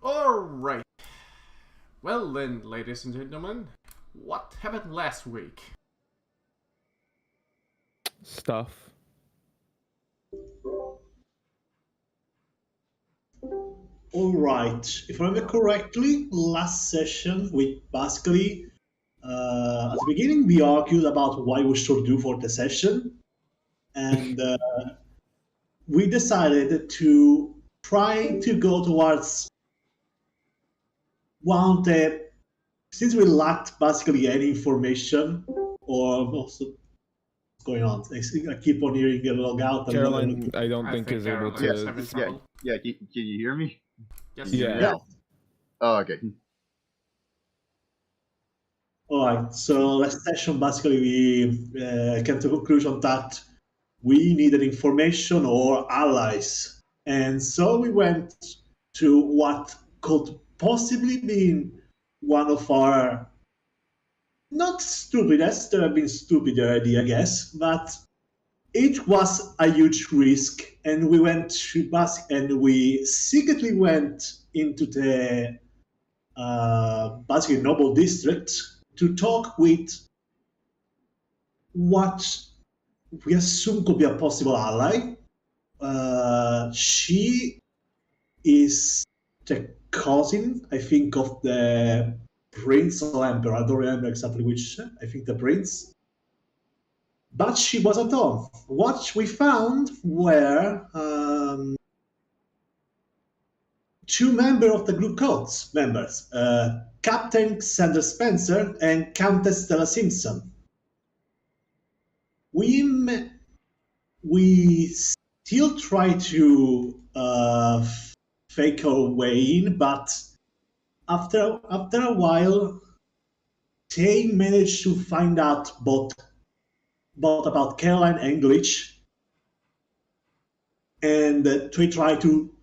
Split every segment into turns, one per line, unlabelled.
Alright. Well then, ladies and gentlemen, what happened last week?
Stuff.
All right. If I remember correctly, last session we basically, at the beginning, we argued about what we should do for the session, and we decided to try to go towards one of the, since we lacked basically any information or also what's going on. I keep on hearing a log out.
Caroline, I don't
I
think
think
is able
Caroline's
to.
having
Yeah,
trouble.
yeah. Can you hear me?
Yes.
Yeah.
Yeah.
Oh, okay.
All right. So last session, basically, we came to the conclusion that we needed information or allies, and so we went to what could possibly be one of our not stupidest. There have been stupid already, I guess, but it was a huge risk, and we went to and we secretly went into the basically Noble District to talk with what we assume could be a possible ally. She is the cousin, I think, of the Prince or Emperor. I don't remember exactly which. I think the Prince. But she was at home. What we found were two members of the Blue Coats members, Captain Xander Spencer and Countess Stella Simpson. We still try to fake our way in, but after a while, they managed to find out both about Caroline and Glitch, and we try to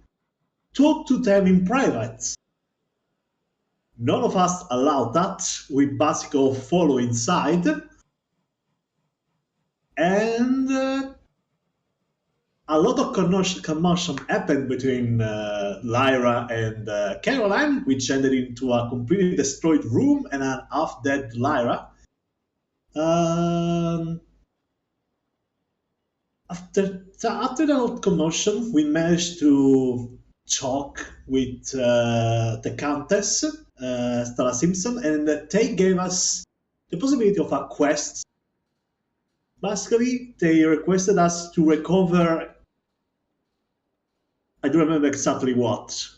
talk to them in private. None of us allowed that. We basically follow inside, and a lot of commotion happened between Lyra and Caroline, which ended into a completely destroyed room and an half-dead Lyra. After the commotion, we managed to talk with the Countess, Stella Simpson, and they gave us the possibility of a quest. Basically, they requested us to recover, I don't remember exactly what.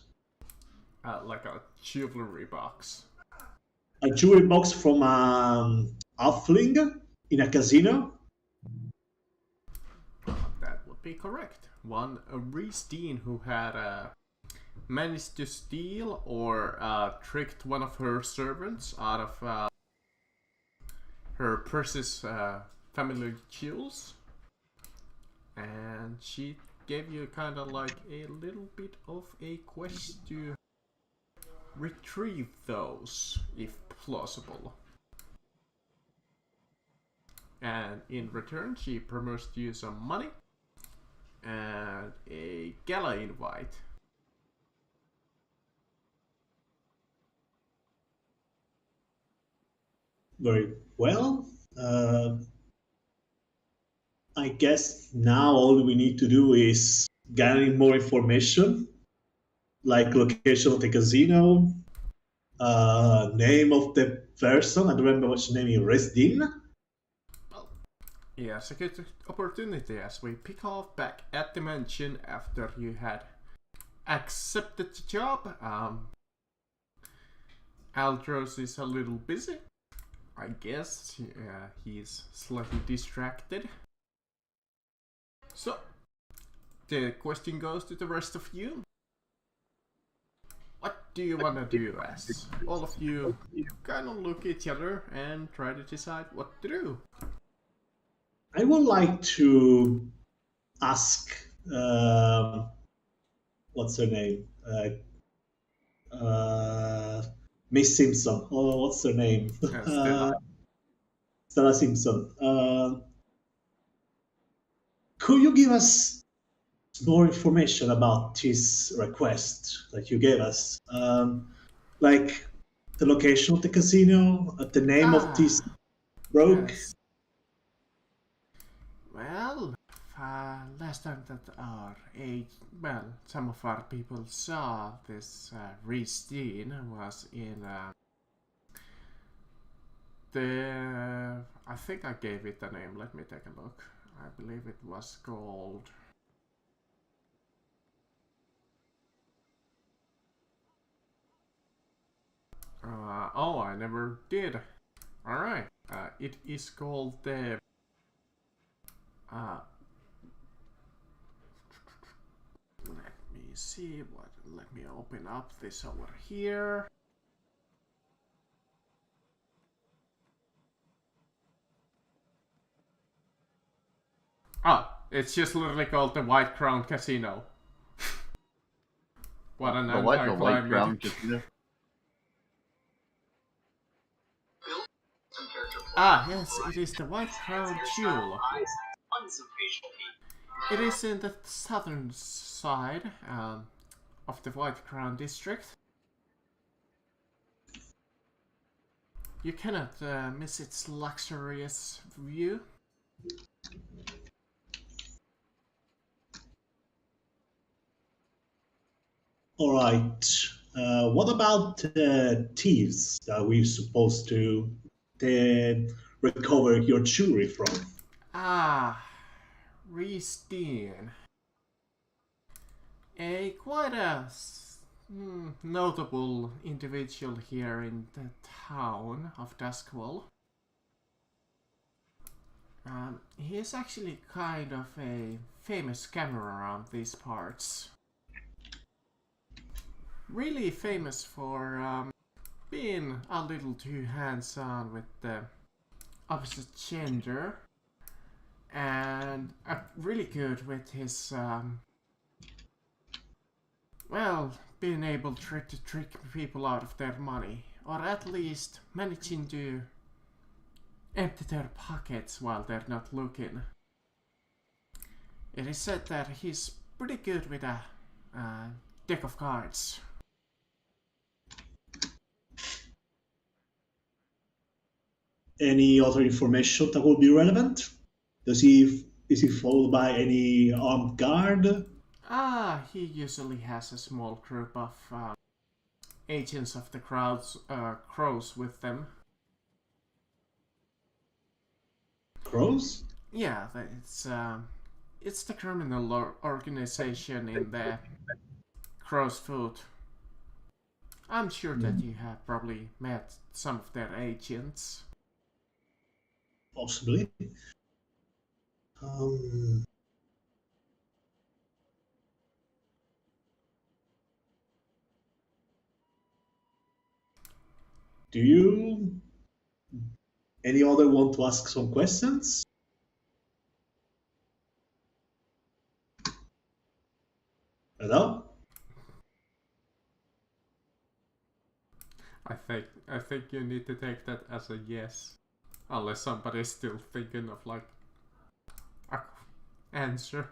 Like a jewelry box.
A jewelry box from halfling in a casino.
That would be correct. One, Reese Dean, who had managed to steal or tricked one of her servants out of her precious family jewels. And she gave you kind of like a little bit of a quest to retrieve those, if plausible. And in return, she promised you some money and a gala invite.
Very well. I guess now all we need to do is gathering more information, like location of the casino, name of the person. I don't remember which name is Resdin.
Well, yes, a good opportunity as we pick off back at the mansion after you had accepted the job. Aldros is a little busy. I guess he's slightly distracted. So, the question goes to the rest of you. What do you want to do as all of you kind of look at each other and try to decide what to do?
I would like to ask, what's her name? Miss Simpson. Oh, what's her name?
Stella.
Stella Simpson. Could you give us more information about this request that you gave us. Like the location of the casino, the name of this rogue.
Yes. Well, last time that some of our people saw this Reese Dean was in I think I gave it a name. Let me take a look. I believe it was called. Oh, I never did. Alright. It is called the. Let me see what. Let me open up this over here. It's just literally called the White Crown Casino. What an
The what? The White Crown
anticlimactic.
Casino?
Yes, it is the White Crown Jewel. It is in the southern side of the White Crown district. You cannot miss its luxurious view.
All right. What about thieves that we're supposed to recover your jewelry from?
Reese Dean. Quite a notable individual here in the town of Duskwall. He is actually kind of a famous scammer around these parts. Really famous for being a little too hands-on with the opposite gender, and really good with his being able to trick people out of their money, or at least managing to empty their pockets while they're not looking. It is said that he's pretty good with a deck of cards.
Any other information that would be relevant? Is he followed by any armed guard?
He usually has a small group of agents of the crows with them.
Crows?
Yeah, it's the criminal organization in the Crow's Foot. I'm sure that you have probably met some of their agents.
Possibly. Do you any other want to ask some questions? Hello?
I think you need to take that as a yes. Unless somebody's still thinking of like a answer.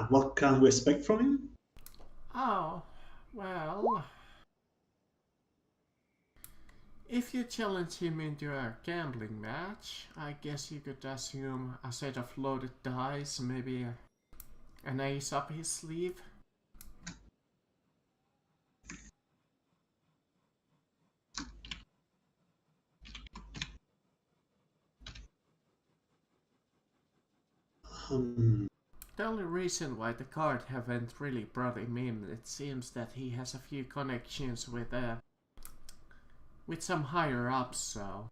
What can we expect from him?
Oh, well. If you challenge him into a gambling match, I guess you could assume a set of loaded dice, maybe an ace up his sleeve. The only reason why the card haven't really brought him in, it seems that he has a few connections with some higher ups, so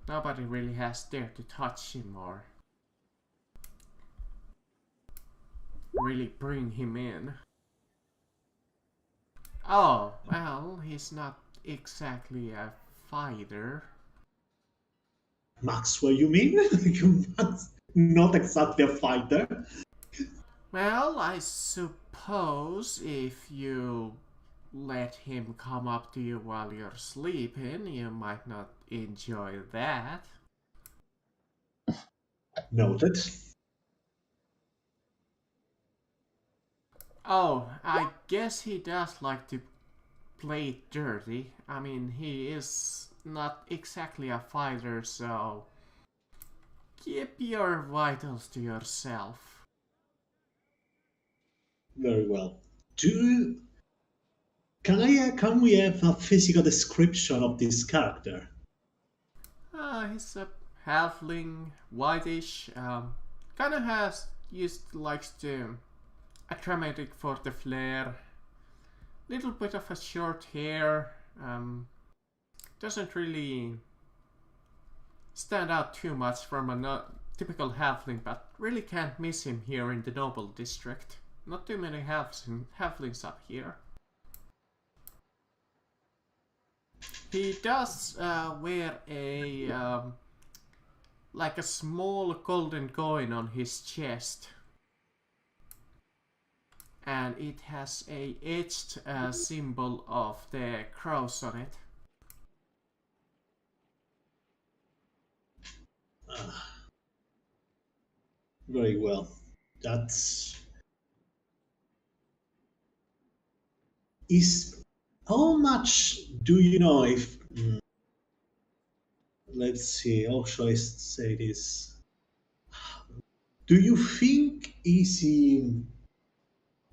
nobody really has dared to touch him or really bring him in. Oh, well, he's not exactly a fighter.
Maxwell, you mean? Not exactly a fighter.
Well, I suppose if you let him come up to you while you're sleeping. You might not enjoy that.
Noted.
Oh, I guess he does like to play dirty. I mean, he is not exactly a fighter, so keep your vitals to yourself.
Very well. Can we have a physical description of this character?
He's a halfling, whitish, kinda likes to a dramatic for the flair, little bit of a short hair, doesn't really stand out too much from a typical halfling, but really can't miss him here in the noble district. Not too many halflings up here. He does wear a like a small golden coin on his chest, and it has a etched symbol of the crows on it.
Very well. That's is how much do you know if let's see, how shall I say this? Do you think is he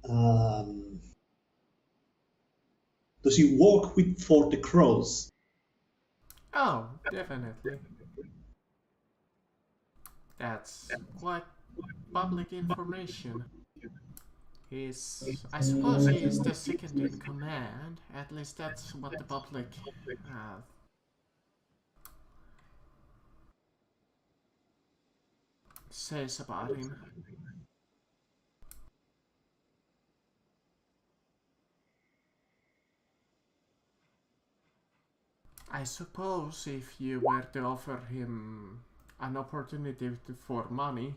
um, does he work with for the crows?
Oh, definitely. That's quite public information. I suppose he is the second in command. At least that's what the public says about him. I suppose if you were to offer him an opportunity for money,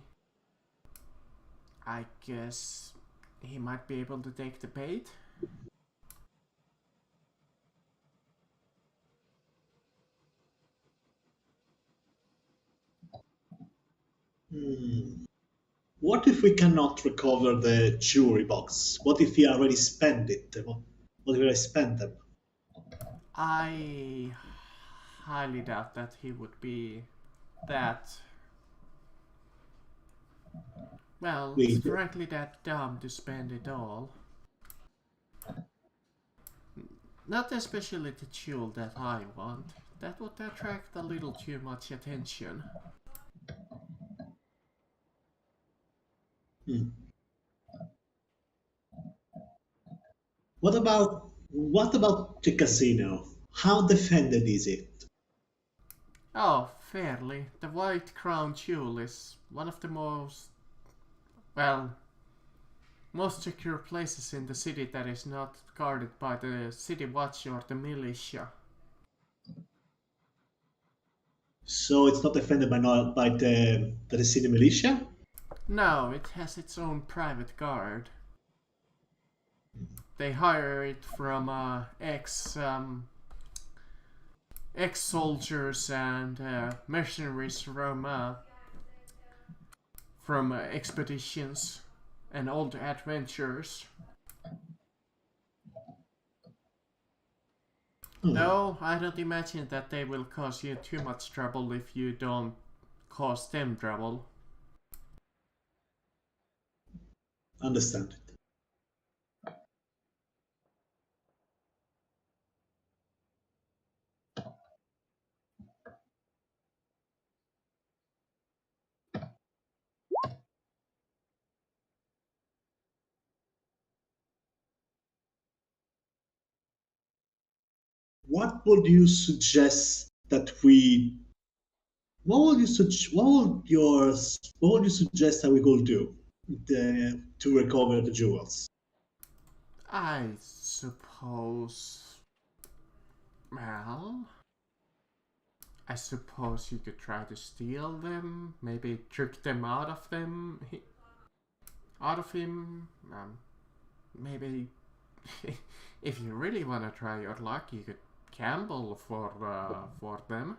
I guess he might be able to take the bait.
What if we cannot recover the jewelry box? What if he already spent it? What if I spent them?
I highly doubt that he would be that, well,
Wait.
frankly that dumb to spend it all. Not especially the jewel that I want. That would attract a little too much attention.
What about the casino? How defended is it?
Oh, fairly. The White Crown Jewel is one of the well, most secure places in the city that is not guarded by the city watch or the militia.
So it's not defended by the city militia?
No, it has its own private guard. They hire it from ex-soldiers and mercenaries from expeditions and old adventurers. No, I don't imagine that they will cause you too much trouble if you don't cause them trouble.
Understand it. What would you suggest that we? What would you suggest that we could do to recover the jewels?
I suppose... Well... I suppose you could try to steal them, maybe trick them out of them, out of him, maybe if you really want to try your luck, you could gamble for them.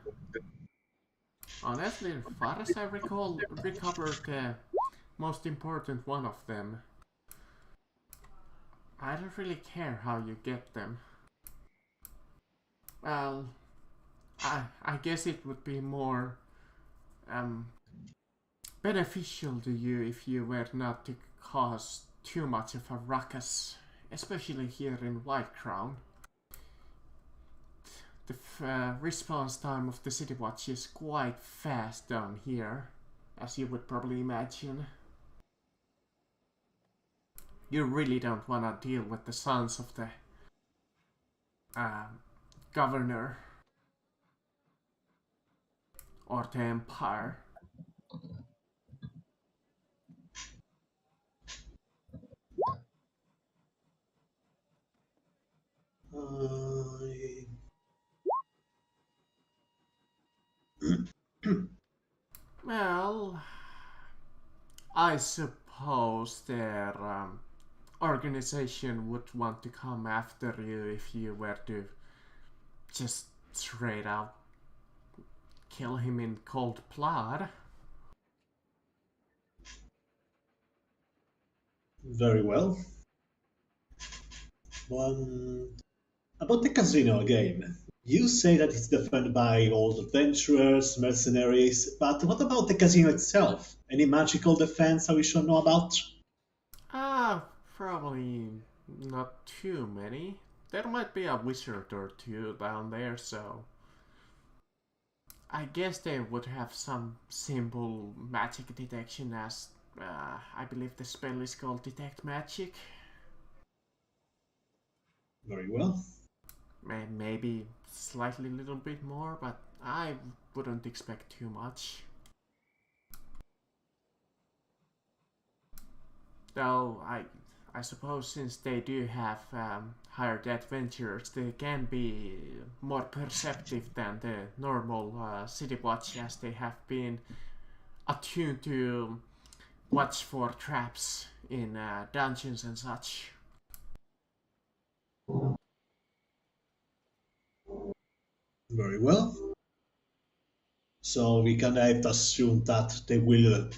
Honestly, as far as I recall, recovered the most important one of them. I don't really care how you get them. Well, I guess it would be more beneficial to you if you were not to cause too much of a ruckus, especially here in Whitecrown. The response time of the City Watch is quite fast down here, as you would probably imagine. You really don't want to deal with the sons of the governor or the empire. Well, I suppose their organization would want to come after you if you were to just straight out kill him in cold blood.
Very well. About the casino again. You say that it's defended by old adventurers, mercenaries, but what about the casino itself? Any magical defense that we should know about?
Probably not too many. There might be a wizard or two down there, so I guess they would have some simple magic detection, as I believe the spell is called Detect Magic.
Very well.
Maybe slightly little bit more, but I wouldn't expect too much. Though I suppose since they do have hired adventurers, they can be more perceptive than the normal City Watch, as they have been attuned to watch for traps in dungeons and such.
Very well. So we can have to assume that they will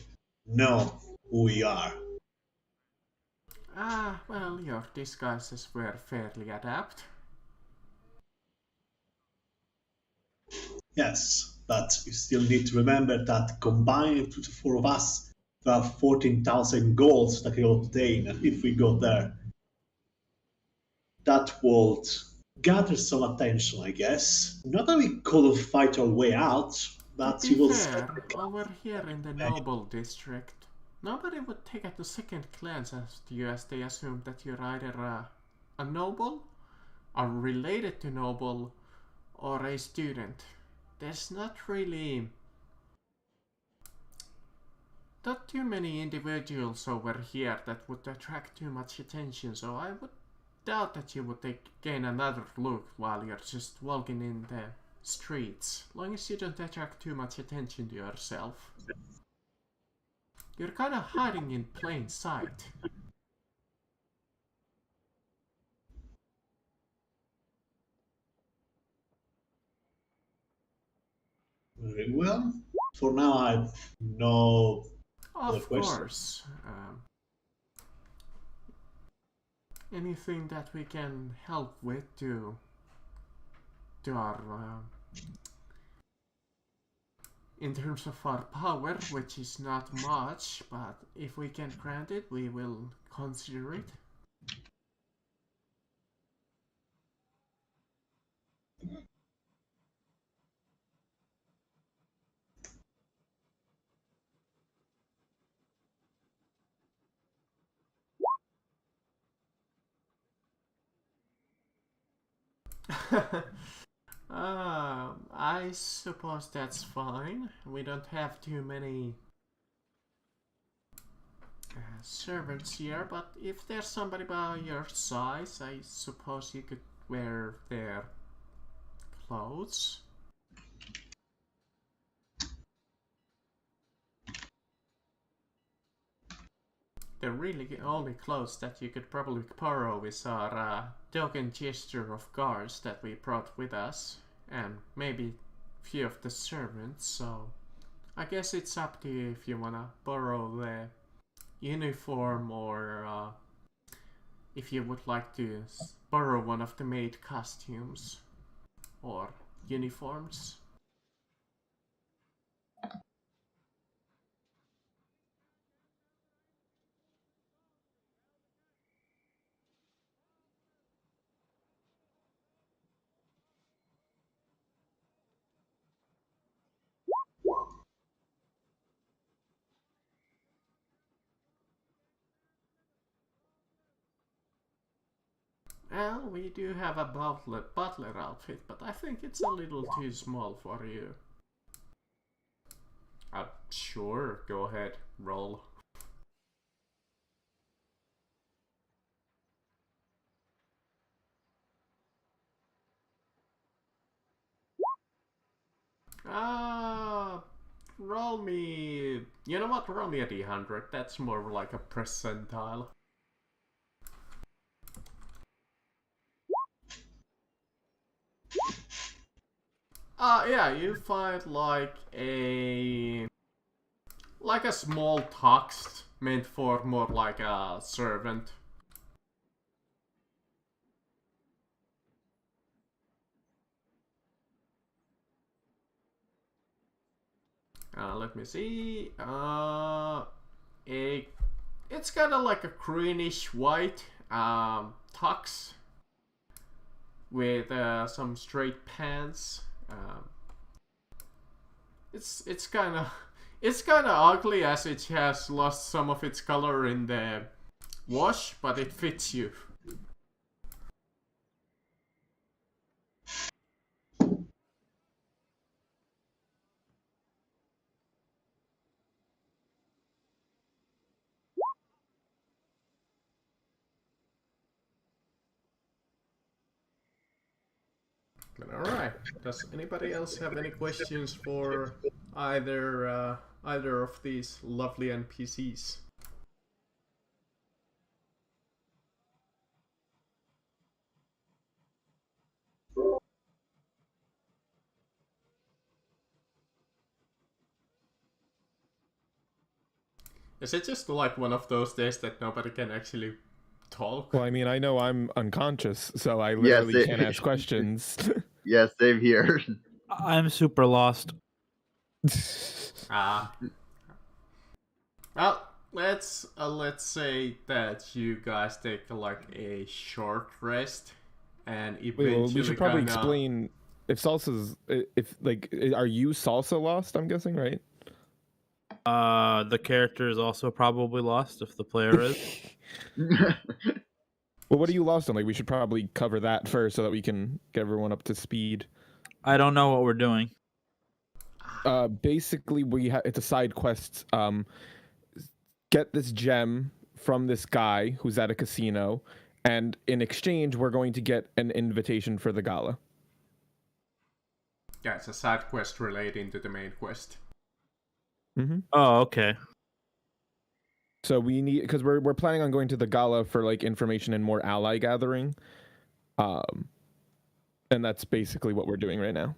know who we are.
Well, your disguises were fairly adept.
Yes, but you still need to remember that combined to the four of us, there are 14,000 golds that we obtain if we go there. That would gather some attention, I guess. Not that we couldn't fight our way out, but
To
you
be
will
fair, over here in the Noble District, nobody would take at a second glance at you, as they assume that you're either a noble, are related to noble, or a student. There's not too many individuals over here that would attract too much attention, so I would doubt that you would gain another look while you're just walking in the streets, long as you don't attract too much attention to yourself. You're kind of hiding in plain sight.
very well. For now, I have no other
Of
questions.
course. Anything that we can help with to our in terms of our power, which is not much, but if we can grant it, we will consider it. I suppose that's fine. We don't have too many servants here, but if there's somebody by your size, I suppose you could wear their clothes. the really only clothes that you could probably borrow is our token gesture of guards that we brought with us, and maybe a few of the servants, so I guess it's up to you if you wanna borrow the uniform or if you would like to borrow one of the maid costumes or uniforms. Well, we do have a butler outfit, but I think it's a little too small for you. Sure, go ahead, roll. Roll me... You know what, roll me a D100, that's more like a percentile. Yeah, you find like a small tux meant for more like a servant. Let me see. It's kind of like a greenish white tux with some straight pants. It's kind of ugly as it has lost some of its color in the wash, but it fits you. Alright, does anybody else have any questions for either of these lovely NPCs? Is it just like one of those days that nobody can actually talk?
Well, I mean, I know I'm unconscious, so I literally can't ask questions.
Yeah, same here.
I'm super lost.
Well, let's say that you guys take like a short rest, and eventually
Well, we should probably
kinda...
explain if Salsa's are you Salsa lost? I'm guessing, right?
The character is also probably lost if the player is.
Well, what are you lost on? Like, we should probably cover that first so that we can get everyone up to speed.
I don't know what we're doing.
Basically, it's a side quest. Get this gem from this guy who's at a casino, and in exchange, we're going to get an invitation for the gala.
Yeah, it's a side quest relating to the main quest.
Mm-hmm.
Oh, okay.
So we need, because we're planning on going to the gala for like information and more ally gathering, and that's basically what we're doing right now.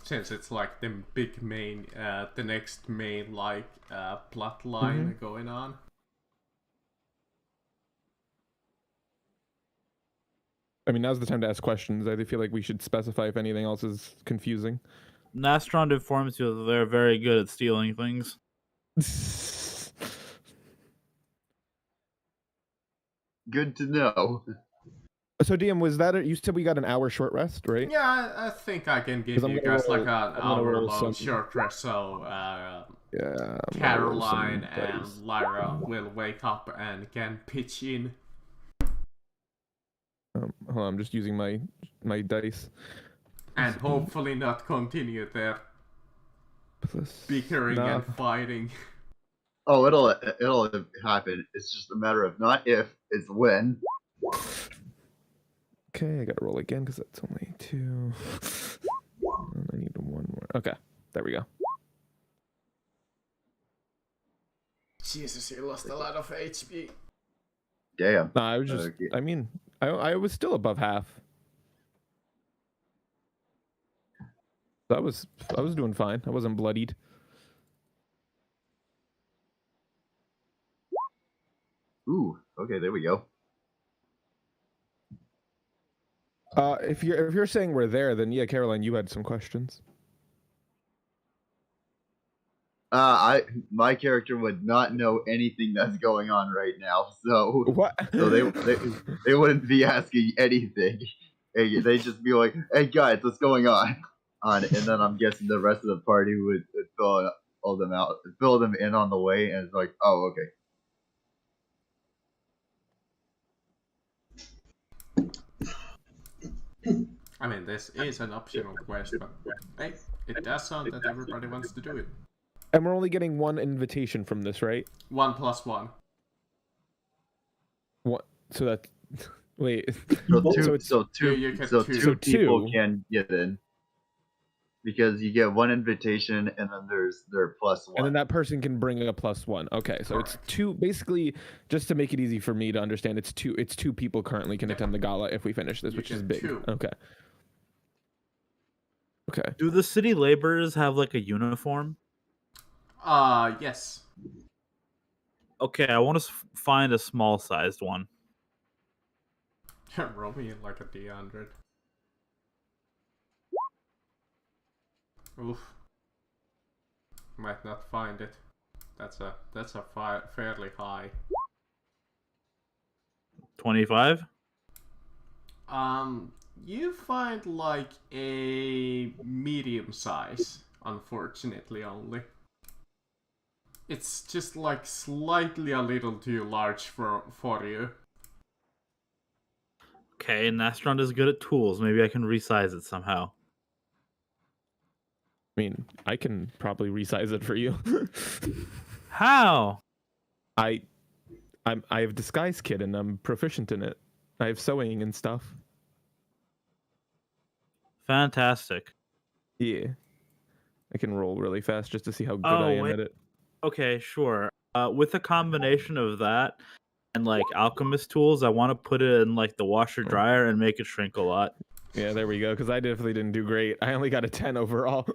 Since it's like the big main, the next main like plot line going on.
I mean, now's the time to ask questions. I feel like we should specify if anything else is confusing.
Nastron informs you that they're very good at stealing things.
Good to know.
So, DM, was that you said we got an hour short rest, right?
Yeah, I think I can give you guys like an hour-long short rest, so
yeah,
Caroline and Lyra will wake up and can pitch in.
Hold on, I'm just using my dice.
And hopefully not continue their bickering and fighting.
Oh, it'll happen. It's just a matter of not if, it's when.
Okay, I gotta roll again because that's only 2. And I need 1 more. Okay, there we go.
Jesus, he lost a lot of HP.
Damn.
No, I was just.
Okay.
I mean, I was still above half. I was doing fine. I wasn't bloodied.
Ooh. Okay, there we go.
If you're saying we're there, then yeah, Caroline, you had some questions.
My character would not know anything that's going on right now, so
What?
so they wouldn't be asking anything. They just be like, "Hey guys, what's going on?" And then I'm guessing the rest of the party would fill them out, fill them in on the way, and it's like, "Oh, okay."
I mean, this is an optional quest, but hey, it does sound that everybody wants to do it.
And we're only getting one invitation from this, right?
1 + 1.
What? So that. Wait.
So two
you get
so
two.
two people
two.
can get in. Because you get one invitation and then there's their +1.
And then that person can bring a +1. Okay, so it's
Correct.
two. Basically, just to make it easy for me to understand, it's two. It's two people currently can attend the gala if we finish this,
You
which is
get
big.
two.
Okay. Okay.
Do the city laborers have like a uniform?
Yes.
Okay, I want to find a small sized one.
Roll me like a D100. Oof. Might not find it. That's a fairly high.
25?
You find like a medium size, unfortunately only. It's just like slightly a little too large for you.
Okay, Nastron is good at tools. Maybe I can resize it somehow.
I mean, I can probably resize it for you.
How?
I have disguise kit and I'm proficient in it. I have sewing and stuff.
Fantastic.
Yeah. I can roll really fast just to see how good
Oh,
I am
wait.
at it.
Okay, sure. With a combination of that and like alchemist tools, I want to put it in like the washer dryer and make it shrink a lot.
Yeah, there we go. Because I definitely didn't do great. I only got a 10 overall.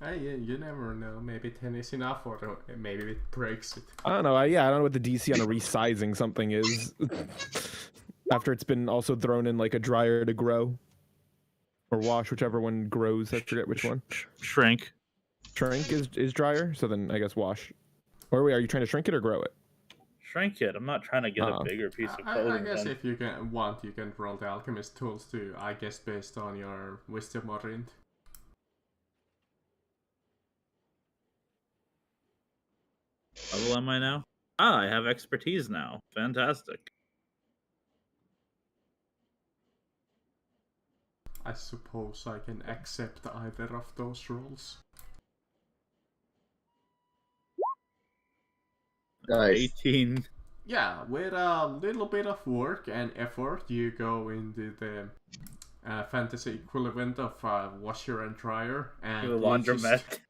Hey, you never know. Maybe 10 is enough, or maybe it breaks it.
I don't know. I don't know what the DC on a resizing something is. After it's been also thrown in like a dryer to grow. Or wash, whichever one grows. I forget which one.
Shrink.
Shrink is dryer, so then I guess wash. Or wait, are you trying to shrink it or grow it?
Shrink it. I'm not trying to get a bigger piece of
I
clothing.
guess
done.
if you you can roll the alchemist tools too. I guess based on your wisdom or int.
Level am I now? Ah, I have expertise now. Fantastic.
I suppose I can accept either of those rolls.
Nice.
18.
Yeah, with a little bit of work and effort, you go into the fantasy equivalent of washer and dryer, and
The
you
laundromat.
just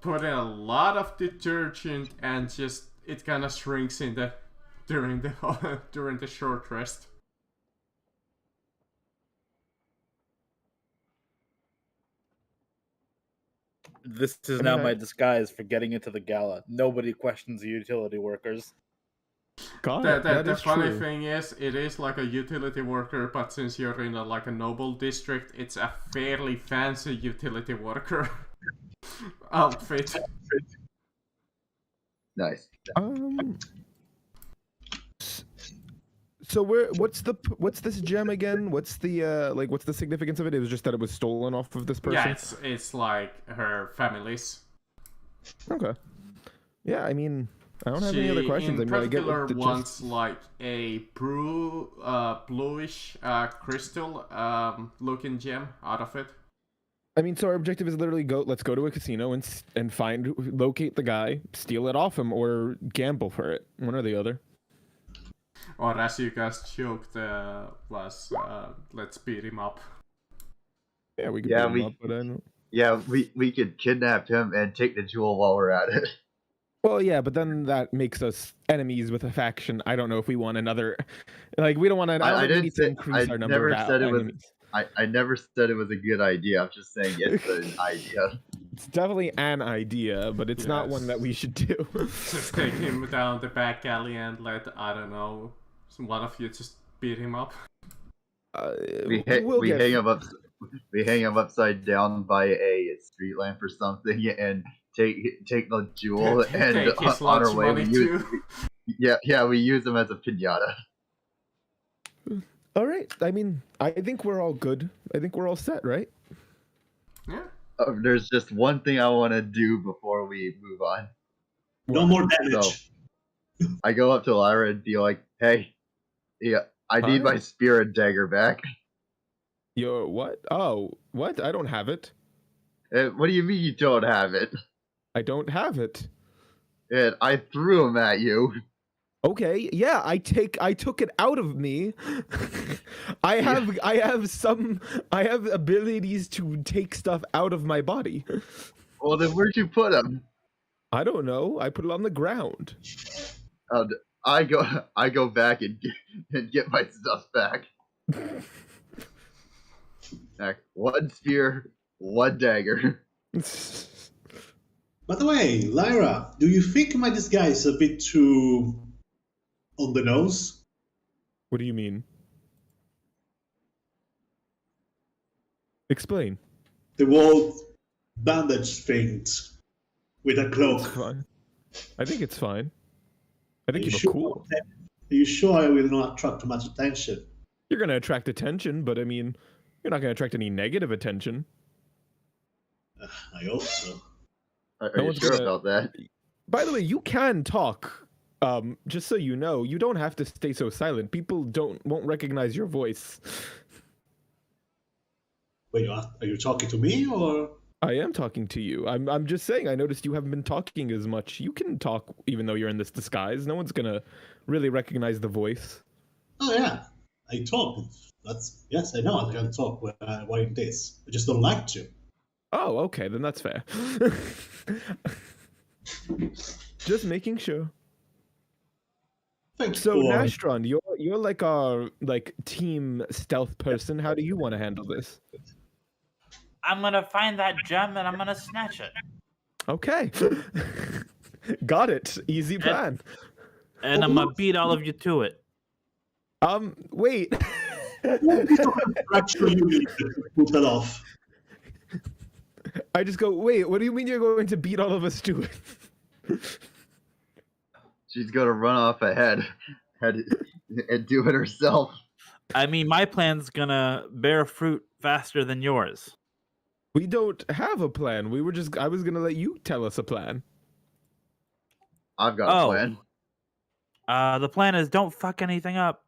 put in a lot of detergent, and just it kind of shrinks in the during the short rest.
This is
I
now
mean,
my disguise for getting into the gala. Nobody questions the utility workers.
God,
The
is
funny
true.
thing is, it is like a utility worker, but since you're in like a noble district, it's a fairly fancy utility worker outfit.
Nice.
So what's this gem again? What's the what's the significance of it? It was just that it was stolen off of this person.
Yeah, it's like her family's.
Okay. Yeah, I mean, I don't have any other questions.
In
I mean, I get
particular
what the
wants like a bluish crystal looking gem out of it.
I mean, so our objective is literally let's go to a casino and locate the guy, steal it off him, or gamble for it. One or the other.
Or as you guys joked, was let's beat him up.
Yeah, we could
Yeah,
beat him up, but I don't.
Yeah, we could kidnap him and take the jewel while we're at it.
Well, yeah, but then that makes us enemies with a faction. I don't know if we want another. Like, we don't want to.
I
we
didn't
need to
say.
increase
I
our number
never
of
said it was.
enemies.
I never said it was a good idea. I'm just saying it's an idea.
It's definitely an idea, but it's not one that we should do.
Just take him down the back alley and let, I don't know, one of you just beat him up.
We
we'll get-
hang him up. We hang him upside down by a street lamp or something, and take the jewel and
Take his
on
lunch
our way
money
we use.
too.
Yeah, we use him as a pinata.
All right. I mean, I think we're all good. I think we're all set, right?
Yeah.
There's just one thing I want to do before we move on.
No more damage.
So, I go up to Lyra and be like, "Hey, yeah, I need my
Hi.
spear and dagger back."
Your what? Oh, what? I don't have it.
What do you mean you don't have it?
I don't have it.
And I threw him at you.
Okay, yeah, I took it out of me. I have abilities to take stuff out of my body.
Well, then where'd you put him?
I don't know. I put it on the ground.
I go back and get my stuff back. Back. One spear, one dagger.
By the way, Lyra, do you think my disguise is a bit too on the nose?
What do you mean? Explain.
The whole bandage thing with a cloak.
It's fine. I think it's fine. I think
Are
you look
sure?
cool.
Are you sure I will not attract too much attention?
You're gonna attract attention, but I mean, you're not gonna attract any negative attention.
I hope so.
Are
No
you
one's
sure
gonna-
about that?
By the way, you can talk. Just so you know, you don't have to stay so silent. People won't recognize your voice.
Wait, are you talking to me or?
I am talking to you. I'm just saying. I noticed you haven't been talking as much. You can talk even though you're in this disguise. No one's gonna really recognize the voice.
Oh yeah, I talk. Yes, I know I can talk while in this. I just don't like to.
Oh, okay, then that's fair. Just making sure.
Thanks
So
for.
Nastron, you're like our team stealth person. How do you want to handle this?
I'm gonna find that gem and I'm gonna snatch it.
Okay. Got it. Easy plan.
And I'm gonna beat all of you to it.
Wait.
What piece of interaction you need to put that off?
I just go, wait, what do you mean you're going to beat all of us to it?
She's gonna run off ahead and do it herself.
I mean, my plan's gonna bear fruit faster than yours.
We don't have a plan. I was gonna let you tell us a plan.
I've got a plan.
The plan is don't fuck anything up.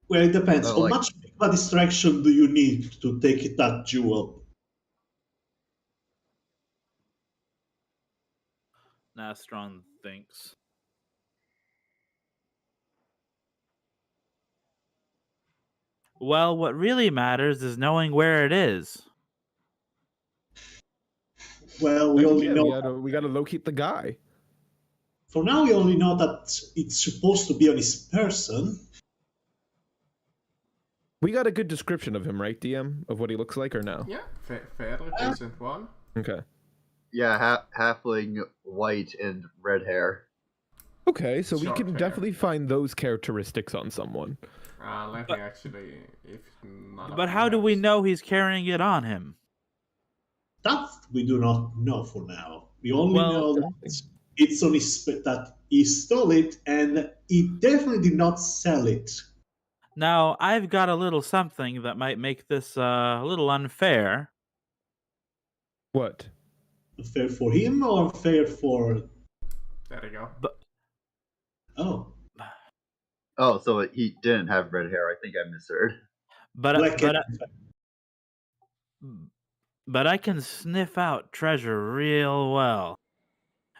Well, it depends.
Oh,
How
like-
much of a distraction do you need to take that jewel?
Nastron thinks. Well, what really matters is knowing where it is.
Well, we only
Yeah,
know.
we gotta locate the guy.
For now, we only know that it's supposed to be on his person.
We got a good description of him, right, DM? Of what he looks like or no?
Yeah, fairly decent one.
Okay.
Yeah, halfling, white, and red hair.
Okay, so we
Short
can
hair.
definitely find those characteristics on someone.
Let me actually, if none of
But
you
how do we
has-
know he's carrying it on him?
That we do not know for now. We only
Well,
know that it's on his that he stole it, and he definitely did not sell it.
Now, I've got a little something that might make this a little unfair.
What?
Fair for him or fair for?
There you go.
Oh,
Oh, so he didn't have red hair. I think I misheard.
But
black
but I can sniff out treasure real well.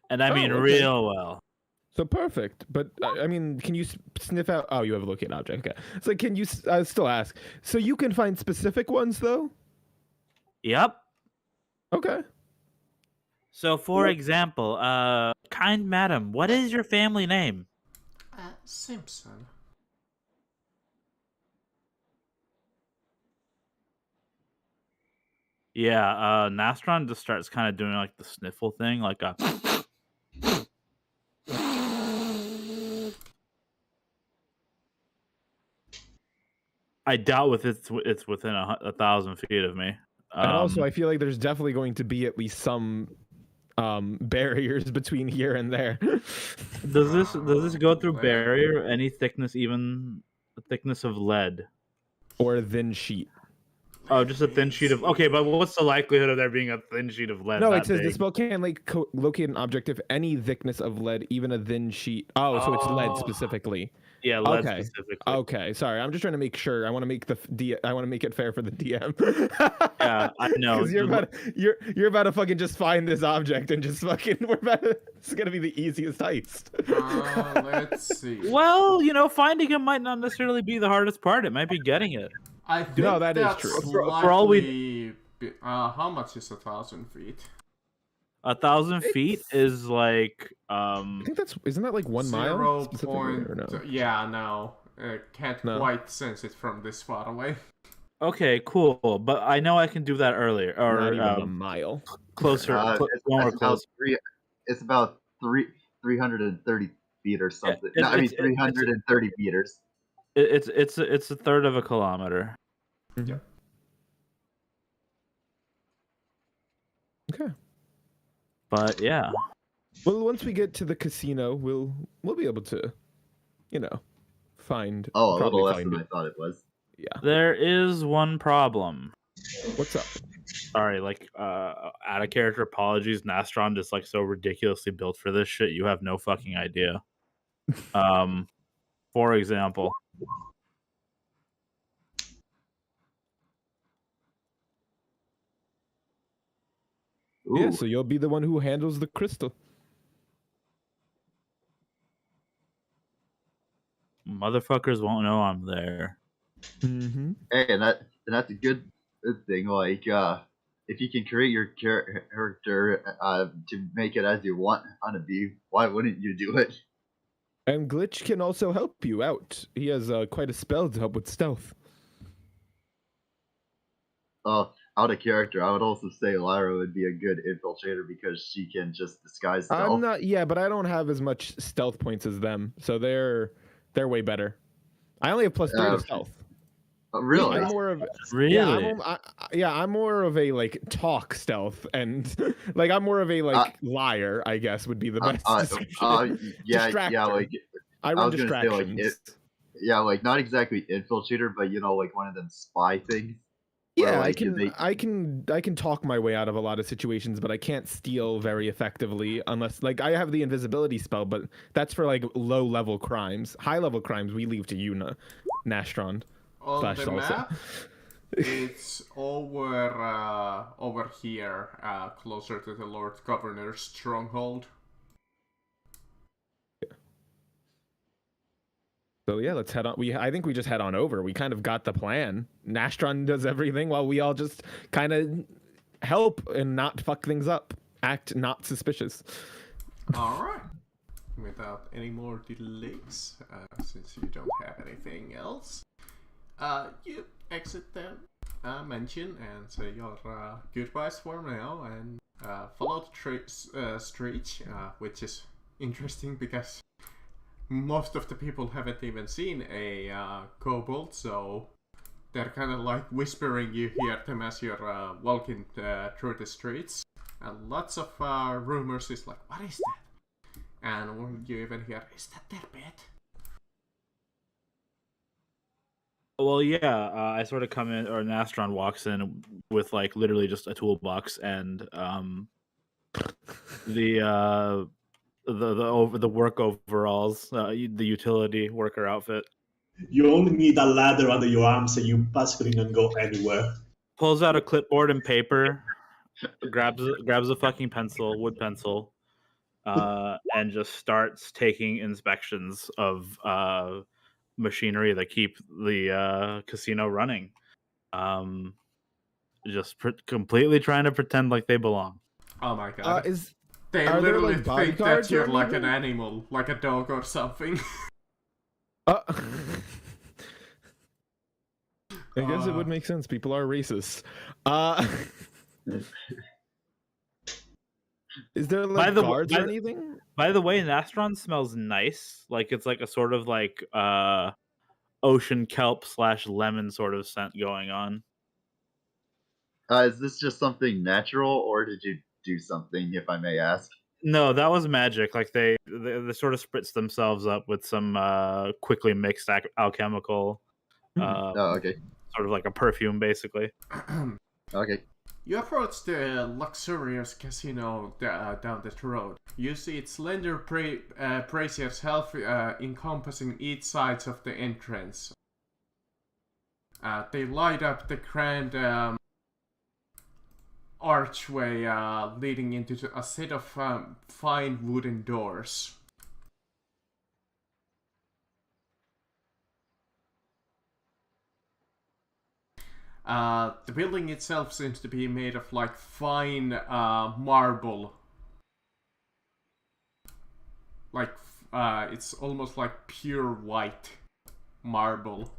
And I mean
Oh, okay.
real well.
So perfect. But I mean, can you sniff out? Oh, you have a locate object. Okay. So can you still ask? So you can find specific ones though?
Yep.
Okay.
So, for example, kind madam, what is your family name?
Simpson.
Yeah, Nastron just starts kind of doing like the sniffle thing, like a. I doubt it's within 1,000 feet of me.
And also, I feel like there's definitely going to be at least some barriers between here and there.
Does this go through
Well,
barrier? Any thickness, even the thickness of lead?
Or a thin sheet.
Oh, just a thin sheet of. Okay, but what's the likelihood of there being a thin sheet of lead?
No,
that
it says the
big?
spell can locate an object of any thickness of lead, even a thin sheet. Oh, so it's lead
Oh.
specifically.
Yeah, lead
Okay.
specifically.
Okay, sorry. I'm just trying to make sure. I want to make I want to make it fair for the DM.
Yeah, I know.
Because you're about to fucking just find this object and just fucking it's gonna be the easiest heist.
Let's see.
Well, finding him might not necessarily be the hardest part. It might be getting it.
I think
No, that is
that's
true.
For all we-
how much is 1,000 feet?
1,000 feet is like
I think isn't that like 1 mile?
0.
specifically, or no?
Yeah, no. Can't
No.
quite sense it from this far away.
okay, cool. But I know I can do that earlier
Not
or
even a mile.
closer. When we're
It's about
close.
it's about 330 feet or something.
it-
no, I mean
it's-
330 meters.
It's a third of a kilometer.
Okay.
But yeah.
Well, once we get to the casino, we'll be able to, find.
Oh, a
probably
little less
find
than I
it.
thought it was.
Yeah.
There is one problem.
What's up?
Sorry, like out of character apologies. Nastron is like so ridiculously built for this shit. You have no fucking idea. For example,
Yeah.
Ooh.
So you'll be the one who handles the crystal.
motherfuckers won't know I'm there.
Mm-hmm.
Hey, and that's a good thing. Like, if you can create your character to make it as you want to be, why wouldn't you do it?
And Glitch can also help you out. He has quite a spell to help with stealth.
Out of character, I would also say Lyra would be a good infiltrator because she can just disguise stealth.
I'm not. Yeah, but I don't have as much stealth points as them, so they're way better. I only have +3 to
Okay.
stealth.
Really?
I'm more of
Really?
yeah, I'm more of a like talk stealth, and like I'm more of a like liar. I guess would be the best description.
yeah,
Distractor.
like
I run
was gonna say, like,
distractions.
yeah, like not exactly infiltrator, but like one of them spy things. where,
Yeah,
like,
I can talk my way out of a lot of situations, but I can't steal very effectively unless like I have the invisibility spell, but that's for like low level crimes. High level crimes we leave to you, Nastron.
On
Slash
the
salsa.
map, it's over here, closer to the Lord Governor's stronghold.
So yeah, let's head on. I think we just head on over. We kind of got the plan. Nastron does everything while we all just kind of help and not fuck things up. Act not suspicious.
Alright. Without any more delays, since you don't have anything else, you exit the mansion and say your goodbyes for now and follow the street, which is interesting because most of the people haven't even seen a kobold, so they're kind of like whispering. You hear them as you're walking through the streets, and lots of rumors is like, what is that? And when you even hear, is that their bed?
Well, yeah, I sort of come in, or Nastron walks in with like literally just a toolbox and the work overalls, the utility worker outfit.
You only need a ladder under your arms and you basically can go anywhere.
Pulls out a clipboard and paper, grabs a fucking pencil, wood pencil, and just starts taking inspections of machinery that keep the casino running. just completely trying to pretend like they belong.
Oh my god.
Is
They
are there,
literally
like,
think
bodyguards
that you're
or
like an
anything?
animal, like a dog or something.
I guess it would make sense. People are racist. Is there
By
like
the-
guards
by
or
the-
anything?
By the way, Nastron smells nice. Like it's like a sort of like ocean kelp / lemon sort of scent going on.
Is this just something natural, or did you do something, if I may ask?
No, that was magic. Like they sort of spritz themselves up with some quickly mixed alchemical,
Oh, okay.
sort of like a perfume, basically.
Okay.
You approach the luxurious casino down the road. You see its slender braziers encompassing each side of the entrance. They light up the grand archway leading into a set of fine wooden doors. The building itself seems to be made of like fine marble. Like it's almost like pure white marble.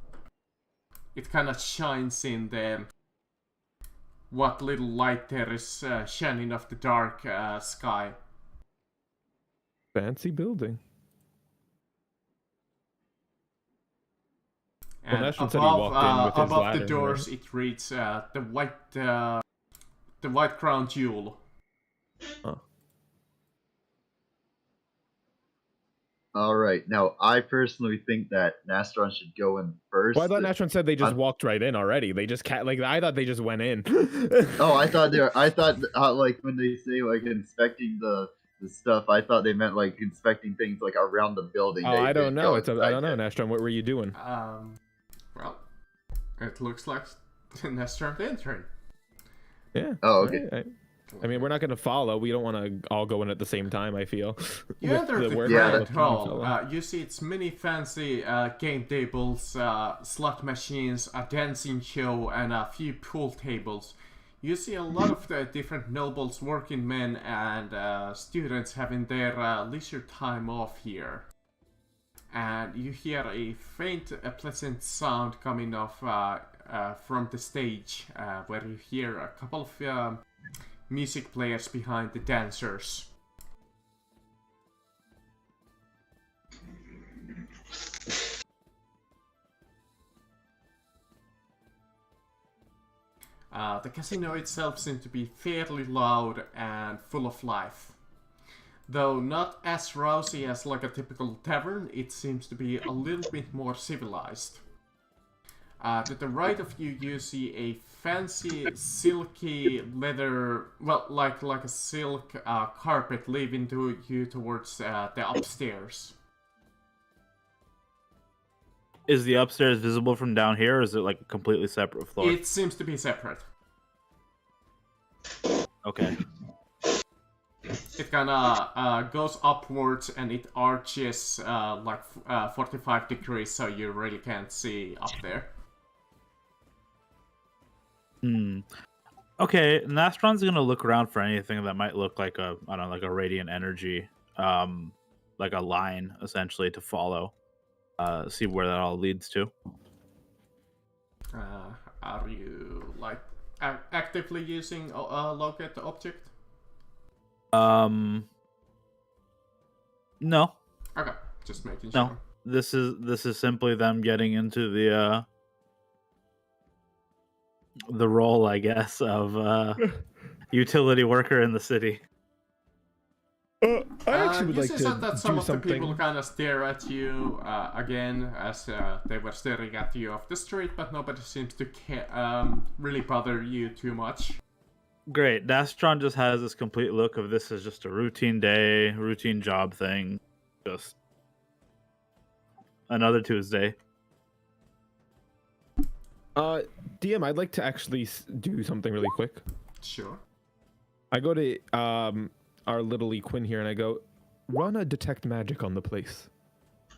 It kind of shines in the what little light there is shining off the dark sky.
Fancy building.
And
Nashvin said he walked in with his
above
ladder,
the doors,
right?
it reads the white crown jewel.
All right. Now, I personally think that Nastron should go in first.
Well, I thought Nashvin said they just walked right in already. They just I thought they just went in.
Oh, I thought like when they say like inspecting the stuff, I thought they meant like inspecting things like around the building.
Oh,
They
I don't
didn't
know.
go
I
inside
don't know,
yet.
Nastron. What were you doing?
Well, it looks like Nestron entering.
Yeah.
Oh, okay.
I mean, we're not going to follow. We don't want to all go in at the same time, I feel.
You
With
enter the
work
Yeah.
grand
of the
hall.
fellow.
You see its many fancy game tables, slot machines, a dancing show, and a few pool tables. You see a lot of the different nobles, working men, and students having their leisure time off here. And you hear a faint, pleasant sound coming off from the stage, where you hear a couple of music players behind the dancers. The casino itself seems to be fairly loud and full of life. Though not as rousy as like a typical tavern, it seems to be a little bit more civilized. To the right of you, you see a fancy silky leather, well, like a silk carpet leading to you towards the upstairs.
Is the upstairs visible from down here, or is it like a completely separate floor?
It seems to be separate.
Okay.
It kinda goes upwards and it arches like 45 degrees, so you really can't see up there.
Okay, Nastron's gonna look around for anything that might look like like a radiant energy, like a line essentially to follow. See where that all leads to.
Are you like actively using locate the object?
No.
Okay, just making
No.
sure.
This is simply them getting into the role, I guess, of utility worker in the city.
I actually would
you
like
see
to
that some
do
of the people
something.
kind of stare at you again as they were staring at you off the street, but nobody seems to really bother you too much.
Great. Nastron just has this complete look of this is just a routine day, routine job thing. Just another Tuesday.
DM, I'd like to actually do something really quick.
Sure.
I go to our little Quinn here and I go, run a detect magic on the place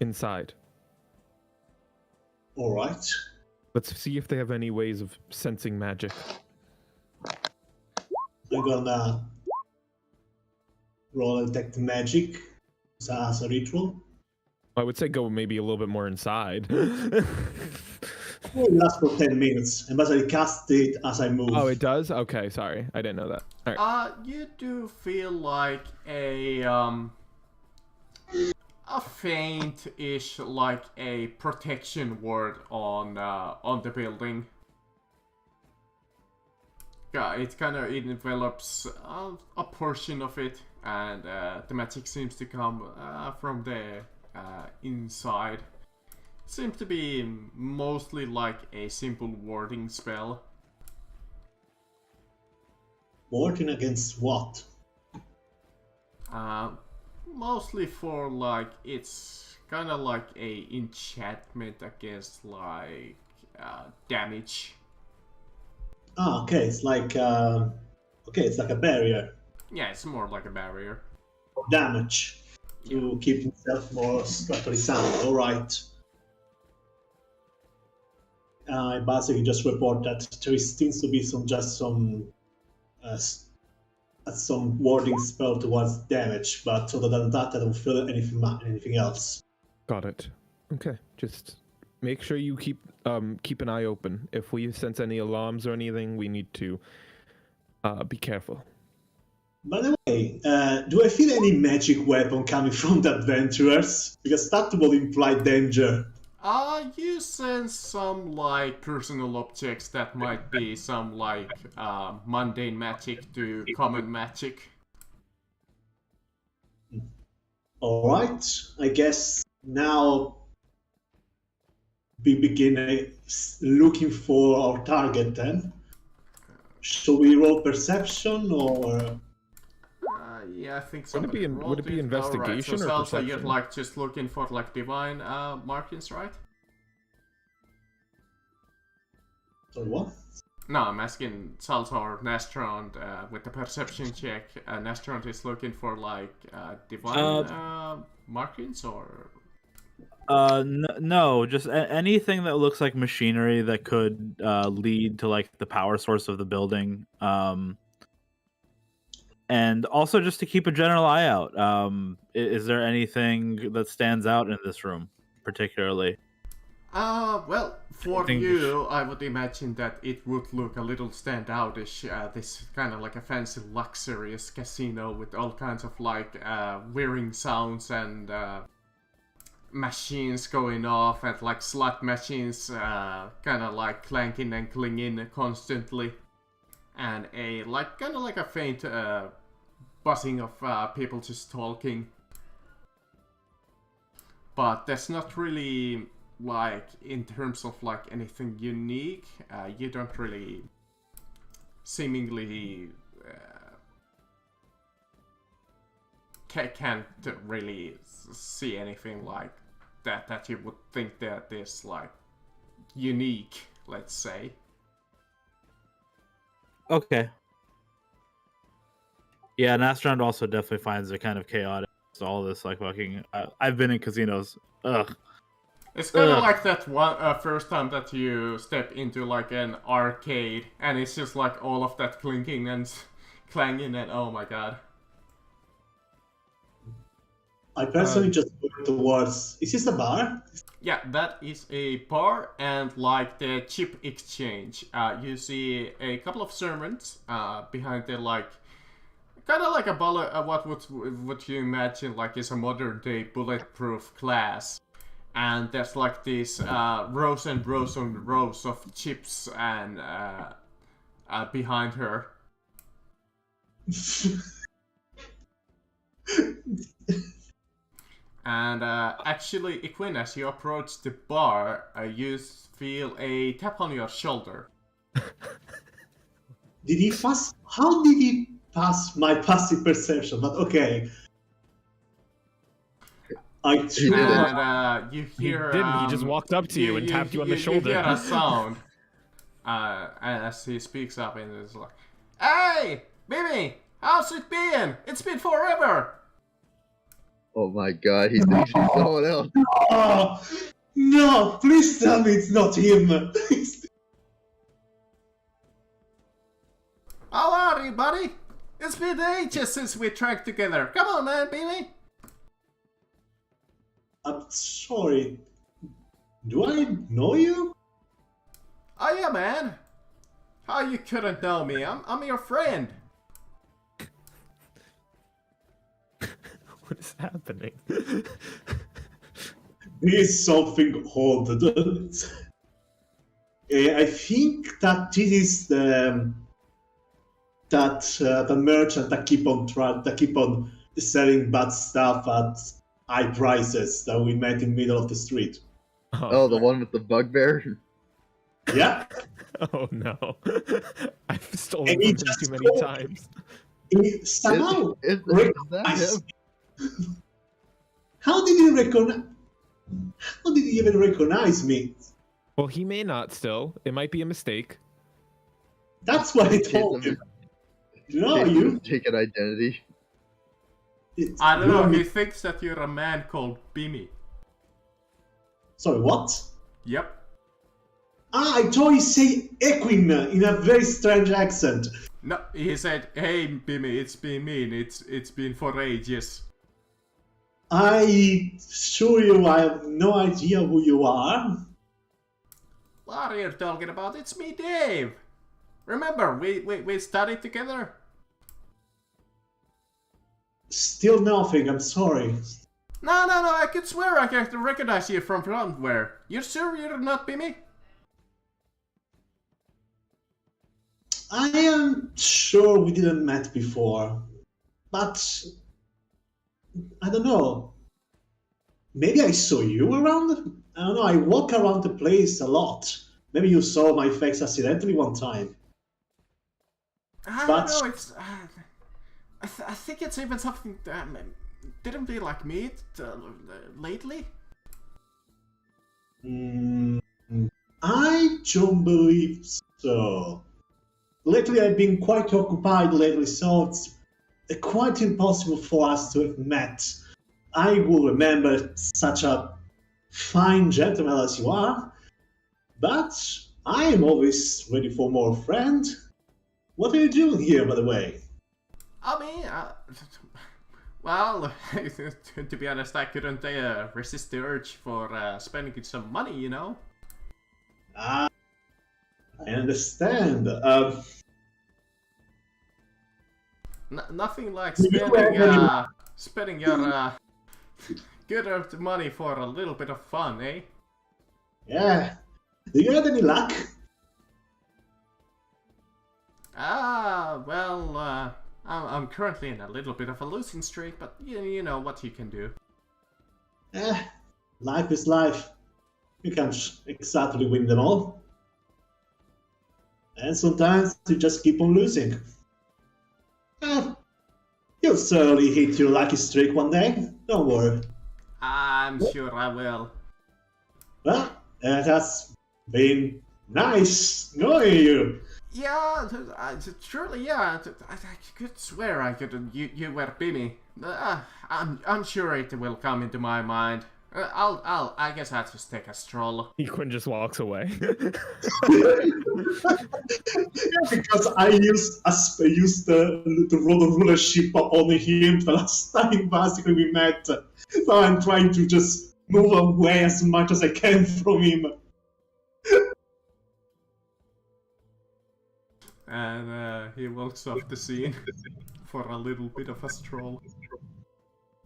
inside.
All right.
Let's see if they have any ways of sensing magic.
I'm gonna roll a detect magic as a ritual.
I would say go maybe a little bit more inside.
It will last for 10 minutes, and basically cast it as I move.
Oh, it does? Okay, sorry. I didn't know that. All right.
You do feel like a faint-ish, like a protection ward on the building. Yeah, it kind of envelops a portion of it, and the magic seems to come from the inside. Seems to be mostly like a simple warding spell.
Warding against what?
Mostly for like, it's kind of like a enchantment against like damage.
Ah, okay, it's like it's like a barrier
Yeah, it's more like a barrier.
of damage to keep himself more structurally sound. All right. I basically just report that there seems to be some warding spell towards damage, but other than that, I don't feel anything else.
Got it. Okay. Just make sure you keep an eye open. If we sense any alarms or anything, we need to be careful.
By the way, do I feel any magic weapon coming from the adventurers? Because that will imply danger.
You sense some like personal objects that might be some like mundane magic to common magic.
All right, I guess now we begin looking for our target then. Shall we roll perception or?
Yeah, I think
Would it be
somebody
would it be
rolled
investigation
Alright,
or
so Salsa, you're
perception?
like just looking for like divine markings, right?
Sorry, what?
No, I'm asking Salsa or Nestrond with the perception check. Nestrond is looking for like divine markings or.
No, just anything that looks like machinery that could lead to like the power source of the building. And also just to keep a general eye out. Is there anything that stands out in this room particularly?
Well, for
think-
you, I would imagine that it would look a little standoutish. This kind of like a fancy, luxurious casino with all kinds of like whirring sounds and machines going off, and like slot machines kind of like clanking and clinging constantly, and a like kind of like a faint buzzing of people just talking. But that's not really like in terms of like anything unique. You don't really seemingly can't really see anything like that you would think that is like unique, let's say.
Okay. Yeah, Nastron also definitely finds it kind of chaotic. So all this like fucking. I've been in casinos. Ugh.
It's kind of
Ugh.
like that one first time that you step into like an arcade, and it's just like all of that clinking and clanging, and oh my god.
I personally just look towards. Is this a bar?
Yeah, that is a bar and like the chip exchange. You see a couple of servants behind the like, kind of like a bullet. What would you imagine like is a modern day bulletproof glass, and there's like these rows and rows and rows of chips and behind her. And actually, Equin, as you approach the bar, you feel a tap on your shoulder.
Did he pass? How did he pass my passive perception? But okay. I
He did it.
And you
He
hear.
didn't. He just walked up to you and tapped you on the
You
shoulder.
hear a sound as he speaks up and is like, "Hey, Mimi, how's it been? It's been forever."
Oh my god, he thinks he's someone else.
Oh, no, please tell me it's not him.
How are you, buddy? It's been ages since we tracked together. Come on, man, baby.
I'm sorry. Do I know you?
Oh yeah, man. How you couldn't know me? I'm your friend.
What is happening?
There's something odd. I think that this is the merchant that keep on selling bad stuff at high prices that we met in the middle of the street.
Oh, the one with the bugbear?
Yeah.
Oh no. I've stolen
And he
from him
just
too many
told-
times.
He somehow
Is that
recognized
him?
me. How did he recognize? How did he even recognize me?
Well, he may not still. It might be a mistake.
That's what I told him. No,
His
you.
mistaken identity.
I don't know.
you-
He thinks that you're a man called Bimmy.
Sorry, what?
Yep.
Ah, I thought he say Equine in a very strange accent.
No, he said, "Hey, Bimmy, it's been me. It's been for ages."
I assure you, I have no idea who you are.
What are you talking about? It's me, Dave. Remember, we studied together.
Still nothing. I'm sorry.
No. I could swear I can recognize you from somewhere. You're sure you're not Bimmy?
I am sure we didn't met before, but I don't know. Maybe I saw you around? I don't know, I walk around the place a lot. Maybe you saw my face accidentally one time.
I
But-
don't know. It's. I think it's even something. Didn't we like meet lately?
I don't believe so. Lately I've been quite occupied lately, so it's quite impossible for us to have met. I will remember such a fine gentleman as you are, but I am always ready for more, friend. What are you doing here, by the way?
I mean, well, to be honest, I couldn't resist the urge for spending some money, you know?
Ah, I understand.
Nothing like
You
spending your good earned money for a little bit of fun, eh?
Yeah. Do you have any luck?
Well, I'm currently in a little bit of a losing streak, but you know what you can do.
Life is life. You can't exactly win them all. And sometimes you just keep on losing. You'll certainly hit your lucky streak one day. Don't worry.
I'm sure I will.
Well, it has been nice knowing you.
Yeah, surely, yeah. I could swear I could. You were Bimmy. I'm sure it will come into my mind. I guess I'll just take a stroll.
Equin just walks away.
Because I used the road of rulership on him the last time basically we met. So I'm trying to just move away as much as I can from him.
And he walks off the scene for a little bit of a stroll.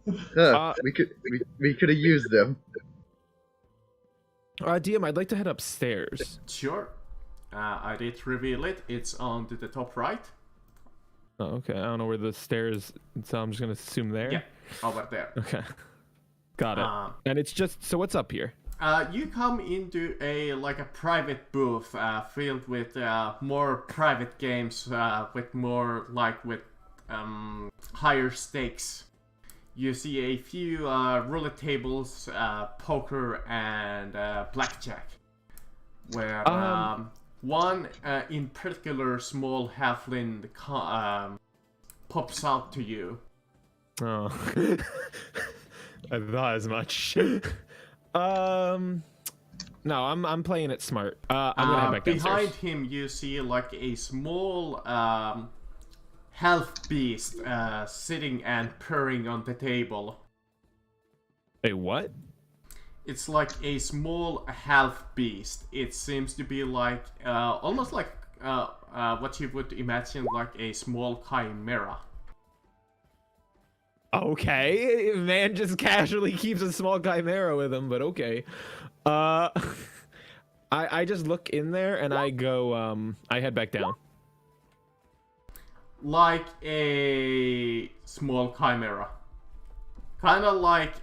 We could have used them.
DM, I'd like to head upstairs.
Sure. I did reveal it. It's on to the top right.
Oh, okay. I don't know where the stairs, so I'm just gonna assume there.
Yeah, over there.
Okay. Got it. And it's just so what's up here?
You come into a private booth filled with more private games with more higher stakes. You see a few roulette tables, poker, and blackjack. Where one in particular small halfling pops out to you.
Oh, I thought as much. No, I'm playing it smart. I'm gonna head back
Behind
downstairs.
him, you see a small health beast sitting and purring on the table.
Hey, what?
It's like a small health beast. It seems to be like almost like what you would imagine like a small chimera.
Okay, man just casually keeps a small chimera with him, but okay. I just look in there and I go, I head back down.
Like a small chimera. Kind of like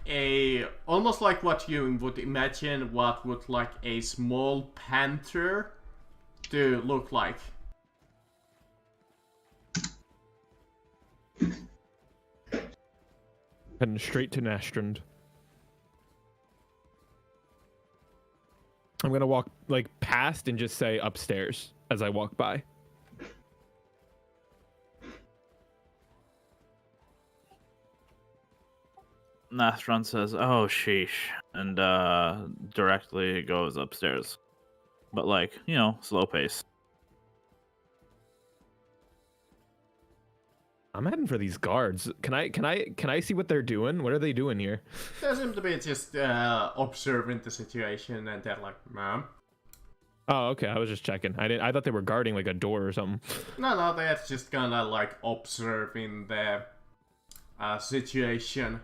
almost like what you would imagine what would like a small panther to look like.
Heading straight to Nastrand. I'm gonna walk like past and just say upstairs as I walk by.
Nathron says, "Oh, sheesh," and directly goes upstairs. But like, slow pace.
I'm heading for these guards. Can I see what they're doing? What are they doing here?
They seem to be just observing the situation, and they're like, "Ma'am."
Oh, okay. I was just checking. I thought they were guarding like a door or something.
No, they're just kinda like observing the situation.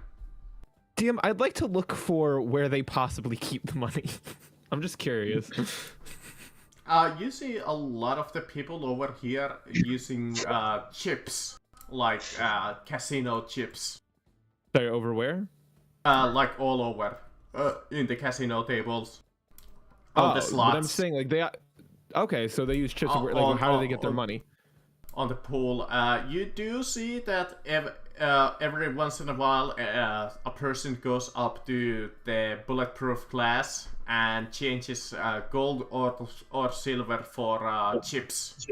DM, I'd like to look for where they possibly keep the money. I'm just curious.
You see a lot of the people over here using chips, like casino chips.
They're over where?
Like all over in the casino tables, on the slots,
but I'm saying like they. Okay, so they use chips.
On-
how do they get their
on-
money?
on the pool. You do see that every once in a while a person goes up to the bulletproof glass and changes gold or silver for chips.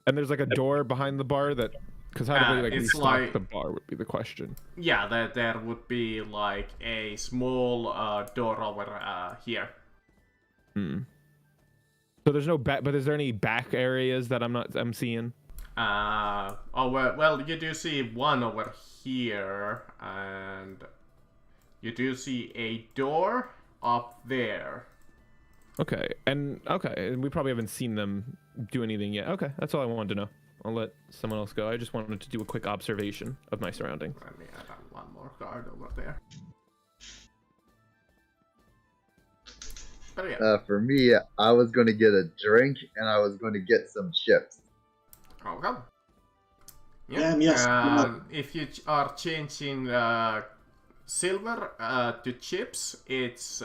And there's like a door behind the bar that, because how do they
it's
restock
like-
the bar would be the question.
Yeah, there would be like a small door over here.
Hmm. So there's no back, but is there any back areas that I'm seeing?
Well, you do see one over here, and you do see a door up there.
Okay, and we probably haven't seen them do anything yet. Okay, that's all I wanted to know. I'll let someone else go. I just wanted to do a quick observation of my surroundings.
Let me add on one more card over there. But yeah,
For me, I was going to get a drink and I was going to get some chips.
okay.
Yes.
If you are changing silver to chips, it's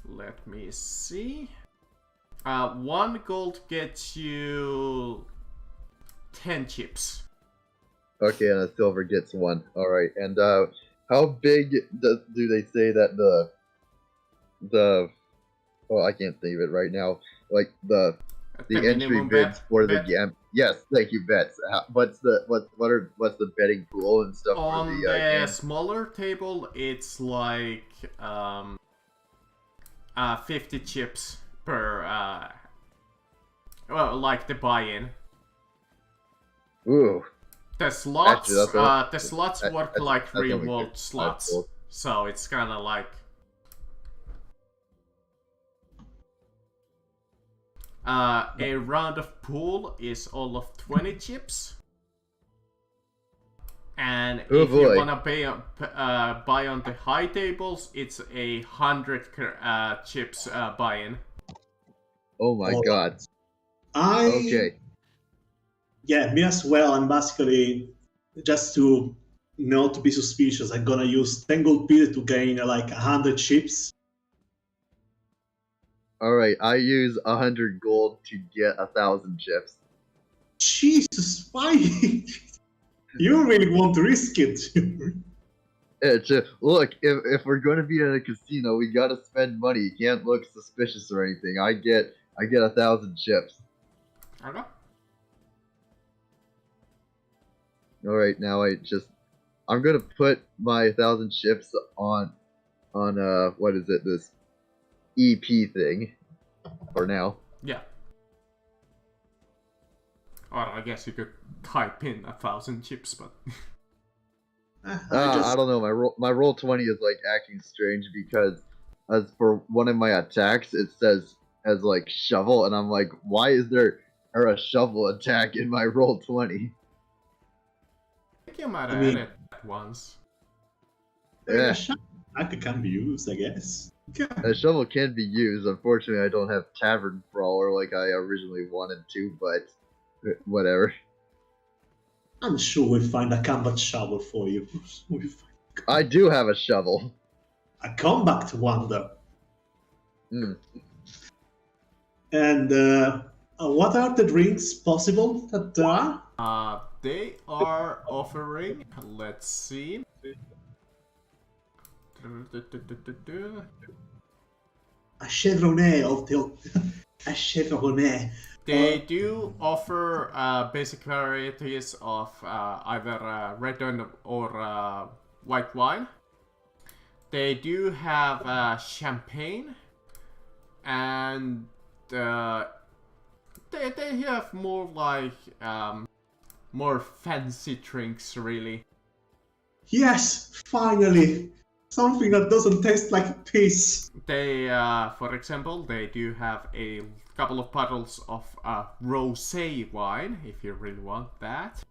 let me see. 1 gold gets you 10 chips.
Okay, and a silver gets 1. All right, and how big do they say that the oh, I can't think of it right now. Like the entry
minimum
bids
bet-
for the
bet
game. Yes, thank you, bets. What's the betting pool and stuff
On
for
the
the game?
smaller table, it's like 50 chips per well, like the buy-in.
Ooh,
The slots,
Actually,
the slots work
that's-
like
that's only
real world
good.
slots,
That's cool.
so it's kind of like a round of pool is all of 20 chips, and
Oh,
if you
boy.
wanna buy on the high tables, it's 100 chips buy-in.
Oh my
Oh.
god. Okay.
Yeah, me as well. I'm basically just to not be suspicious. I'm gonna use 10 gold pieces to gain like 100 chips.
All right. I use 100 gold to get 1,000 chips.
Jesus, why? You really want to risk it?
Look, if we're gonna be at a casino, we gotta spend money. You can't look suspicious or anything. I get 1,000 chips.
Okay.
All right, now I'm gonna put my 1,000 chips on what is it, this EP thing for now.
Yeah. Or I guess you could type in 1,000 chips, but
I don't know. My roll 20 is like acting strange because as for one of my attacks, it says as like shovel, and I'm like, why is there a shovel attack in my roll 20?
I think you might
I
have
mean-
added that once.
Yeah,
That can be used, I guess.
a shovel can be used. Unfortunately, I don't have Tavern Brawler like I originally wanted to, but whatever.
I'm sure we'll find a combat shovel for you. We'll find
I do have a shovel.
a combat wonder.
Hmm.
And what are the drinks possible that there are?
They are offering, let's see.
A Chevrolet of the... a Chevrolet.
They do offer basic varieties of either red or white wine. They do have champagne, and they have more like more fancy drinks, really.
Yes, finally! Something that doesn't taste like piss.
They, for example, they do have a couple of bottles of rosé wine, if you really want that.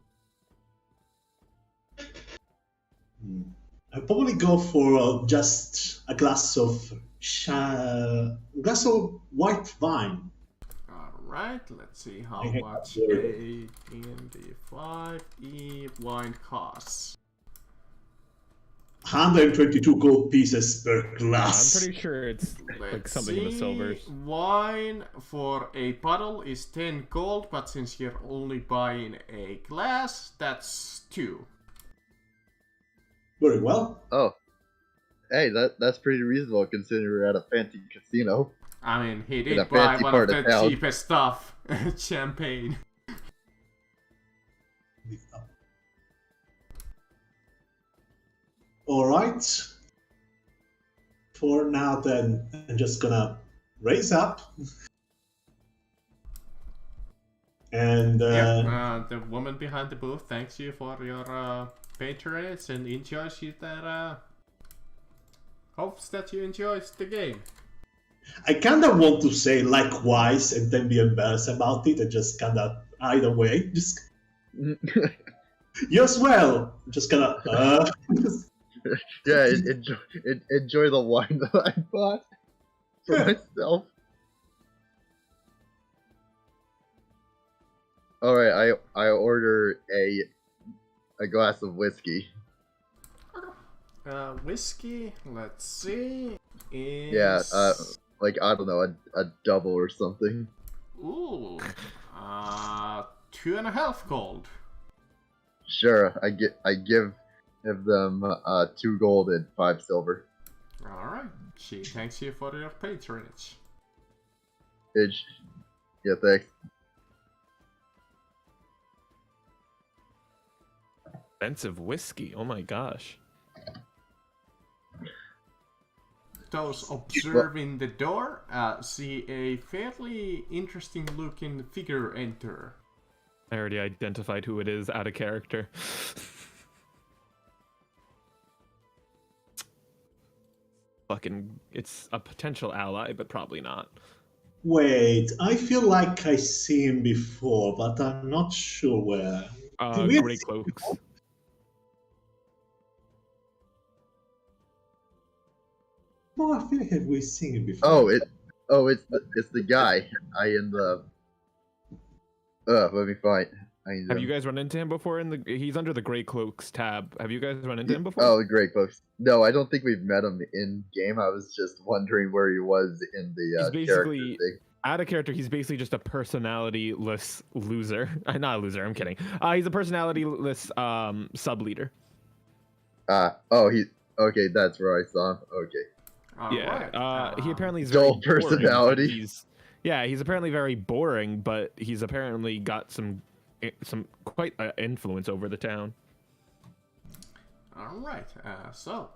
I'll probably go for just a glass of white wine.
Alright, let's see how
Okay,
much
there
a
we
D&D 5e wine costs.
122 gold pieces per
I'm
glass.
pretty sure it's like
Let's
something in the
see,
silvers.
wine for a bottle is 10 gold, but since you're only buying a glass, that's 2.
Very well.
Oh, hey, that's pretty reasonable considering we're at a fancy casino.
I mean, he
a
did buy
fancy
one of
part
the
of town.
cheapest stuff, champagne.
Alright. For now then, I'm just gonna raise up. And
The woman behind the booth thanks you for your patronage and enjoys you that hopes that you enjoy the game.
I kinda want to say likewise and then be embarrassed about it and just kinda either way. Just you as well. Just kinda
Yeah, enjoy the wine that I bought for myself. All right, I order a glass of whiskey.
Whiskey, let's see. Is...
Yeah, like I don't know, a double or something.
Ooh. 2.5 gold.
Sure, I give them 2 gold and 5 silver.
Alright. She thanks you for your patronage.
Yeah, thanks.
Expensive whiskey. Oh my gosh.
Those observing the door see a fairly interesting looking figure enter.
I already identified who it is out of character. Fucking, it's a potential ally, but probably not.
wait, I feel like I see him before, but I'm not sure where. Did we-
Grey Cloaks.
No, I feel like we've seen him before.
It's the guy. Let me find.
Have you guys run into him before? He's under the Grey Cloaks tab. Have you guys run into him before?
Oh, the great folks. No, I don't think we've met him in game. I was just wondering where he was in the
He's
character
basically
thing.
out of character. He's basically just a personality-less loser. Not a loser. I'm kidding. He's a personality-less sub leader.
Okay, that's where I saw him. Okay.
Yeah. He apparently is
Dull
very boring, but
personality.
he's apparently very boring, but he's apparently got some quite influence over the town.
Alright, so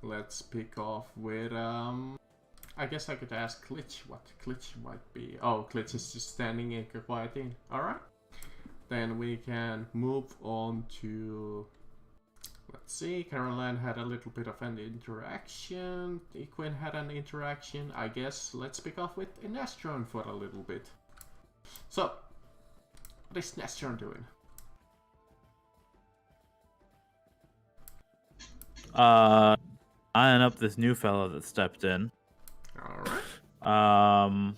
let's pick off with I guess I could ask Klitsch what Klitsch might be. Oh, Klitsch is just standing in quiet in. Alright. then we can move on to. Let's see, Caroline had a little bit of an interaction. Equin had an interaction. I guess let's pick off with Nestron for a little bit. So, what is Nestron doing?
Eyeing up this new fellow that stepped in.
Alright.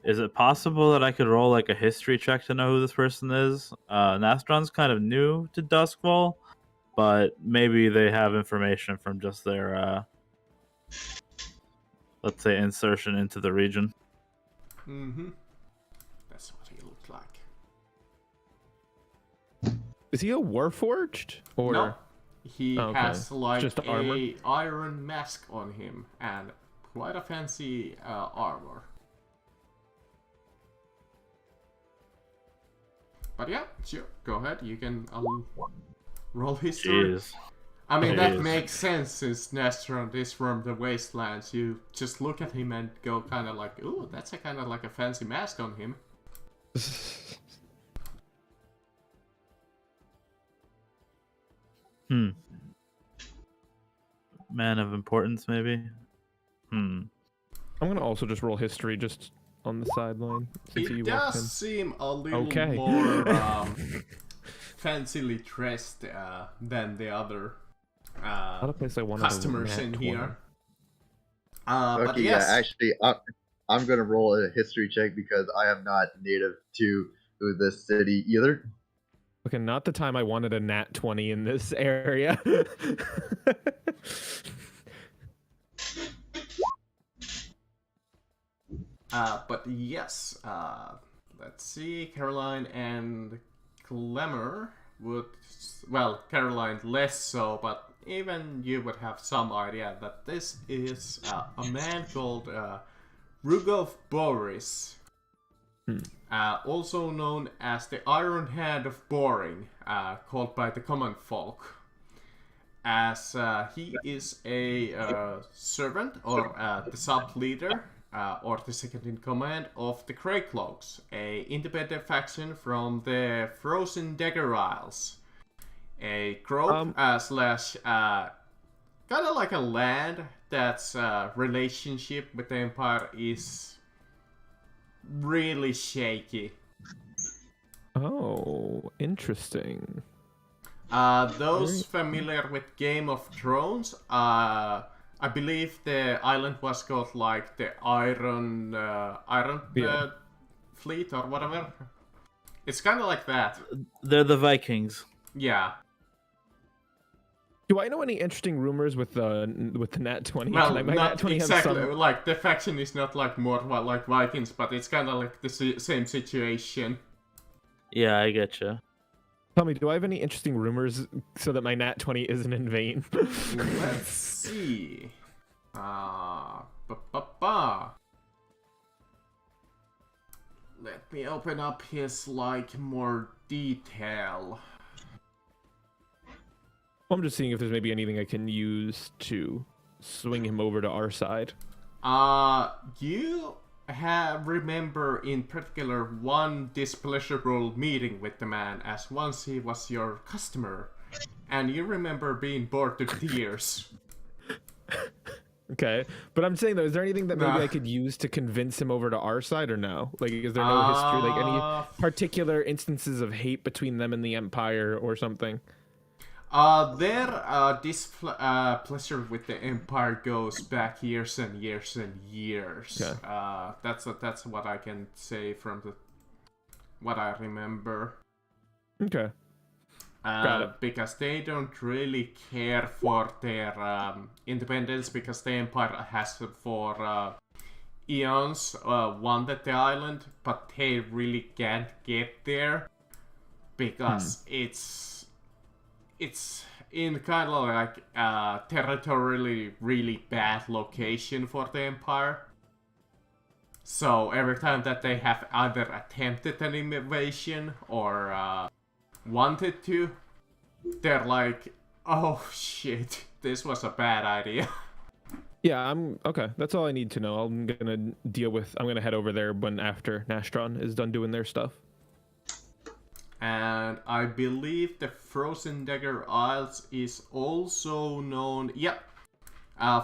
Is it possible that I could roll like a history check to know who this person is? Nastron's kind of new to Duskwall, but maybe they have information from just their, let's say, insertion into the region.
Mm-hmm. That's what he looked like.
Is he a Warforged? Or
No. He
Oh, okay.
has like
Just
a
armor?
iron mask on him and quite a fancy armor. But yeah, sure. Go ahead. You can roll history.
Jeez.
I mean, that
Jeez.
makes sense since Nestron is from the Wastelands. You just look at him and go kind of like, ooh, that's a kind of like a fancy mask on him.
Man of importance, maybe?
I'm gonna also just roll history just on the sideline. Since
He
you walked in.
does seem a little
Okay.
more fancily dressed than the other
Not a place I wanted to
customers
nat
in
20.
here. But
Okay,
yes,
yeah, actually, I'm gonna roll a history check because I am not native to this city either.
Okay, not the time I wanted a nat 20 in this area.
but yes, let's see, Caroline and Clemmer would, well, Caroline less so, but even you would have some idea that this is a man called Rugov Boris, also known as the Iron Hand of Boring, called by the common folk, as he is a servant or the sub-leader or the second in command of the Greycloaks, a independent faction from the Frozen Dagger Isles, a group slash kind of like a land that's relationship with the Empire is really shaky.
Oh, interesting.
Those familiar with Game of Thrones, I believe the island was called like the Iron
Yeah.
Fleet or whatever. It's kind of like that.
They're the Vikings.
Yeah.
Do I know any interesting rumors with the nat 20?
Well,
Can I my nat
not
20 have
exactly.
some-
Like the faction is not like more like Vikings, but it's kind of like the same situation.
Yeah, I get you.
Tell me, do I have any interesting rumors so that my nat 20 isn't in vain?
Let's see. Let me open up his like more detail.
I'm just seeing if there's maybe anything I can use to swing him over to our side.
You remember in particular one displeasurable meeting with the man, as once he was your customer, and you remember being bored to tears.
Okay, but I'm saying though, is there anything that maybe
Nah.
I could use to convince him over to our side, or no? Like, is there no history, like any particular instances of hate between them and the Empire or something?
Their displeasure with the Empire goes back years and years and years.
Okay.
That's what I can say from what I remember.
Okay. Got it.
Because they don't really care for their independence, because the Empire has for eons wanted the island, but they really can't get there because it's in kind of like territorially really bad location for the Empire. So every time that they have either attempted an invasion or wanted to, they're like, oh shit, this was a bad idea.
Yeah, I'm okay. That's all I need to know. I'm gonna head over there after Nastron is done doing their stuff.
And I believe the Frozen Dagger Isles is also known,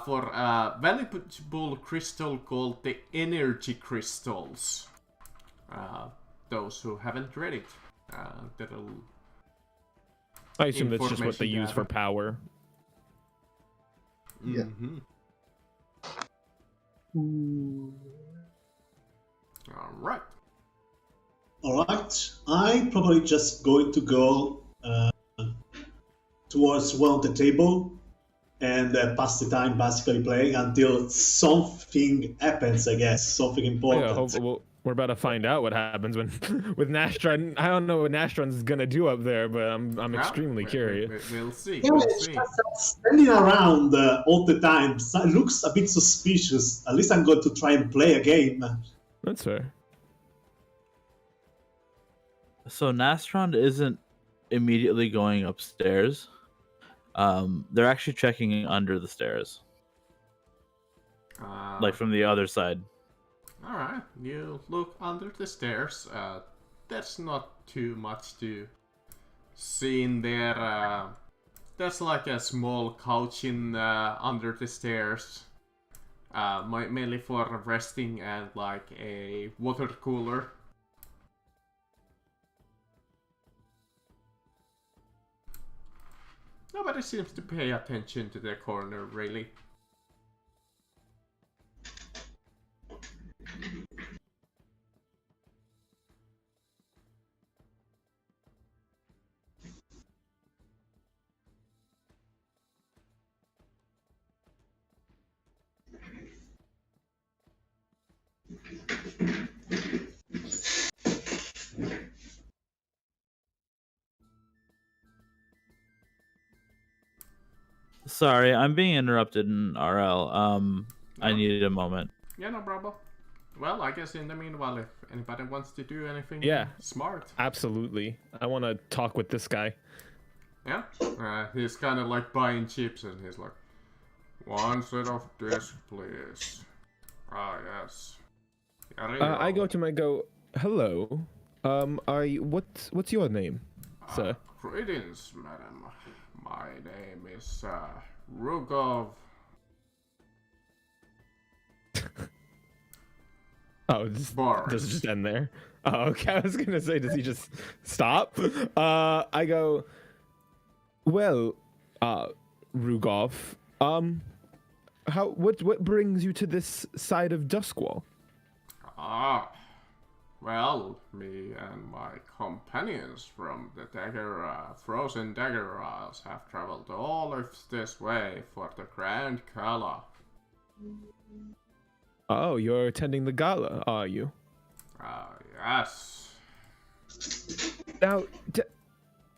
for a valuable crystal called the Energy Crystals. Those who haven't read it, that'll
I assume that's just what they use for power.
Yeah.
All right.
All right, I'm probably just going to go towards one of the table and pass the time basically playing until something happens, I guess, something important.
Yeah, we're about to find out what happens when with Nastron. I don't know what Nastron's gonna do up there, but I'm extremely curious.
We'll see.
Yeah,
We'll
it's
see.
just standing around all the time looks a bit suspicious. At least I'm going to try and play a game.
That's fair.
So Nastron isn't immediately going upstairs. They're actually checking under the stairs, like from the other side.
All right, you look under the stairs. There's not too much to see in there. There's like a small couch in under the stairs, mainly for resting, and like a water cooler. Nobody seems to pay attention to the corner, really.
Sorry, I'm being interrupted in RL. I needed a moment.
Yeah, no problem. Well, I guess in the meanwhile, if anybody wants to do anything smart.
Absolutely. I want to talk with this guy.
Yeah? He's kind of like buying chips and he's like, one set of this, please. Ah, yes.
I go to him and go, hello. What's your name, sir?
Greetings, madam. My name is Rugov.
Oh, does it just end there? Oh, okay. I was gonna say, does he just stop? I go, well, Rugov, what brings you to this side of Duskwall?
Well, me and my companions from the Frozen Dagger Isles have traveled all of this way for the Grand Gala.
Oh, you're attending the gala, are you?
Yes.
Now,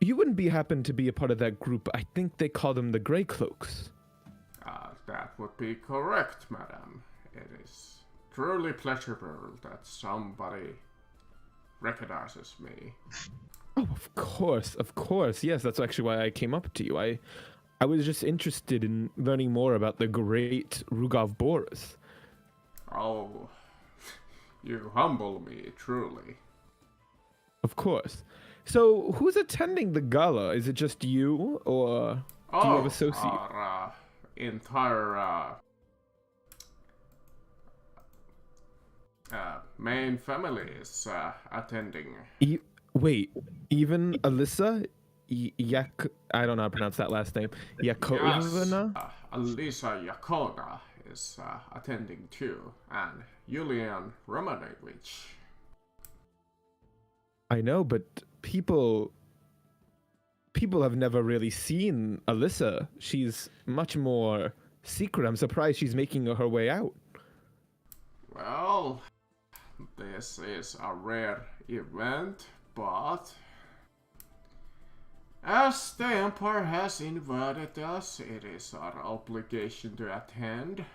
you wouldn't happen to be a part of that group. I think they call them the Grey Cloaks.
That would be correct, madam. It is truly pleasurable that somebody recognizes me.
Oh, of course. Yes, that's actually why I came up to you. I was just interested in learning more about the great Rugov Boris.
Oh, you humble me, truly.
Of course. So, who's attending the gala? Is it just you, or do you have associates?
Our entire main family is attending.
Wait, even Alyssa? I don't know how to pronounce that last name. Yakovina?
Yes, Alyssa Yakona is attending too, and Yulian Romanovich.
I know, but people have never really seen Alyssa. She's much more secret. I'm surprised she's making her way out.
Well, this is a rare event, but as the Empire has invited us, it is our obligation to attend.
Of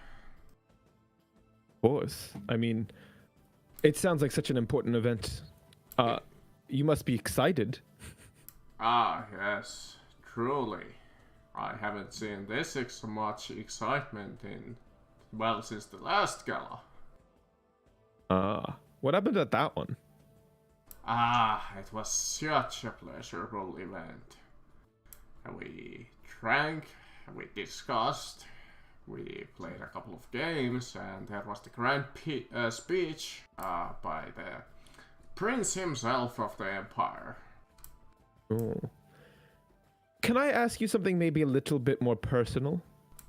course. I mean, it sounds like such an important event. You must be excited.
Yes, truly. I haven't seen this much excitement since the last gala.
What happened at that one?
It was such a pleasurable event. We drank, we discussed, we played a couple of games, and there was the grand speech by the prince himself of the empire.
Oh. Can I ask you something maybe a little bit more personal?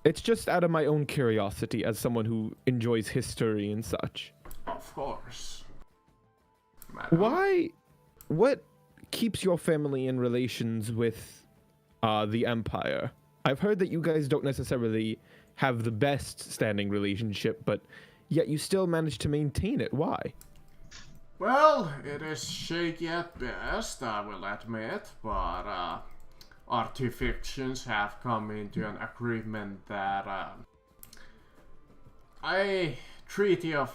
It's just out of my own curiosity as someone who enjoys history and such.
Of course. Madam.
What keeps your family in relations with the Empire? I've heard that you guys don't necessarily have the best standing relationship, but yet you still manage to maintain it. Why?
Well, it is shaky at best, I will admit, but our two fictions have come into an agreement that a treaty of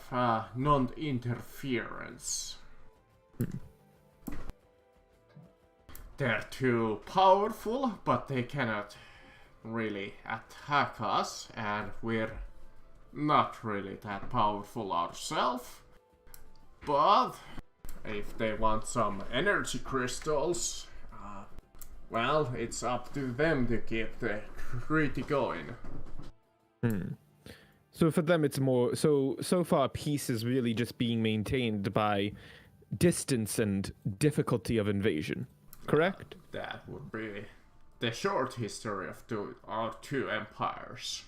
non-interference. They're too powerful, but they cannot really attack us, and we're not really that powerful ourselves. But if they want some energy crystals, well, it's up to them to keep the treaty going.
So for them, it's more so far. Peace is really just being maintained by distance and difficulty of invasion. Correct?
That would be the short history of our two empires.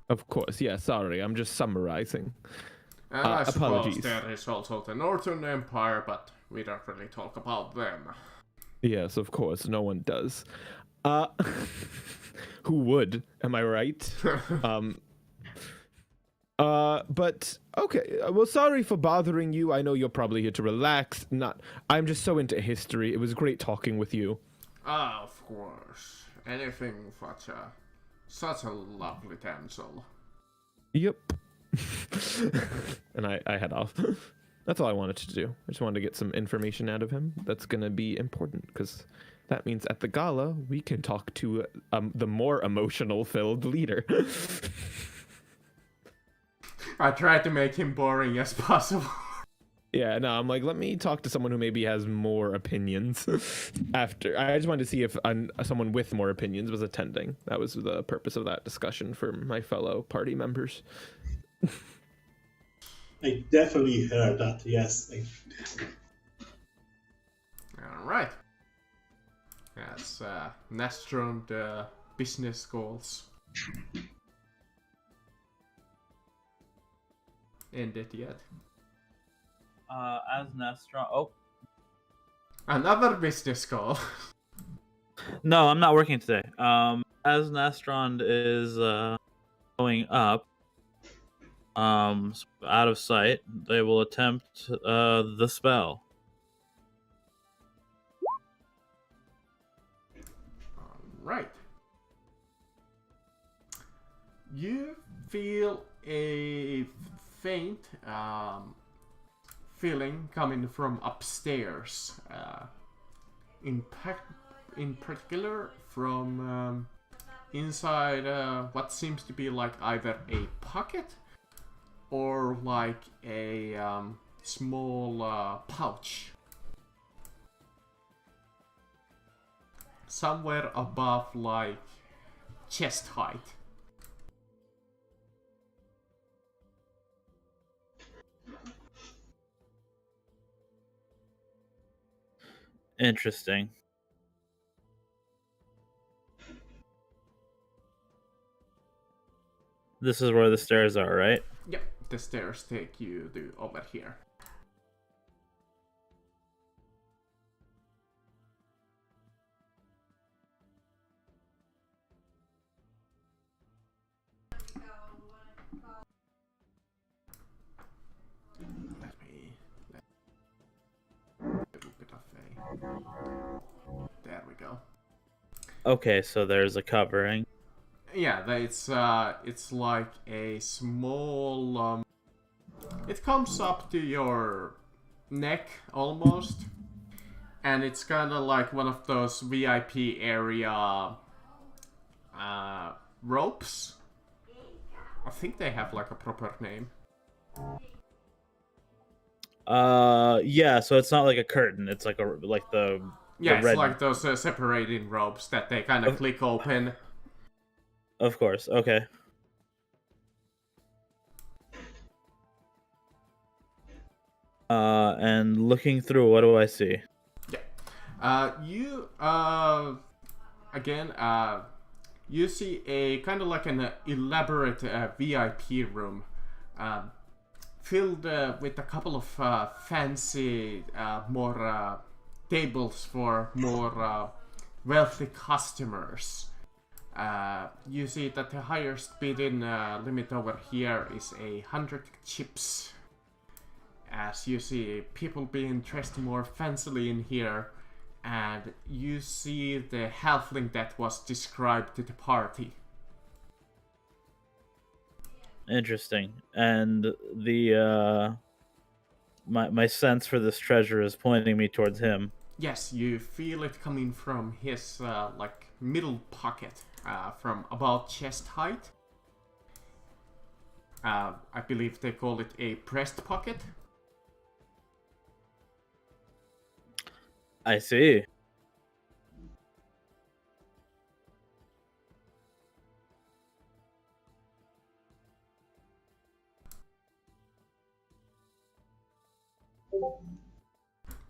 Of course. Yeah. Sorry, I'm just summarizing.
And I suppose
apologies.
there is also the Northern Empire, but we don't really talk about them.
Yes, of course. No one does. Who would? Am I right? But okay. Well, sorry for bothering you. I know you're probably here to relax. I'm just so into history. It was great talking with you.
Of course. Anything for such a lovely damsel.
Yep. And I head off. That's all I wanted to do. I just wanted to get some information out of him. That's gonna be important because that means at the gala we can talk to the more emotional-filled leader.
I tried to make him boring as possible.
Yeah, no, I'm like, let me talk to someone who maybe has more opinions after. I just wanted to see if someone with more opinions was attending. That was the purpose of that discussion for my fellow party members.
I definitely heard that, yes.
Alright. Yes, Nastron, the business goals. Ended yet?
As Nastron. Oh.
Another business goal.
No, I'm not working today. As Nastrond is going up, out of sight, they will attempt the spell.
Alright. You feel a faint feeling coming from upstairs. In particular from inside what seems to be like either a pocket or like a small pouch. Somewhere above like chest height.
Interesting. This is where the stairs are, right?
Yep, the stairs take you to over here. There we go.
Okay, so there's a covering.
Yeah, it's like a small it comes up to your neck almost, and it's kind of like one of those VIP area ropes. I think they have like a proper name.
Yeah. So it's not like a curtain. It's like the
Yeah, it's
red-
like those separating ropes that they kind of click open.
Of course. Okay. And looking through, what do I see?
You again you see a kind of like an elaborate VIP room, filled with a couple of fancy more tables for more wealthy customers. You see that the highest bidding limit over here is 100 chips. As you see people being dressed more fancily in here, and you see the halfling that was described to the party.
Interesting. And the my sense for this treasure is pointing me towards him.
Yes, you feel it coming from his like middle pocket, from about chest height. I believe they call it a breast pocket.
I see.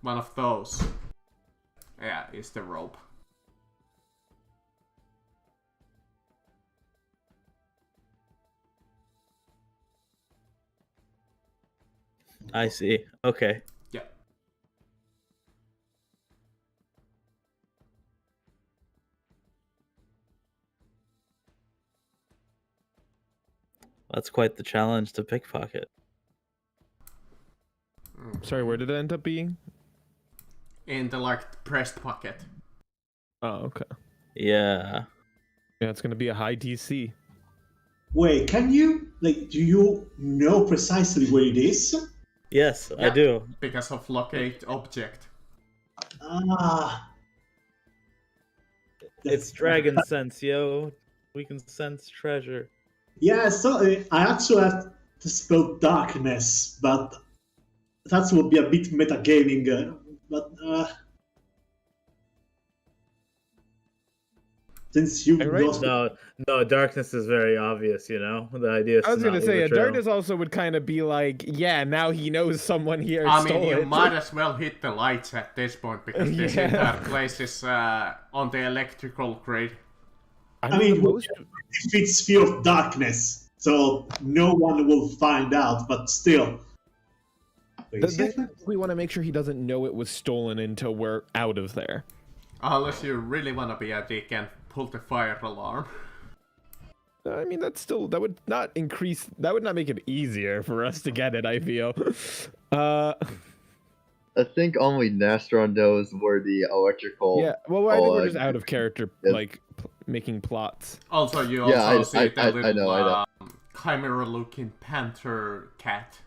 One of those, yeah, is the rope.
I see. Okay.
Yeah.
That's quite the challenge to pickpocket.
Sorry, where did it end up being?
In the like breast pocket.
Oh, okay.
Yeah.
Yeah, it's gonna be a high DC.
Wait, can you do you know precisely where it is?
Yes, I
Yeah.
do.
Because of locate object.
Ah,
It's dragon sense, yo. We can sense treasure.
yeah. So I actually have to spell darkness, but that would be a bit metagaming. But since you
Hey, right,
know,
No, darkness is very obvious, you know? The idea is
I was
to
gonna
not
say,
leave
a
a trail.
darkness also would kind of be like, yeah, now he knows someone here
I
stole
mean, you
it.
might as well hit the lights at this point because this
Yeah.
entire place is on the electrical grid.
I mean,
most
if it's sphere of darkness, so no one will find out. But still, Wait, is it?
we want to make sure he doesn't know it was stolen until we're out of there.
Unless you really want to be a dick and pull the fire alarm.
I mean, that would not make it easier for us to get it, I feel.
I think only Nastron knows where the electrical.
Yeah, well, I think we're
Oh,
just out of character,
yeah.
like, making plots.
Also, you also
Yeah,
see the
I
little
know.
chimera-looking panther cat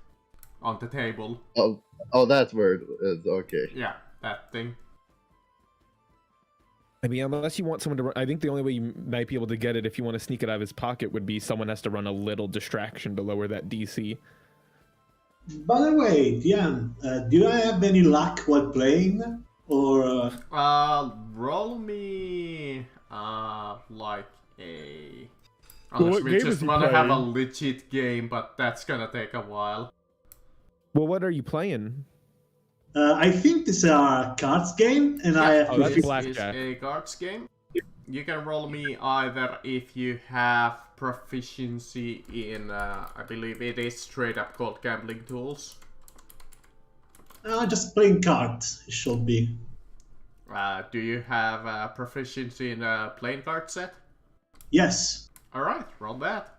on the table.
Oh, that's where it is. Okay.
Yeah, that thing.
I mean, unless you want someone to run, I think the only way you might be able to get it if you want to sneak it out of his pocket would be someone has to run a little distraction to lower that DC.
By the way, Diane, do I have any luck while playing, or?
Roll me like a.
Well,
Unless
what
we
game
just
is he
want to have a
playing?
legit game, but that's gonna take a while.
Well, what are you playing?
I think this is a cards game, and I have
Oh,
to
that's
fix-
blackjack.
Is a cards game. You can roll me either if you have proficiency in, I believe it is straight up called gambling tools.
just playing cards. It should be.
Do you have proficiency in a playing card set?
Yes.
Alright, roll that.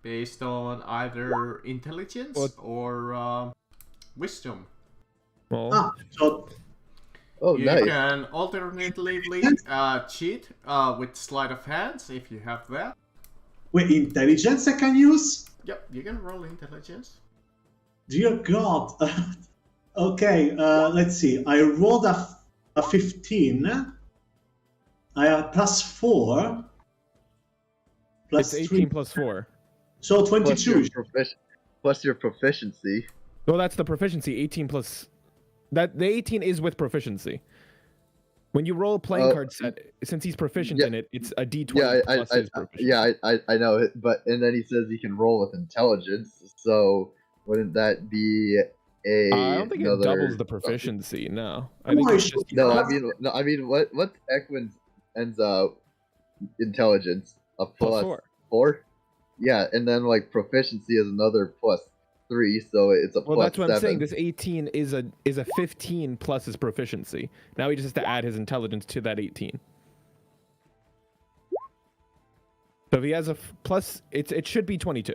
Based on either intelligence
What?
or wisdom.
Well,
So
Oh,
You
nice.
can alternatively cheat with sleight of hands if you have that.
wait, intelligence I can use?
Yep, you can roll intelligence.
Dear God. Okay, let's see. I rolled a 15. I have +4.
it's 18
+3.
plus 4.
So
Plus
22.
plus your proficiency.
Well, that's the proficiency. 18 plus. That the 18 is with proficiency. When you roll a playing card set, since he's proficient in it, it's a D20
Yeah,
plus his proficiency.
I know it, but and then he says he can roll with intelligence. So wouldn't that be a?
I don't think it
another-
doubles the proficiency. No, I
No,
think
it
it's
should-
just
No, I mean, what's Equin's intelligence? A plus 4? Yeah, and then like proficiency is another +3, so it's a
Well,
plus
that's what
7.
I'm saying. This 18 is a 15 plus his proficiency. Now he just has to add his intelligence to that 18. So if he has a plus, it should be 22.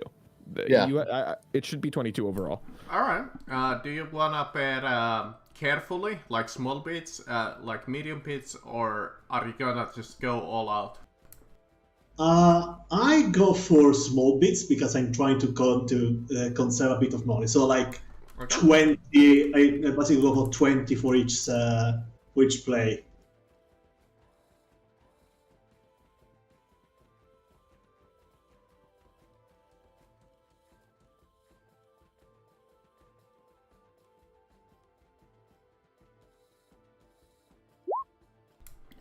Yeah.
It should be 22 overall.
All right. Do you wanna bet carefully, like small bits, like medium bits, or are you gonna just go all out?
I go for small bits because I'm trying to conserve a bit of money. So like
Okay.
20, I basically go for 20 for each play.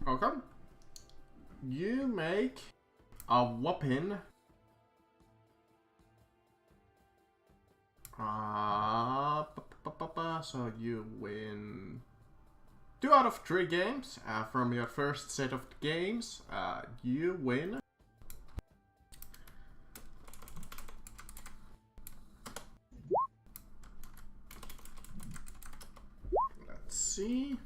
Okay. You make a whopping. So you win 2 out of 3 games from your first set of games. You win. Let's see.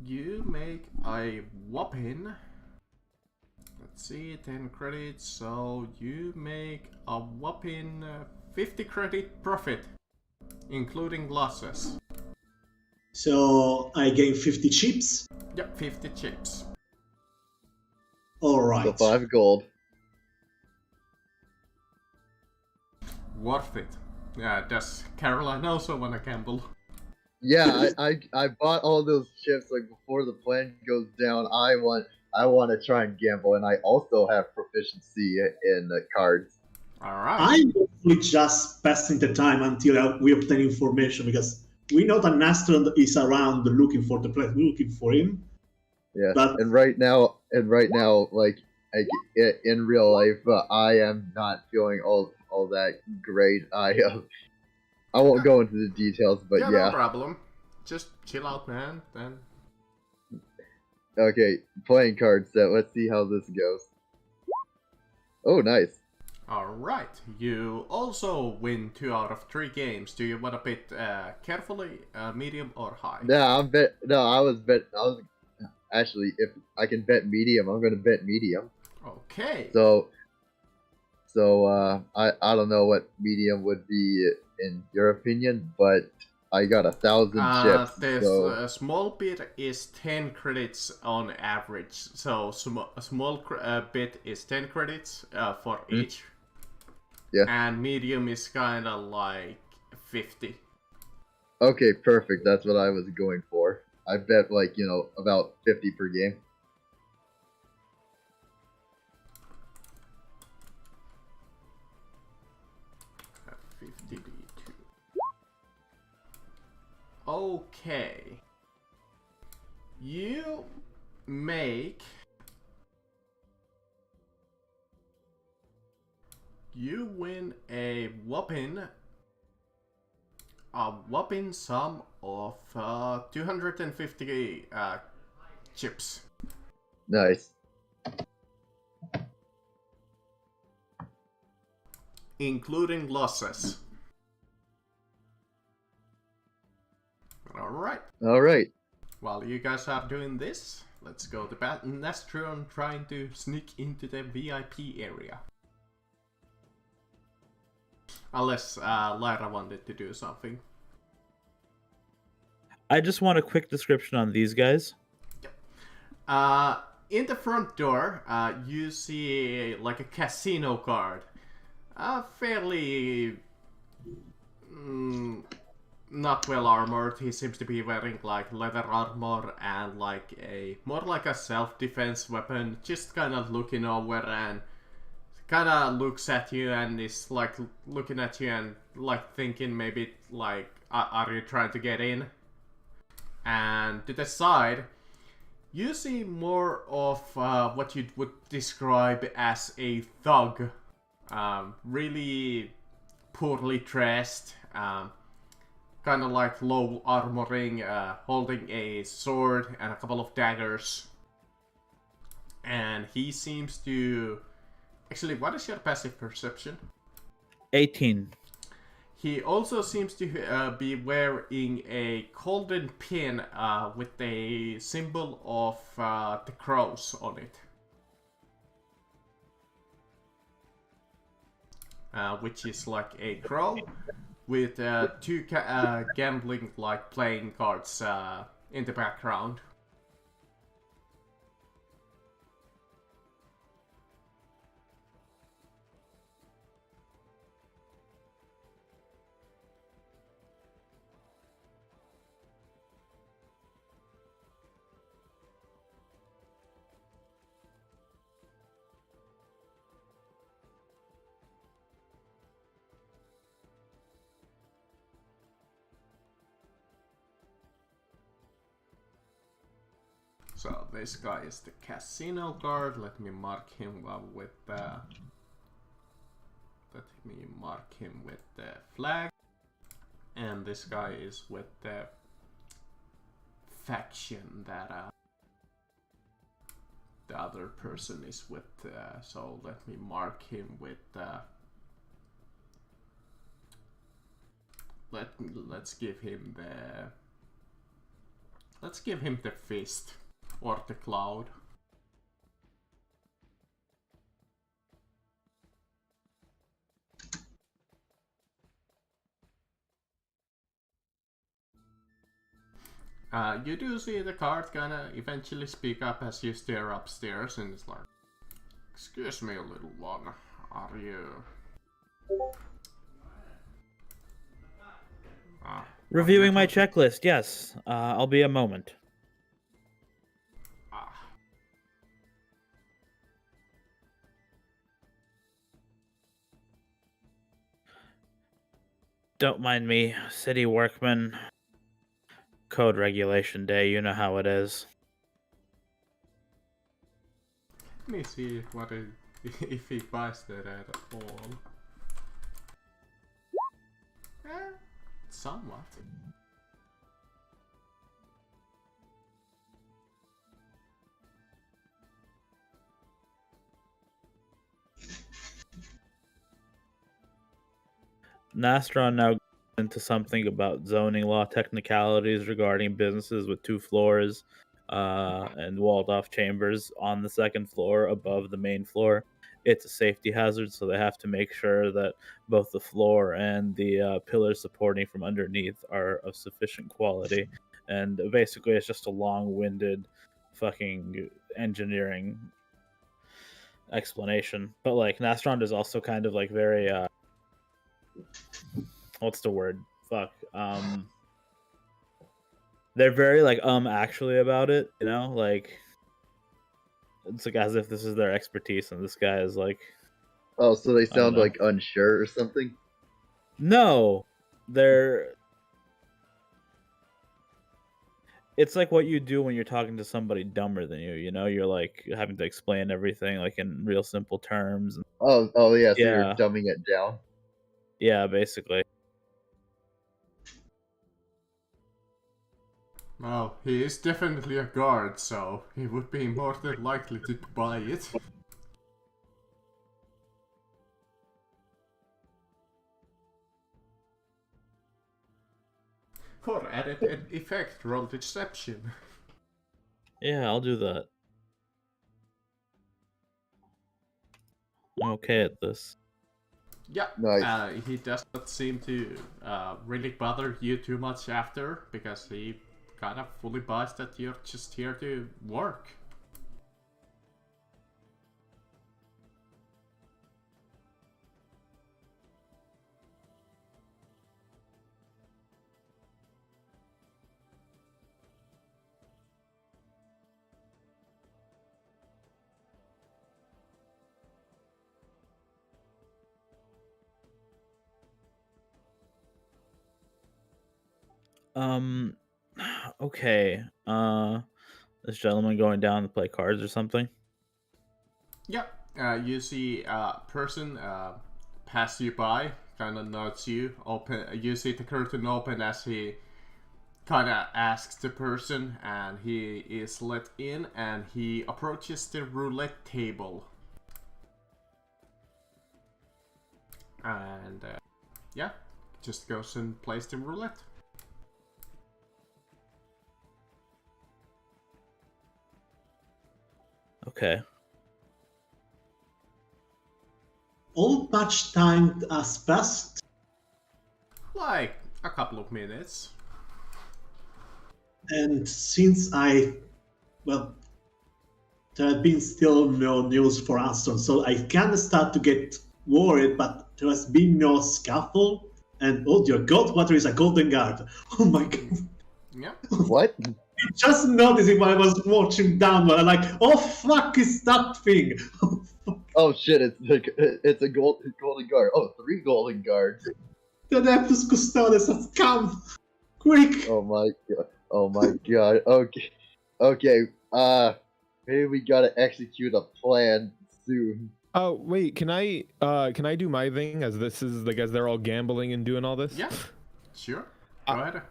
You make a whopping. Let's see, 10 credits. So you make a whopping 50 credit profit, including losses.
So I gain 50 chips.
Yep, 50 chips.
All
So
right.
5 gold.
Worth it. Yeah, does Caroline also want to gamble?
Yeah, I bought all those chips like before the plan goes down. I want to try and gamble, and I also have proficiency in the cards.
Alright.
I'm just passing the time until we obtain information because we know that Nastron is around looking for the place. We're looking for him.
Yeah,
But-
and right now, like in real life, I am not feeling all that great. I won't go into the details, but
No
yeah.
problem. Just chill out, man. Then.
Okay, playing card set. Let's see how this goes. Oh, nice.
Alright. You also win 2 out of 3 games. Do you want to bet carefully, medium, or high?
I was actually, if I can bet medium, I'm gonna bet medium.
Okay.
So I don't know what medium would be in your opinion, but I got 1,000 chips.
The
So
small bit is 10 credits on average. So a small bit is 10 credits for each.
Yeah.
And medium is kind of like 50.
okay, perfect. That's what I was going for. I bet like about 50 per game.
At 50 D2. Okay. You make. You win a whopping sum of 250 chips,
Nice.
including losses. All right.
All right.
While you guys are doing this, let's go to Nastron trying to sneak into the VIP area. Unless Lyra wanted to do something.
I just want a quick description on these guys.
In the front door, you see like a casino card. Fairly not well armored. He seems to be wearing like leather armor and like more like a self-defense weapon. Just kind of looking over, and kind of looks at you and is like looking at you and like thinking maybe like, are you trying to get in? And to the side, you see more of what you would describe as a thug. Really poorly dressed, kind of like low armoring, holding a sword and a couple of daggers. And he seems to... Actually, what is your passive perception?
18.
He also seems to be wearing a golden pin with a symbol of the crows on it. Which is like a crow with two gambling like playing cards in the background. So this guy is the casino guard. Let me mark him with the flag. And this guy is with the faction that the other person is with. So let me mark him with. Let's give him the. Let's give him the fist. Or the cloud. You do see the card gonna eventually speak up as you stare upstairs, and it's like, excuse me, little one, are you...
Reviewing my checklist, yes. I'll be a moment. Don't mind me, city workman. Code regulation day, you know how it is.
Let me see if he buys that at all. Somewhat.
Nastron now goes into something about zoning law technicalities regarding businesses with 2 floors and walled off chambers on the 2nd floor above the main floor. It's a safety hazard, so they have to make sure that both the floor and the pillars supporting from underneath are of sufficient quality. And basically, it's just a long-winded fucking engineering explanation. But like, Nastron is also kind of like very what's the word? Fuck. They're very like actually about it, you know? Like it's like as if this is their expertise and this guy is like
Oh, so they
I don't
sound
know.
like unsure or something?
No. It's like what you do when you're talking to somebody dumber than you know? You're like having to explain everything like in real simple terms.
Oh yeah, so
Yeah.
you're dumbing it down.
Yeah, basically.
Well, he is definitely a guard, so he would be more than likely to buy it. For added effect, roll deception.
Yeah, I'll do that. I'm okay at this.
Yeah,
Nice.
he does not seem to really bother you too much after, because he kind of fully buys that you're just here to work.
Um. Okay. This gentleman going down to play cards or something.
Yeah, you see a person pass you by, kind of nods you. Open. You see the curtain open as he kind of asks the person, and he is let in, and he approaches the roulette table. And yeah, just goes and plays the roulette.
Okay.
All much time has passed,
Like a couple of minutes.
and since well, there have been still no news for Aston, so I kind of start to get worried, but there has been no scuffle, and oh dear god, what is a golden guard? Oh my god.
Yeah.
What?
Just noticing while I was watching downward, I'm like, oh fuck is that thing?
Oh shit! It's a golden guard. Oh, 3 golden guards.
The Adeptus Custodes has come! Quick!
Oh my god. Oh my god. Okay. Okay. Maybe we gotta execute a plan soon.
Oh wait, can I do my thing as this is like as they're all gambling and doing all this?
Yeah. Sure. Go ahead.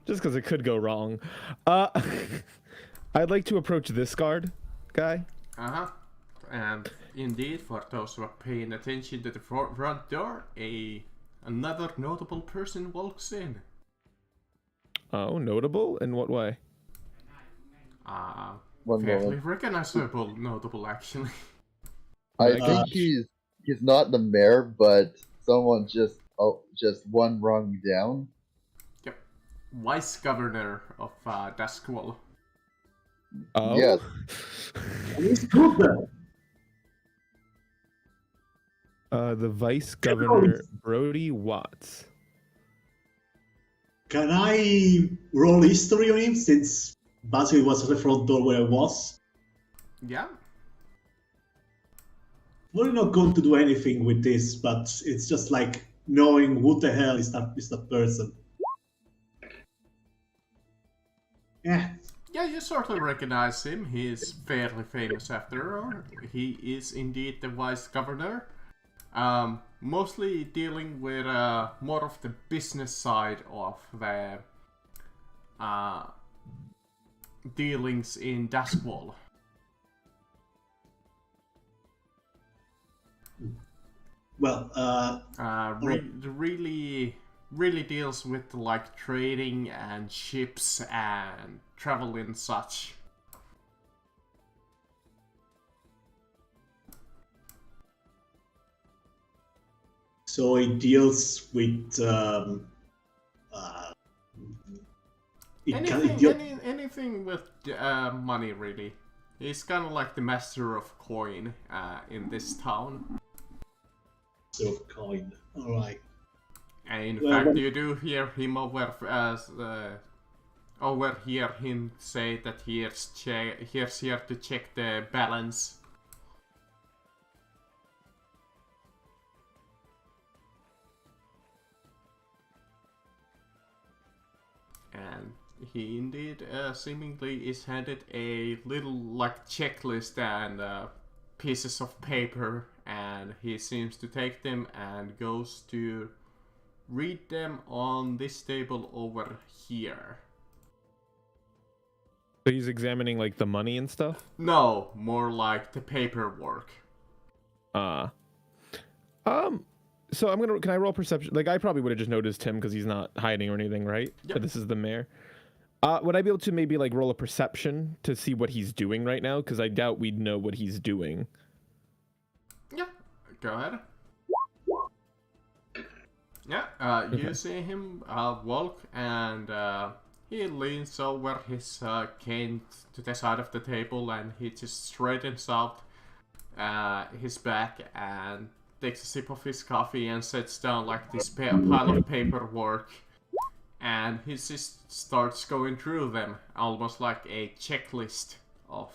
Just because it could go wrong. I'd like to approach this guard guy.
Uh-huh. And indeed, for those who are paying attention to the front door, another notable person walks in.
Oh, notable? In what way?
One
Fairly
moment.
recognizable, notable actually.
I
Uh,
think he's not the mayor, but someone just one rung down.
Yep. Vice Governor of Duskwall.
Oh.
Yes.
It's good then.
The Vice Governor Brody Watts.
Can I roll history on him since basically it was at the front door where I was?
Yeah.
We're not going to do anything with this, but it's just like knowing who the hell is that person. Yeah.
Yeah, you sort of recognize him. He is fairly famous after all. He is indeed the Vice Governor. Mostly dealing with more of the business side of the dealings in Duskwall.
Well,
really deals with like trading and ships and travel and such.
so it deals with
Anything with money, really. He's kind of like the master of coin in this town.
So coin. All right.
And in
Well,
fact, you do hear him overhear him say that he's here to check the balance. And he indeed seemingly is handed a little like checklist and pieces of paper, and he seems to take them and goes to read them on this table over here.
So he's examining like the money and stuff.
No, more like the paperwork.
So can I roll perception? Like I probably would have just noticed him because he's not hiding or anything, right?
Yep.
But this is the mayor. Would I be able to maybe like roll a perception to see what he's doing right now? Because I doubt we'd know what he's doing.
Yeah, go ahead. Yeah, you see him walk, and he leans over his cane to the side of the table, and he just straightens out his back and takes a sip of his coffee and sets down like this pile of paperwork, and he just starts going through them, almost like a checklist of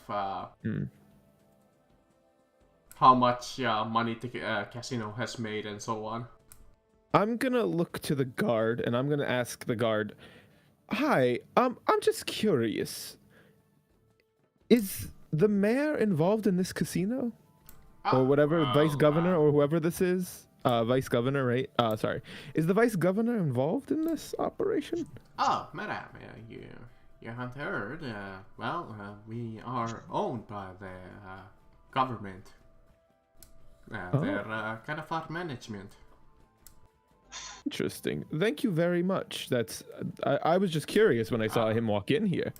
how much money the casino has made and so on.
I'm gonna look to the guard and I'm gonna ask the guard, "Hi, I'm just curious. Is the mayor involved in this casino, or whatever, vice governor or whoever this is? Vice governor, right? Sorry, is the vice governor involved in this operation?"
Oh, madam, you haven't heard. We are owned by the government. They're kind of our management.
Interesting. Thank you very much. That's. I was just curious when I saw him walk in here.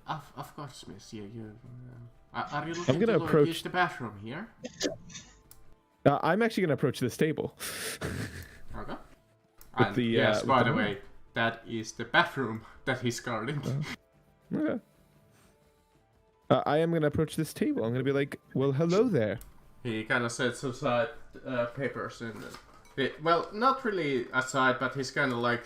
Of course, miss. Are you
I'm
looking
gonna
to use the bathroom here?
I'm actually gonna approach this table.
Okay.
With
And
the,
yes,
with
by
the
the way, that is the bathroom that he's guarding.
Okay. I am gonna approach this table. I'm gonna be like, "Well, hello there."
He kind of sets aside papers and well, not really aside, but he's kind of like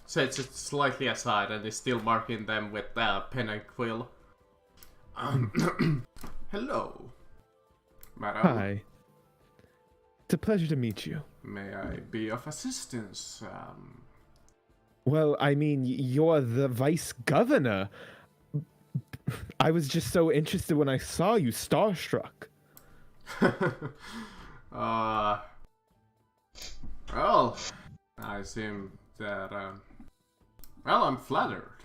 sets it slightly aside and is still marking them with pen and quill. Hello, madam.
Hi. It's a pleasure to meet you.
May I be of assistance?
Well, I mean, you're the vice governor. I was just so interested when I saw you, starstruck.
Well, I seem that well, I'm flattered.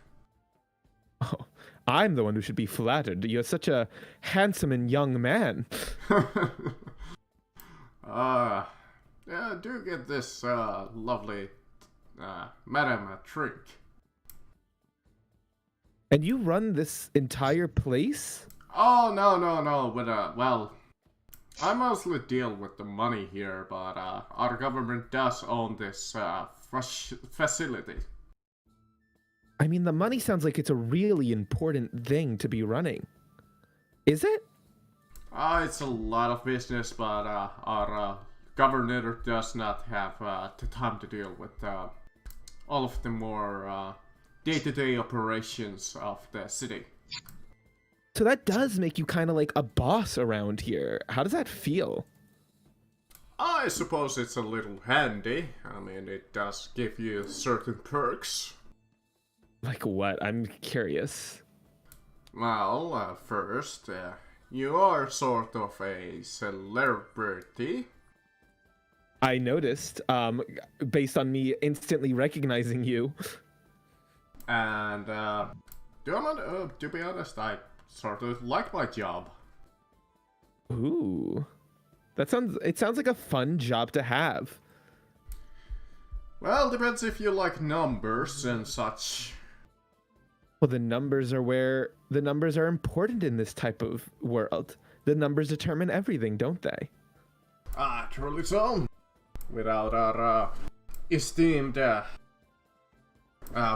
Oh, I'm the one who should be flattered. You're such a handsome and young man.
Yeah, do get this lovely madam a drink.
And you run this entire place?
Oh, no, but well, I mostly deal with the money here, but our government does own this facility.
I mean, the money sounds like it's a really important thing to be running. Is it?
It's a lot of business, but our governor does not have the time to deal with all of the more day-to-day operations of the city.
So that does make you kind of like a boss around here. How does that feel?
I suppose it's a little handy. I mean, it does give you certain perks.
Like what? I'm curious.
Well, first, you are sort of a celebrity.
I noticed, based on me instantly recognizing you.
And, to be honest, I sort of like my job.
Ooh. It sounds like a fun job to have.
Well, depends if you like numbers and such.
Well, the numbers are important in this type of world. The numbers determine everything, don't they?
Truly so. Without our esteemed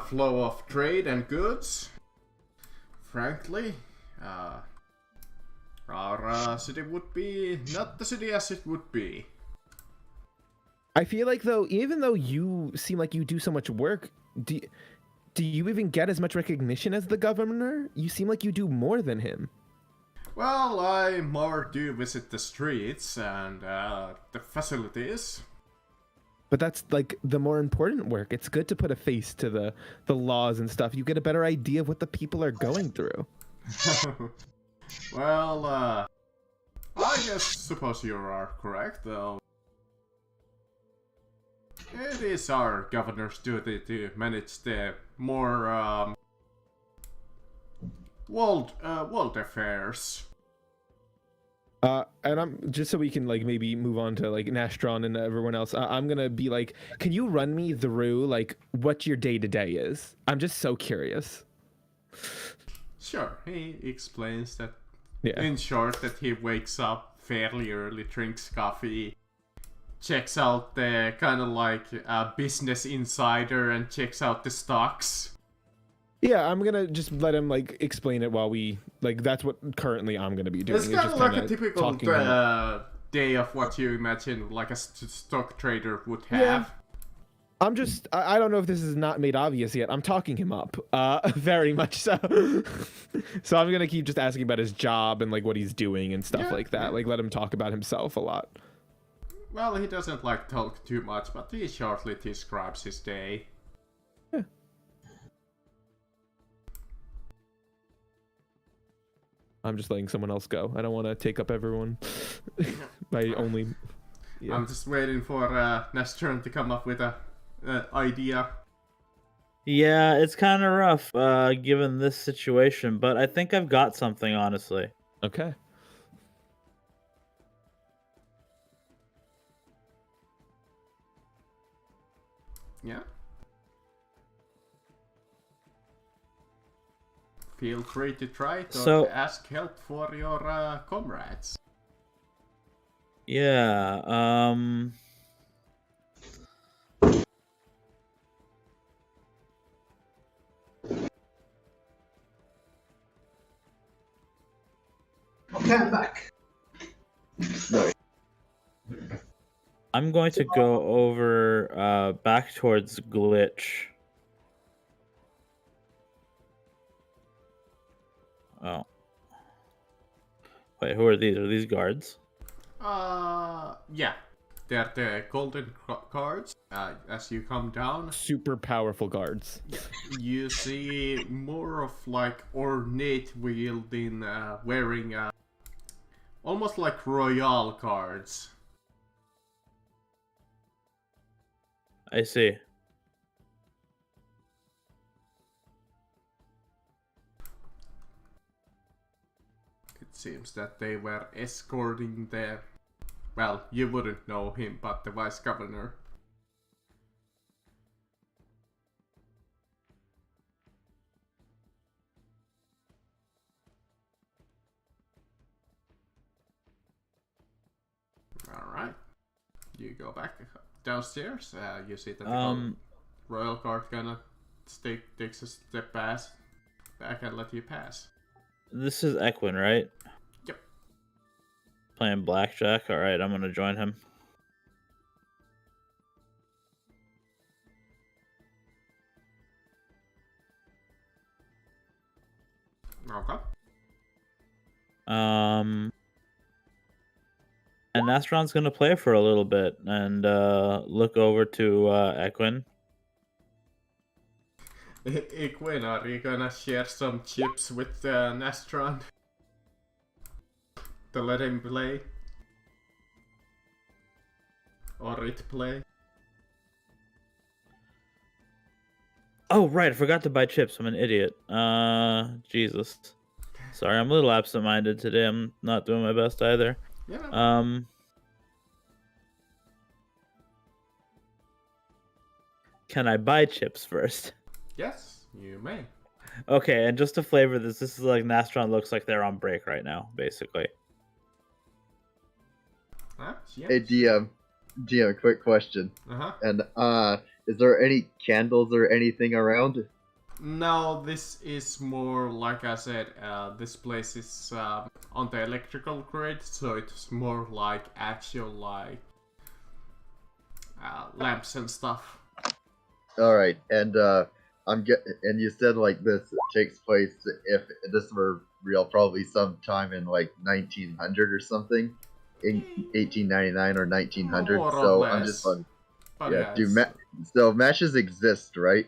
flow of trade and goods, frankly, our city would be not the city as it would be.
I feel like, though, even though you seem like you do so much work, do you even get as much recognition as the governor? You seem like you do more than him.
Well, I more do visit the streets and the facilities.
But that's like the more important work. It's good to put a face to the laws and stuff. You get a better idea of what the people are going through.
Well, I suppose you are correct, though. It is our governor's duty to manage the more world affairs.
And I'm just so we can like maybe move on to like Nastron and everyone else. I'm gonna be like, can you run me through like what your day to day is? I'm just so curious.
Sure, he explains that.
Yeah.
In short, that he wakes up fairly early, drinks coffee, checks out the kind of like Business Insider, and checks out the stocks.
Yeah, I'm gonna just let him like explain it while we like. That's what currently I'm gonna be doing.
It's kind of like a typical
day
of what you imagine like a stock trader would have.
Yeah. I'm just, I don't know if this is not made obvious yet. I'm talking him up, very much so. So I'm gonna keep just asking about his job and like what he's doing and stuff like that. Like let him talk about himself a lot.
Well, he doesn't like talk too much, but he shortly describes his day.
I'm just letting someone else go. I don't want to take up everyone by only. Yeah.
I'm just waiting for Nestron to come up with a idea.
Yeah, it's kind of rough given this situation, but I think I've got something, honestly.
Okay.
Yeah. Feel free to try it or
So-
ask help for your comrades.
Yeah,
Okay, I'm back.
I'm going to go over back towards Glitch. Oh. Wait, who are these? Are these guards?
Yeah. They're the golden cards. As you come down,
Super powerful guards.
you see more of like ornate wielding, wearing almost like royal cards.
I see.
It seems that they were escorting the. Well, you wouldn't know him, but the vice governor. Alright. You go back downstairs. You see that the royal guard gonna takes a step back and let you pass.
This is Equin, right?
Yep.
Playing blackjack. All right, I'm gonna join him.
Okay.
And Nastron's gonna play for a little bit and look over to Equin.
Equin, are you gonna share some chips with Nestron? To let him play? Or it play?
Oh, right, I forgot to buy chips. I'm an idiot. Jesus. Sorry, I'm a little absent-minded today. I'm not doing my best either.
Yeah.
Can I buy chips first?
Yes, you may.
Okay, and just to flavor this is like Nastron looks like they're on break right now, basically.
Yeah.
Hey DM, quick question.
Uh-huh.
And is there any candles or anything around?
No, this is more, like I said, this place is on the electrical grid, so it's more like actual, like, lamps and stuff.
All right, and and you said like this takes place if this were real, probably sometime in like 1900 or something, in 1899 or 1900.
More or
So I'm
less.
just like,
But
yeah.
it's,
So matches exist, right?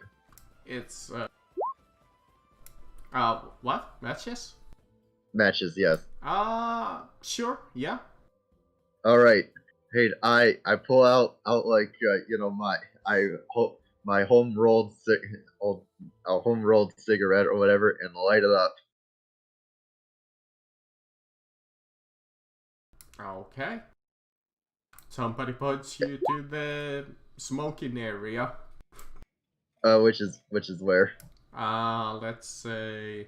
it's what? Matches?
Matches, yes.
Sure, yeah.
All right. Hey, I pull out like my home rolled a home rolled cigarette or whatever and light it up.
Okay. Somebody puts you to the smoking area.
Which is where?
Let's say...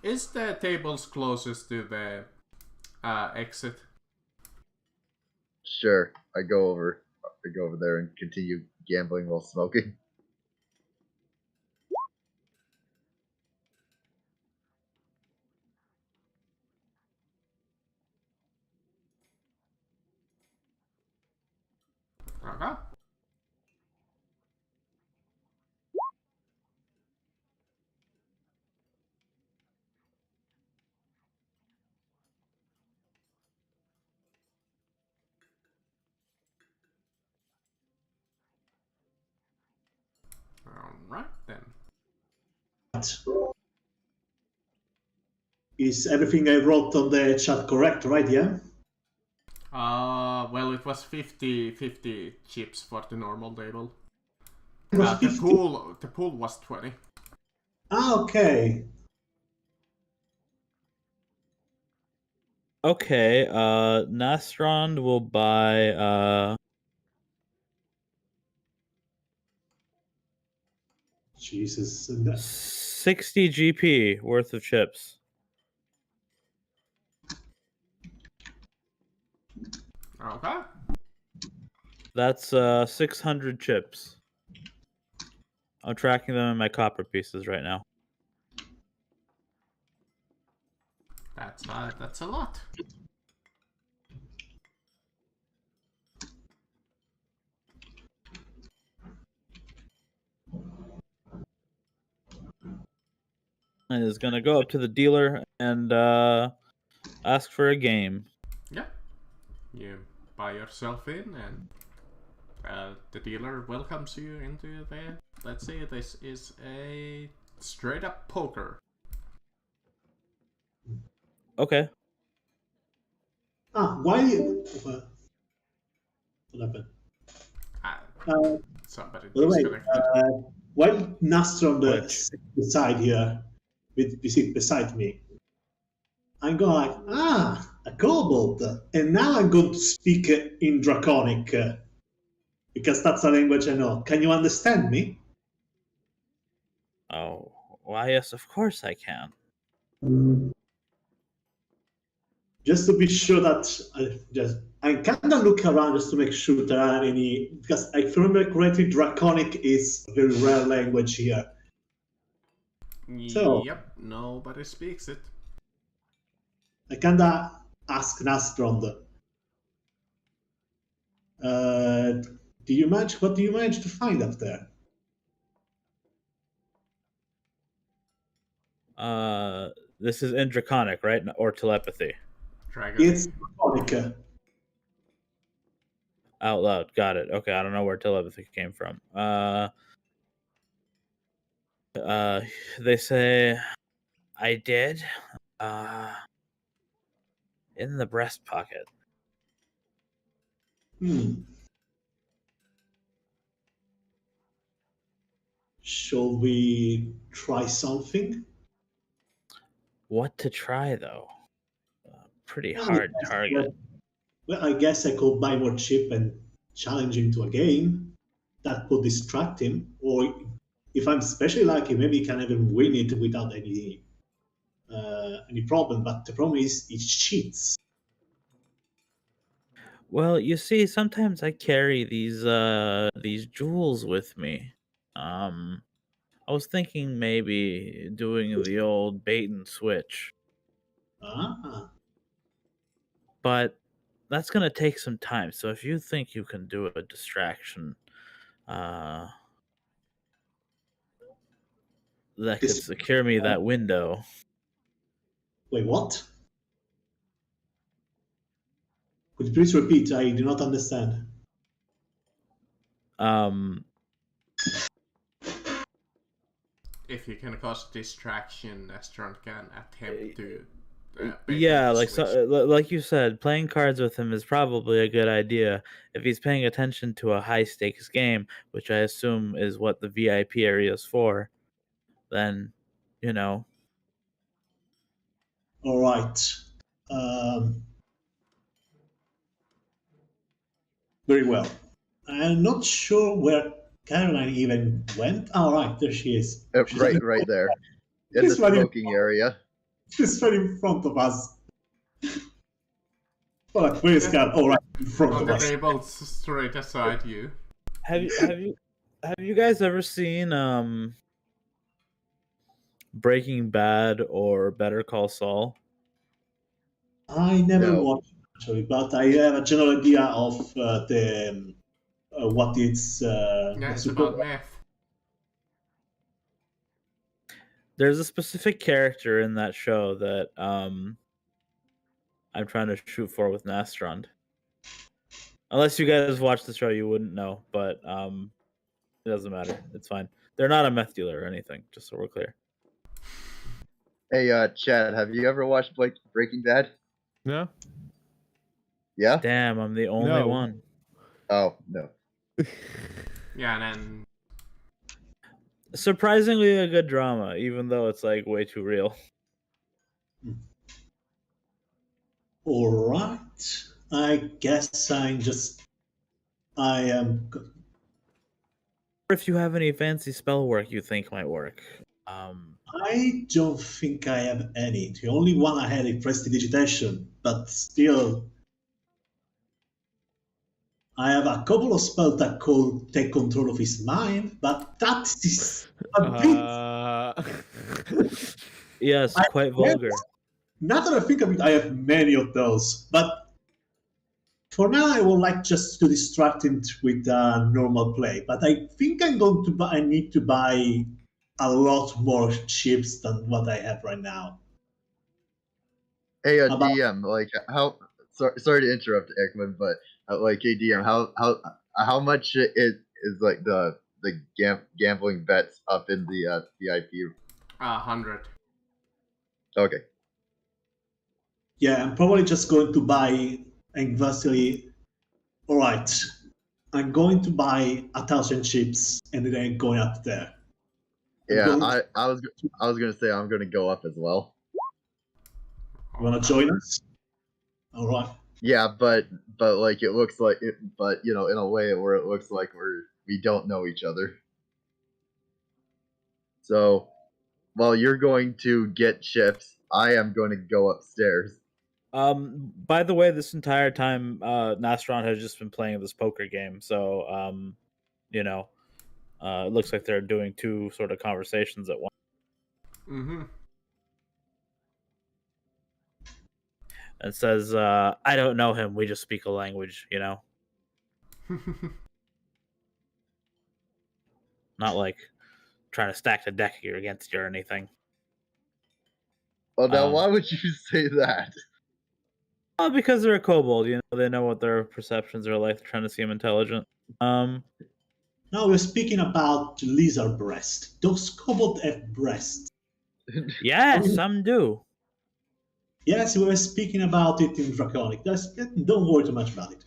Is the tables closest to the exit?
Sure. I go over there and continue gambling while smoking.
Okay.
Is everything I wrote on the chat correct, right? Yeah?
Well, it was 50 chips for the normal table.
It was
The
50.
pool was 20.
Ah, okay.
Okay, Nastrond will buy
Jesus.
60 GP worth of chips.
Okay.
That's 600 chips. I'm tracking them in my copper pieces right now.
That's a lot.
And is gonna go up to the dealer and ask for a game.
Yeah. You buy yourself in, and the dealer welcomes you into the. Let's say this is a straight up poker.
Okay.
Why? What happened?
Somebody
By the way,
disconnected.
while Nastron
What?
sits beside here, beside me, I'm going like, a kobold. And now I'm going to speak in Draconic, because that's a language I know. Can you understand me?
Oh, why, yes, of course I can.
Just to be sure that I kind of look around just to make sure there are any, because if I remember correctly, Draconic is a very rare language here. So-
Yep, nobody speaks it.
I kind of ask Nastron, what do you manage to find up there?
This is in Draconic, right? Or telepathy.
Dragon.
It's Draconic.
Out loud. Got it. Okay, I don't know where telepathy came from. They say I did. In the breast pocket.
Shall we try something?
What to try though? Pretty
Well,
hard
yes,
target.
Well, I guess I could buy more chip and challenge him to a game. That could distract him. Or if I'm especially lucky, maybe he can even win it without any problem. But the problem is he cheats.
Well, you see, sometimes I carry these jewels with me. I was thinking maybe doing the old bait and switch,
Ah,
but that's gonna take some time. So if you think you can do a distraction, that could
This-
secure me that window.
wait, what? Could you please repeat? I do not understand.
If you can cause distraction, Astron can attempt to.
Yeah, like
switch.
like you said, playing cards with him is probably a good idea if he's paying attention to a high stakes game, which I assume is what the VIP area is for. Then, you know,
All right. Very well. I'm not sure where Caroline even went. All right, there she is. She's
Right there. In the
She's running-
smoking area.
She's right in front of us. Well, where's Cal? Oh, right in front
On
of
the
us.
table straight aside you.
have you guys ever seen Breaking Bad or Better Call Saul?
I never
No.
watched actually, but I have a general idea of the what it's.
Yeah, it's about math.
There's a specific character in that show that I'm trying to shoot for with Nastrond. Unless you guys watch the show, you wouldn't know, but it doesn't matter. It's fine. They're not a meth dealer or anything, just so we're clear.
Hey, Chad, have you ever watched Breaking Bad?
No.
Yeah?
Damn, I'm the only
No.
one.
Oh, no.
Yeah, and then
Surprisingly a good drama, even though it's like way too real.
All right. I guess I am.
Or if you have any fancy spell work you think might work.
I don't think I have any. The only one I had is prestidigitation, but still, I have a couple of spells that could take control of his mind, but that is a bit.
Yes, quite vulgar.
Now that I think of it, I have many of those, but for now, I would like just to distract him with normal play. But I think I'm going to buy. I need to buy a lot more chips than what I have right now.
Hey,
About-
DM, like how? Sorry to interrupt, Ekman, but like, hey, DM, how much is like the gambling bets up in the VIP?
100.
Okay.
Yeah, I'm probably just going to buy anniversary. All right, I'm going to buy 1,000 chips and then going up there. I'm
Yeah,
going
I was gonna say I'm gonna go up as well.
You want to join us? All right.
Yeah, but like it looks like it, but you know, in a way where it looks like we don't know each other. So while you're going to get chips, I am going to go upstairs.
By the way, this entire time, Nastron has just been playing this poker game, so you know, it looks like they're doing two sort of conversations at once.
Mm-hmm.
And says, "I don't know him. We just speak a language, you know, not like trying to stack the deck here against you or anything."
Well, now
Um,
why would you say that?
Well, because they're a kobold, you know, they know what their perceptions are like. They're trying to seem intelligent.
Now we're speaking about lizard breast. Those kobold have breasts.
Yes, some do.
Yes, we were speaking about it in Draconic. Don't worry too much about it.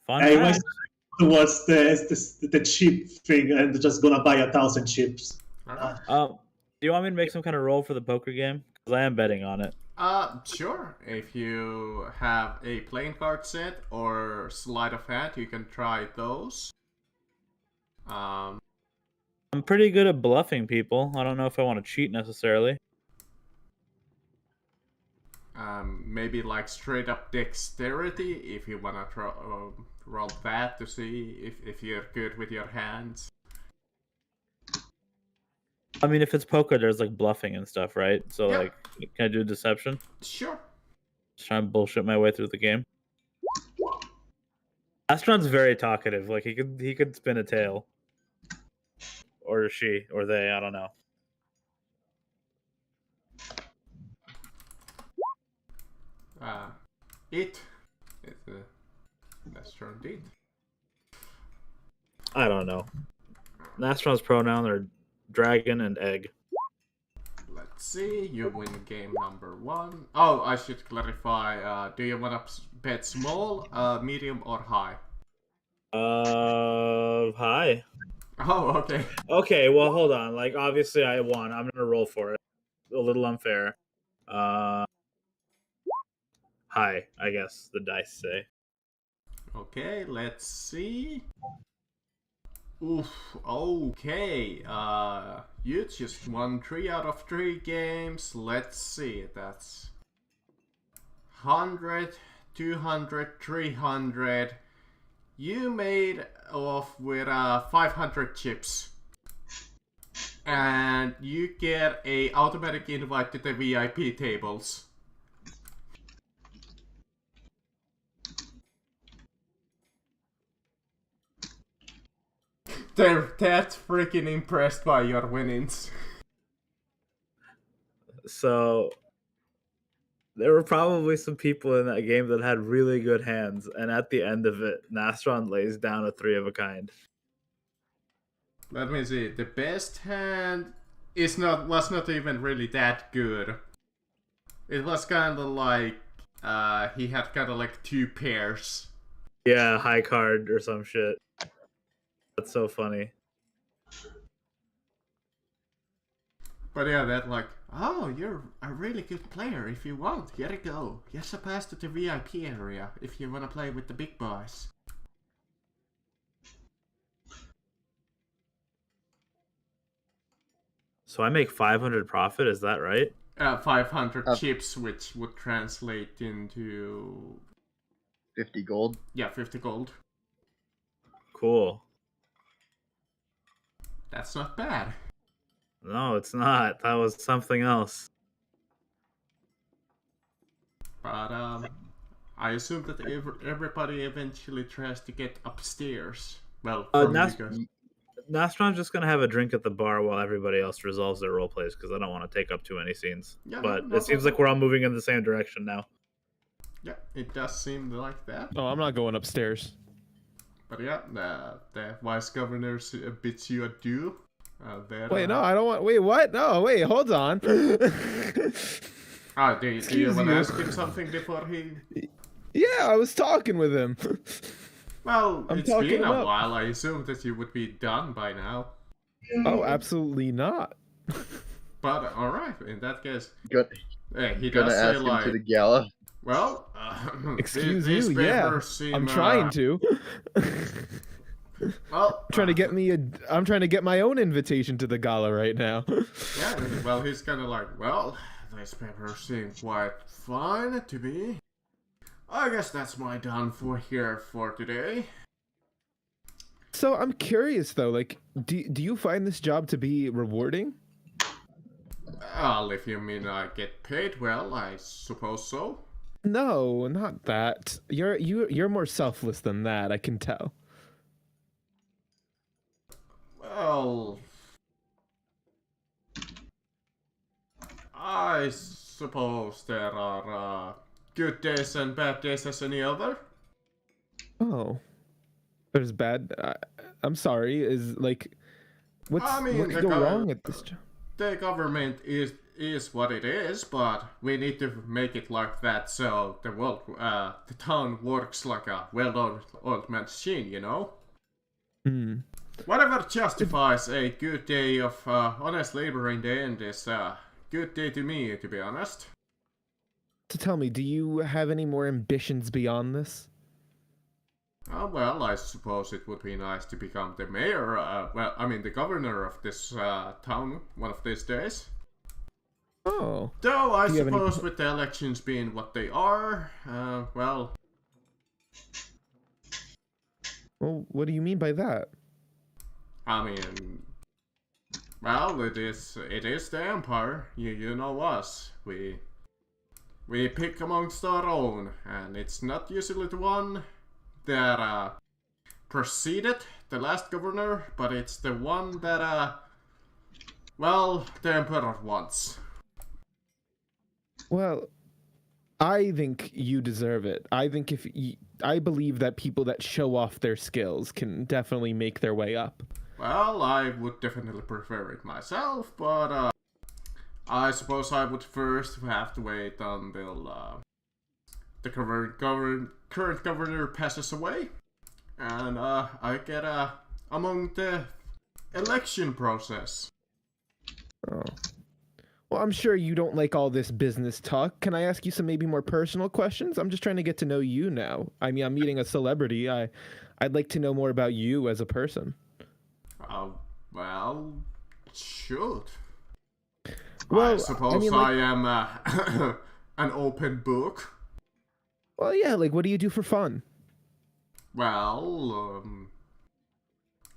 Fun
I
fact.
was towards the chip thing and just gonna buy 1,000 chips.
Alright.
Do you want me to make some kind of roll for the poker game? Because I am betting on it.
Sure. If you have a playing card set or sleight of hand, you can try those.
I'm pretty good at bluffing people. I don't know if I want to cheat necessarily.
Maybe like straight up dexterity if you wanna roll that to see if you're good with your hands.
I mean, if it's poker, there's like bluffing and stuff, right? So
Yeah.
like, can I do deception?
Sure.
Just try and bullshit my way through the game. Astron's very talkative. Like he could spin a tail, or she, or they. I don't know.
It. That's true indeed.
I don't know. Astron's pronoun are dragon and egg.
Let's see. You win game number 1. Oh, I should clarify. Do you want to bet small, medium, or high?
Hi.
Oh, okay.
Okay, well, hold on. Like, obviously, I won. I'm gonna roll for it. A little unfair. Hi, I guess the dice say.
Okay, let's see. Oof, okay. You just won 3 out of 3 games. Let's see. That's 100, 200, 300. You made off with 500 chips. And you get a automatic invite to the VIP tables. They're that freaking impressed by your winnings.
So there were probably some people in that game that had really good hands, and at the end of it, Nastron lays down a 3 of a kind.
Let me see. The best hand was not even really that good. It was kind of like he had kind of like 2 pairs.
Yeah, high card or some shit. That's so funny.
But yeah, that like, oh, you're a really good player. If you want, here you go. Here's a pass to the VIP area if you want to play with the big boys.
So I make 500 profit, is that right?
500 chips, which would translate into
50 gold.
50 gold.
Cool.
That's not bad.
No, it's not. That was something else.
But I assume that everybody eventually tries to get upstairs. Well, from you guys.
Nastron's just gonna have a drink at the bar while everybody else resolves their role plays because I don't want to take up too many scenes.
Yeah,
but
no
it seems like we're all moving in the same direction now.
Yeah, it does seem like that.
Oh, I'm not going upstairs.
But yeah, the vice governor bids you adieu.
Wait, no, I don't want. Wait, what? No, wait, hold on.
Do you want to
you.
ask him something before he?
Yeah, I was talking with him.
Well, it's
talking
been a
up.
while. I assume that you would be done by now.
Oh, absolutely not.
But all right, in that case,
Good.
he
Gonna
does say
ask him
like,
to the gala.
well,
Excuse
these
you, yeah.
papers seem,
I'm trying to.
Well,
I'm trying to get my own invitation to the gala right now.
Yeah, well, he's kind of like, well, these papers seem quite fine to me. I guess that's my done for here for today.
So I'm curious though, like, do you find this job to be rewarding?
Well, if you mean I get paid well, I suppose so.
No, not that. You're more selfless than that, I can tell.
Well, I suppose there are good days and bad days as any other.
Oh, there's bad. I'm sorry. Is like, what could go wrong at this job?
The government is what it is, but we need to make it like that so the town works like a well-oiled machine, you know.
Hmm.
Whatever justifies a good day of honest labor in the end is a good day to me, to be honest.
So tell me, do you have any more ambitions beyond this?
Well, I suppose it would be nice to become the mayor, the governor of this town one of these days.
Oh.
Though I
Do you have any
suppose with the elections being what they are,
Well, what do you mean by that?
I mean, well, it is the Empire. You know us. We pick amongst our own, and it's not usually the one that preceded the last governor, but it's the one that the Emperor wants.
Well, I think you deserve it. I think I believe that people that show off their skills can definitely make their way up.
Well, I would definitely prefer it myself, but I suppose I would first have to wait until the current governor passes away, and I get among the election process.
Oh. Well, I'm sure you don't like all this business talk. Can I ask you some maybe more personal questions? I'm just trying to get to know you now. I mean, I'm meeting a celebrity. I'd like to know more about you as a person.
Well, shoot.
Well,
I suppose I am an open book.
Well, yeah, like, what do you do for fun?
Well,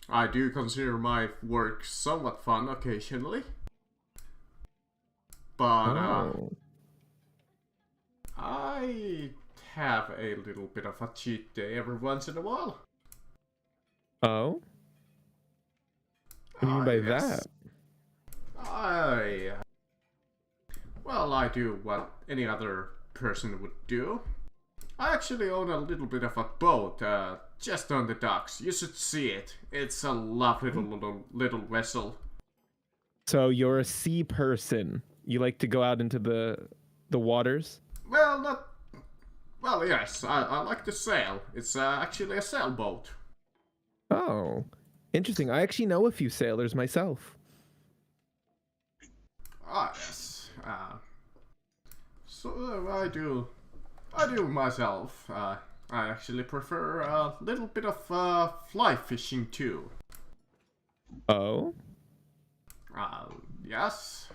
I do consider my work somewhat fun occasionally. But, I have a little bit of a cheat day every once in a while.
Oh? What do you mean by
yes.
that?
I do what any other person would do. I actually own a little bit of a boat, just on the docks. You should see it. It's a lovely little vessel.
So you're a sea person. You like to go out into the waters?
Well, not. Well, yes, I like to sail. It's actually a sailboat.
Oh, interesting. I actually know a few sailors myself.
Ah, yes. So I do myself. I actually prefer a little bit of fly fishing too.
Oh,
Yes.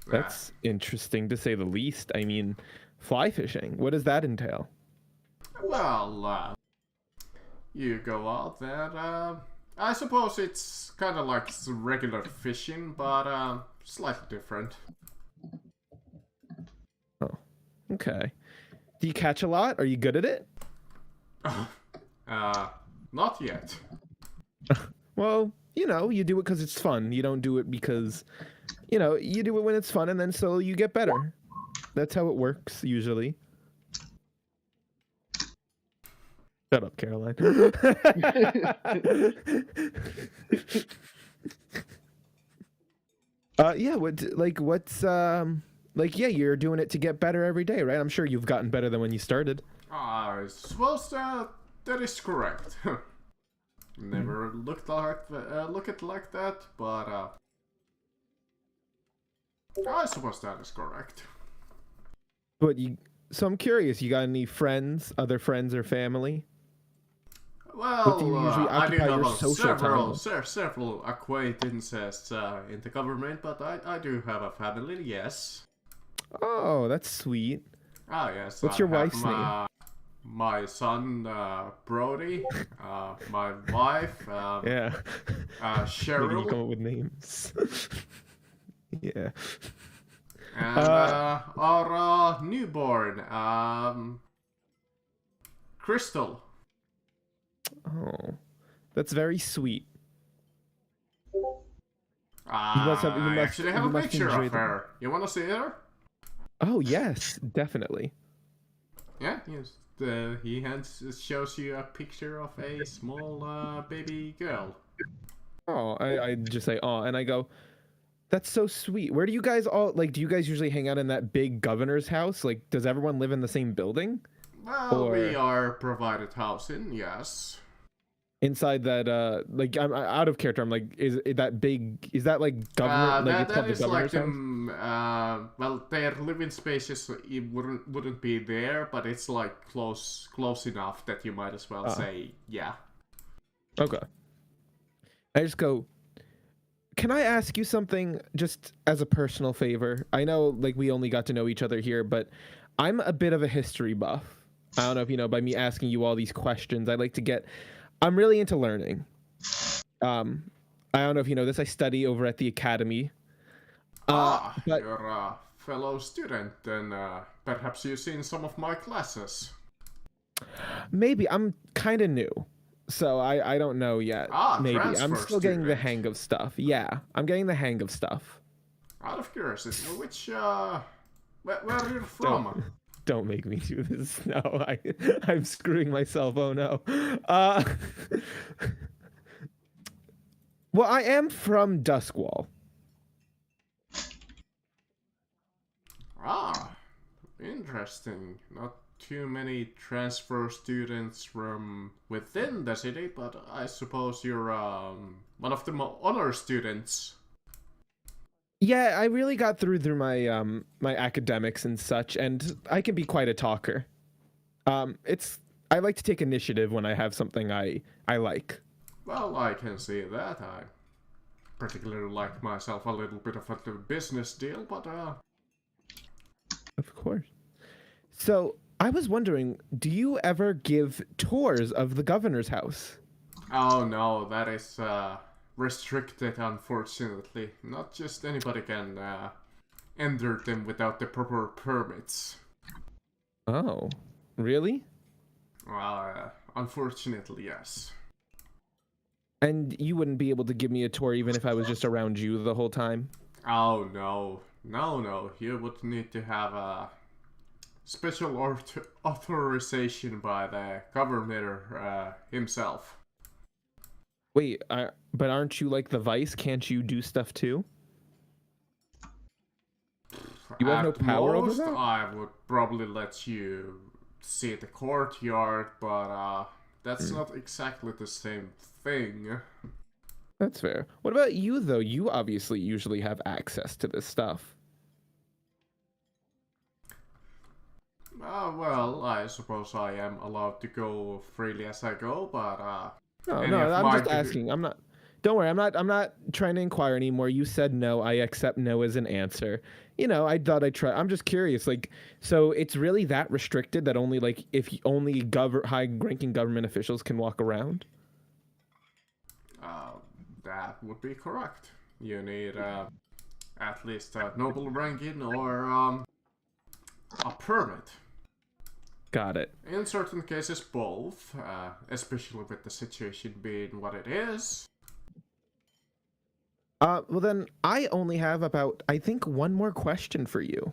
that's interesting to say the least. I mean, fly fishing. What does that entail?
Well, you go out there. I suppose it's kind of like regular fishing, but slightly different.
Okay. Do you catch a lot? Are you good at it?
Not yet.
Well, you know, you do it because it's fun. You don't do it because, you know, you do it when it's fun and then so you get better. That's how it works, usually. Shut up, Caroline. Yeah, yeah, you're doing it to get better every day, right? I'm sure you've gotten better than when you started.
I suppose that is correct. Never look it like that, but I suppose that is correct.
So I'm curious, you got any friends, other friends or family?
Well,
do you usually
I do
occupy
have
your social
several acquaintances in the government, but I do have a family, yes.
Oh, that's sweet.
Ah, yes.
What's
I
your
have
wife's name?
My son, Brody, my wife,
Yeah. Maybe you
Cheryl,
come up with names. Yeah.
and our newborn, Crystal.
Oh, that's very sweet.
I actually have
you
a
must
picture
enjoy
of her. You want to see her?
Oh yes, definitely.
Yeah, yes. He shows you a picture of a small baby girl.
Oh, I just say oh, and I go, that's so sweet. Where do you guys all like? Do you guys usually hang out in that big governor's house? Like, does everyone live in the same building?
Well, we
Or-
are provided housing, yes.
Inside that, like I'm out of character. I'm like, is that big? Is that like government? Like it's
that
called the
is like
governor's house?
well, their living spaces it wouldn't be there, but it's like close enough that you might as well say yeah.
Okay. I just go, can I ask you something just as a personal favor? I know like we only got to know each other here, but I'm a bit of a history buff. I don't know if you know, by me asking you all these questions, I'm really into learning. I don't know if you know this, I study over at the academy. But
You're a fellow student, then perhaps you've seen some of my classes.
maybe I'm kind of new. So I don't know yet. Maybe I'm
transfer
still getting the
student.
hang of stuff. Yeah, I'm getting the hang of stuff.
Out of curiosity, which where are you from?
Don't make me do this. No, I'm screwing myself. Oh no. Well, I am from Duskwall.
Interesting. Not too many transfer students from within the city, but I suppose you're one of the honor students.
Yeah, I really got through my my academics and such, and I can be quite a talker. I like to take initiative when I have something I like.
Well, I can see that. I particularly like myself a little bit of a business deal, but
Of course. So I was wondering, do you ever give tours of the governor's house?
oh no, that is restricted, unfortunately. Not just anybody can enter them without the proper permits.
Oh, really?
Unfortunately, yes.
And you wouldn't be able to give me a tour even if I was just around you the whole time?
Oh no, no. You would need to have a special authorization by the governor himself.
Wait, but aren't you like the Vice? Can't you do stuff too? You have no
At
power over
most,
that?
I would probably let you see the courtyard, but that's not exactly the same thing.
That's fair. What about you though? You obviously usually have access to this stuff.
Well, I suppose I am allowed to go freely as I go, but
No,
any
no,
of
I'm
my
just asking. I'm not. Don't worry. I'm not trying to inquire anymore. You said no. I accept no as an answer. You know, I thought I'd try. I'm just curious. Like, so it's really that restricted that only like if only high-ranking government officials can walk around.
that would be correct. You need at least a noble ranking or a permit.
Got it.
In certain cases, both, especially with the situation being what it is.
Well then, I only have about, I think, one more question for you.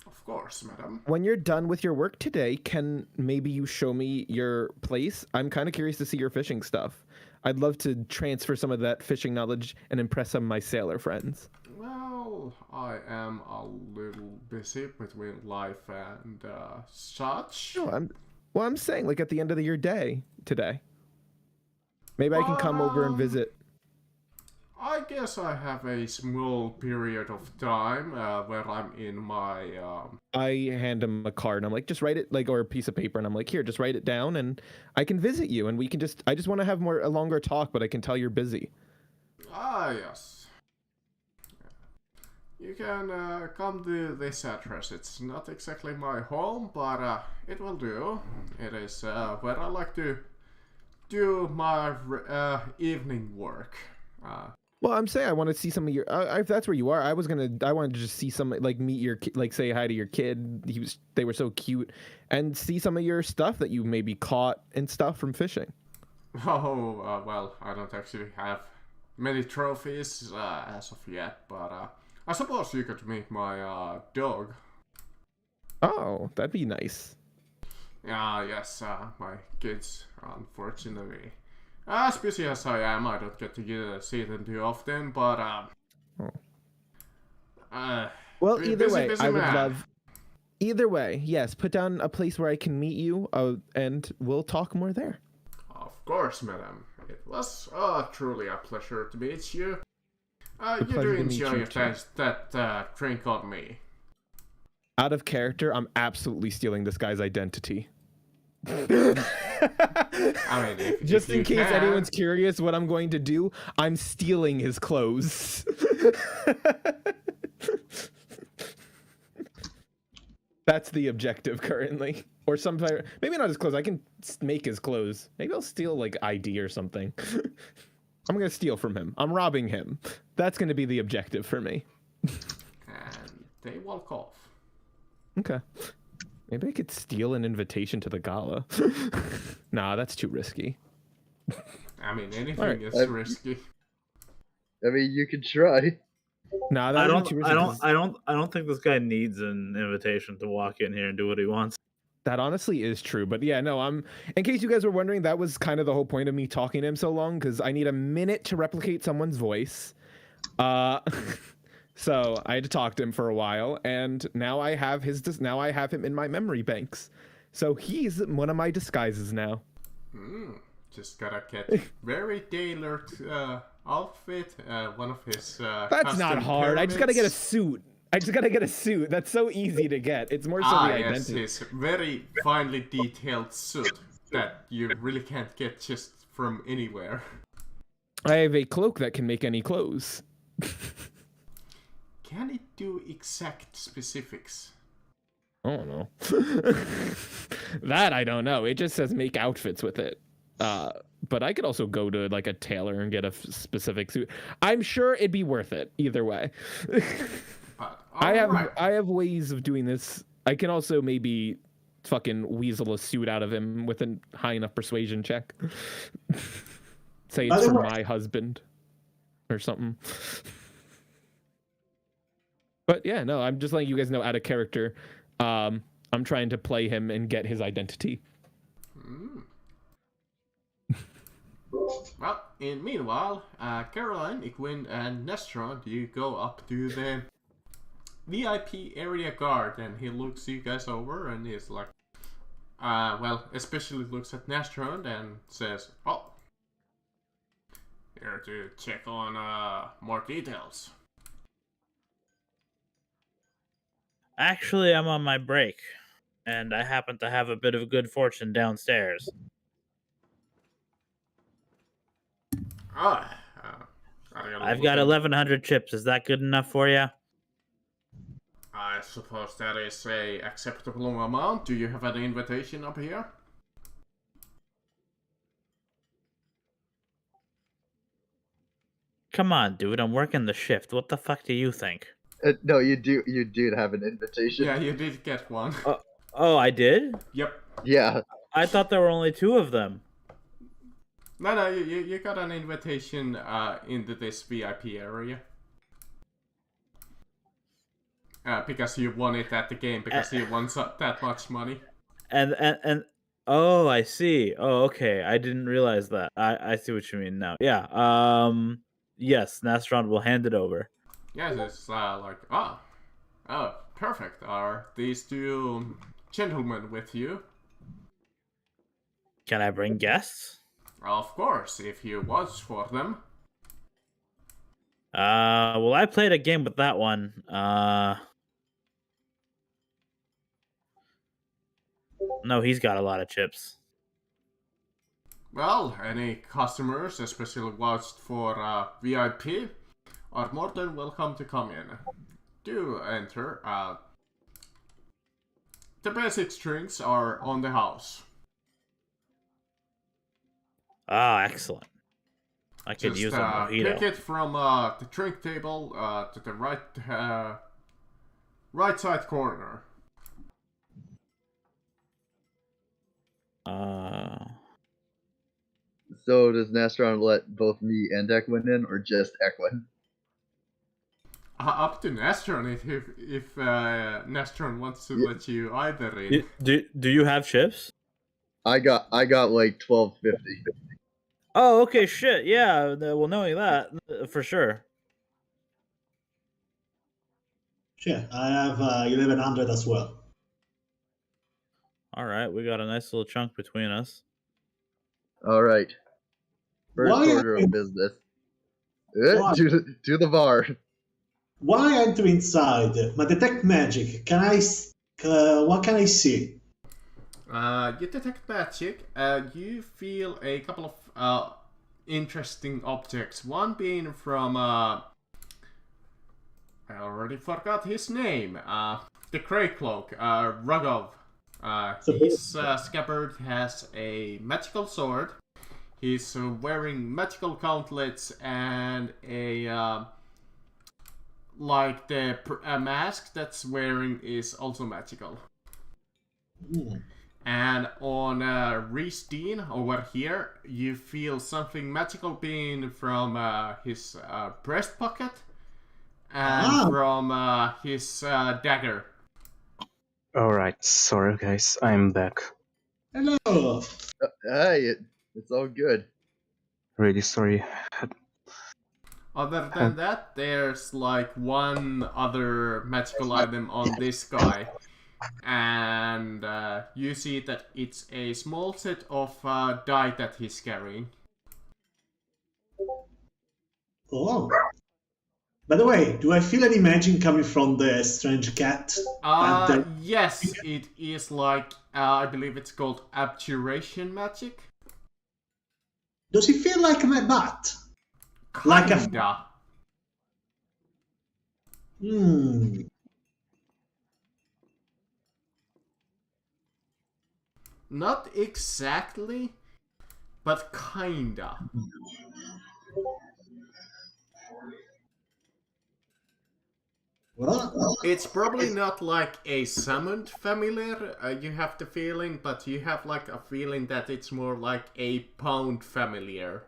Of course, madam.
When you're done with your work today, can maybe you show me your place? I'm kind of curious to see your fishing stuff. I'd love to transfer some of that fishing knowledge and impress some of my sailor friends.
Well, I am a little busy between life and such.
No, I'm saying like at the end of your day today. Maybe I can come over and visit.
I guess I have a small period of time where I'm in my.
I hand him a card and I'm like, just write it like, or a piece of paper, and I'm like, here, just write it down, and I can visit you, and we can just. I just want to have a longer talk, but I can tell you're busy.
Yes. You can come to this address. It's not exactly my home, but it will do. It is where I like to do my evening work.
Well, I'm saying I want to see some of your. If that's where you are, I wanted to just see some, like meet your, like say hi to your kid. They were so cute, and see some of your stuff that you maybe caught and stuff from fishing.
Oh, well, I don't actually have many trophies as of yet, but I suppose you could meet my dog.
Oh, that'd be nice.
Yes, my kids, unfortunately. As busy as I am, I don't get to see them too often, but
well, either
busy,
way,
busy
I would
man.
love. Either way, yes. Put down a place where I can meet you, and we'll talk more there.
Of course, madam. It was truly a pleasure to meet you. You
pleasure
do
to meet
enjoy
you
your
too.
taste that drink on me.
Out of character, I'm absolutely stealing this guy's identity.
I mean, if,
Just
if
in
you
case
can.
anyone's curious what I'm going to do, I'm stealing his clothes. That's the objective currently. Or maybe not his clothes. I can make his clothes. Maybe I'll steal like ID or something. I'm gonna steal from him. I'm robbing him. That's gonna be the objective for me.
And they walk off.
Okay. Maybe I could steal an invitation to the gala. Nah, that's too risky.
I mean, anything
Alright.
is risky.
I mean, you could try.
Nah, that would be too risky.
I don't think this guy needs an invitation to walk in here and do what he wants.
That honestly is true, but yeah, no, in case you guys were wondering, that was kind of the whole point of me talking to him so long, because I need a minute to replicate someone's voice. So I had to talk to him for a while, and now I have him in my memory banks. So he's one of my disguises now.
Just gotta get very tailored outfit. One of his.
That's not hard. I just gotta get a suit. That's so easy to get. It's more so the identity.
Yes, his very finely detailed suit that you really can't get just from anywhere.
I have a cloak that can make any clothes.
Can it do exact specifics?
I don't know. That I don't know. It just says make outfits with it. But I could also go to like a tailor and get a specific suit. I'm sure it'd be worth it either way. I have ways of doing this. I can also maybe fucking weasel a suit out of him with a high enough persuasion check. Say it's for my husband or something. But yeah, no, I'm just letting you guys know out of character. I'm trying to play him and get his identity.
Well, meanwhile, Caroline, Iquin, and Nestron, you go up to the VIP area guard, and he looks you guys over, and he's like, well, especially looks at Nestron and says, "Oh, here to check on more details."
Actually, I'm on my break, and I happen to have a bit of good fortune downstairs.
Ah,
I've got 1,100 chips. Is that good enough for you?
I suppose that is a acceptable amount. Do you have an invitation up here?
Come on, dude. I'm working the shift. What the fuck do you think?
No, you do have an invitation.
Yeah, you did get one.
Oh, I did?
Yep.
Yeah.
I thought there were only 2 of them.
No, you got an invitation into this VIP area. Because you won it at the game, because you won that much money.
And oh, I see. Oh, okay. I didn't realize that. I see what you mean now. Yeah. Yes, Nastron will hand it over.
Yes, it's like, oh, perfect. Are these 2 gentlemen with you?
Can I bring guests?
Of course, if you watch for them.
Well, I played a game with that one. No, he's got a lot of chips.
Well, any customers, especially watched for VIP, are more than welcome to come in. Do enter. The basic drinks are on the house.
Ah, excellent. I could use a mojito.
Pick it from the drink table to the right side corner.
So does Nastron let both me and Equin in, or just Equin?
Up to Nestron if Nestron wants to let you either in.
Do you have chips?
I got like 12.50.
Oh, okay, shit. Yeah, well, knowing that, for sure.
Yeah, I have 1100 as well.
All right, we got a nice little chunk between us.
All right. First
Why
order
are you-
of business.
Why?
To the bar.
While I enter inside, my detect magic, what can I see?
You detect magic. You feel a couple of interesting objects. One being from I already forgot his name. The Grey Cloak, Rugov. His scabbard has a magical sword. He's wearing magical gauntlets and a like the mask that's wearing is also magical. And on Reese Dean over here, you feel something magical being from his breast pocket and from his dagger.
Alright, sorry guys, I'm back.
Hello.
Hey, it's all good.
Really sorry.
Other than that, there's like one other magical item on this guy. And you see that it's a small set of die that he's carrying.
Oh. By the way, do I feel any magic coming from the strange cat?
Yes, it is like, I believe it's called abjuration magic.
Does he feel like my butt?
Kinda. Not exactly, but kinda.
Well,
It's probably not like a summoned familiar, you have the feeling, but you have like a feeling that it's more like a pound familiar.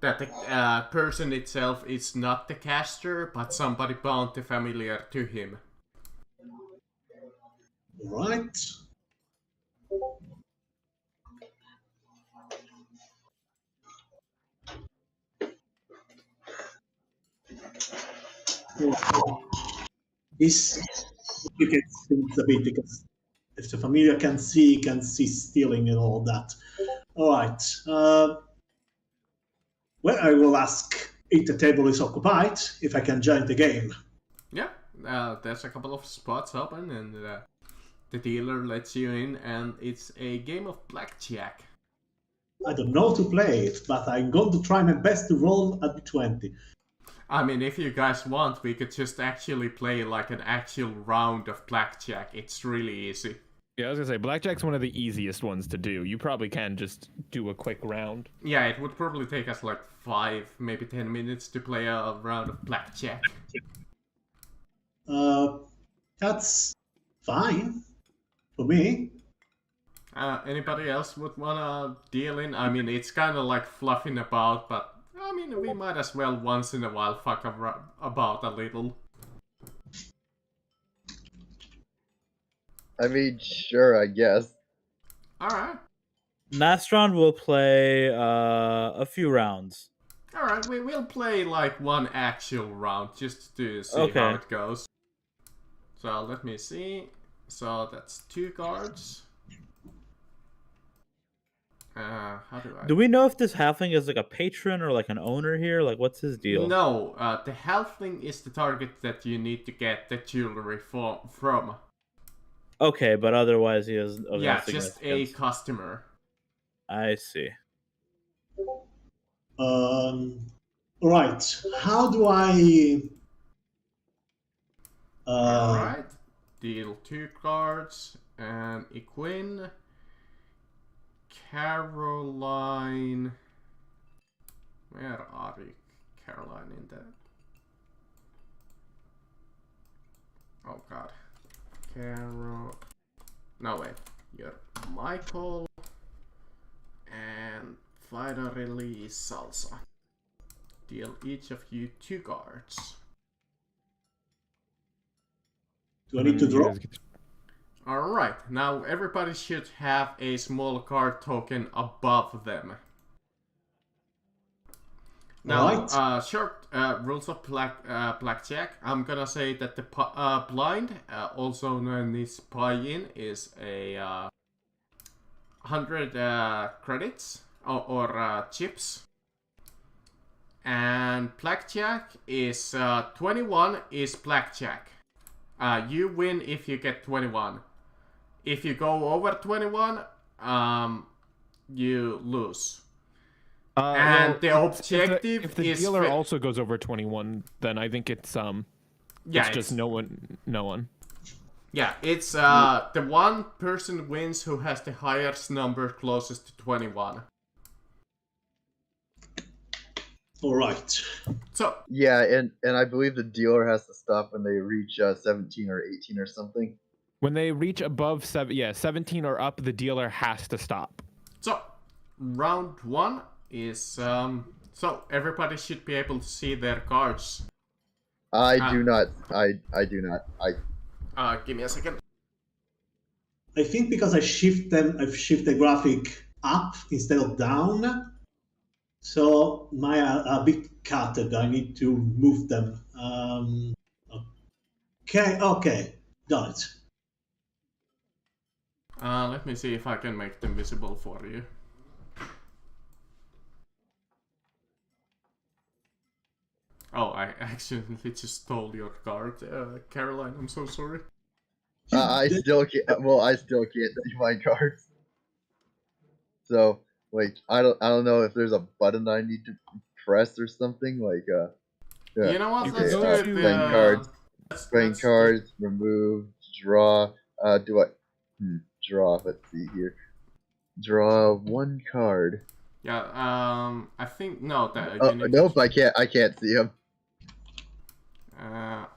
That the person itself is not the caster, but somebody bound the familiar to him.
right. This complicates things a bit because if the familiar can see stealing and all that. All right. Well, I will ask if the table is occupied, if I can join the game.
Yeah, there's a couple of spots open, and the dealer lets you in, and it's a game of blackjack.
I don't know to play it, but I'm going to try my best to roll at the 20.
I mean, if you guys want, we could just actually play like an actual round of blackjack. It's really easy.
Yeah, I was gonna say blackjack's one of the easiest ones to do. You probably can just do a quick round.
Yeah, it would probably take us like 5, maybe 10 minutes to play a round of blackjack.
That's fine for me.
Anybody else would wanna deal in? I mean, it's kind of like fluffing about, but I mean, we might as well once in a while fuck about a little.
I mean, sure, I guess.
Alright.
Nastron will play a few rounds.
Alright, we will play like one actual round just to see how it goes. So let me see. So that's 2 cards. How do I...
Do we know if this halfling is like a patron or like an owner here? Like, what's his deal?
No, the halfling is the target that you need to get the jewelry from.
Okay, but otherwise he is.
Yeah, just a customer.
I see.
Right. How do I?
Alright. Deal 2 cards and Equine. Caroline. Where are you, Caroline, in that? Oh god. No, wait. You're Michael. And Fighter Release Salsa. Deal each of you 2 cards.
Do I need to draw?
Alright, now everybody should have a small card token above them. Now, short rules of blackjack. I'm gonna say that the blind, also known as buy-in, is a 100 credits or chips. And blackjack is 21 is blackjack. You win if you get 21. If you go over 21, you lose. And the objective
if the
is
dealer also goes over 21, then I think it's
yeah,
it's just no one.
Yeah, it's the one person wins who has the highest number closest to 21.
All right.
So
Yeah, and I believe the dealer has to stop when they reach 17 or 18 or something.
When they reach above 17 or up, the dealer has to stop.
So round 1 is so everybody should be able to see their cards.
I do not. I do not.
Give me a second.
I think because I've shifted the graphic up instead of down. So my are a bit cutted. I need to move them. Okay, got it.
Let me see if I can make them visible for you. Oh, I accidentally just stole your card, Caroline. I'm so sorry.
I still can't. Well, I still can't see my cards. So, like, I don't know if there's a button I need to press or something. Like, yeah.
You know what?
You
Let's do
can
it.
playing cards. Playing
let's
cards. Remove. Draw. Do I? Draw. Let's see here. Draw 1 card.
Yeah. I think no. That.
Oh,
you need
nope.
to-
I can't see him.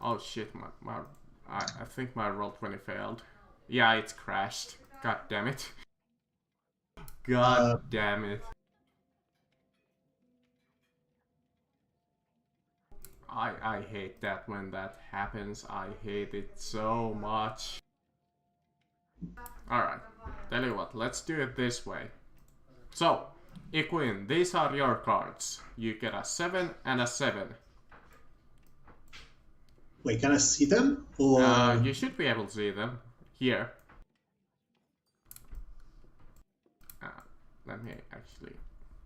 Oh shit! I think my Roll20 failed. Yeah, it's crashed. God damn it. God damn it. I hate that when that happens. I hate it so much. Alright, tell you what, let's do it this way. So, Equine, these are your cards. You get a 7 and a 7.
Wait, can I see them? Or
You should be able to see them here. Let me actually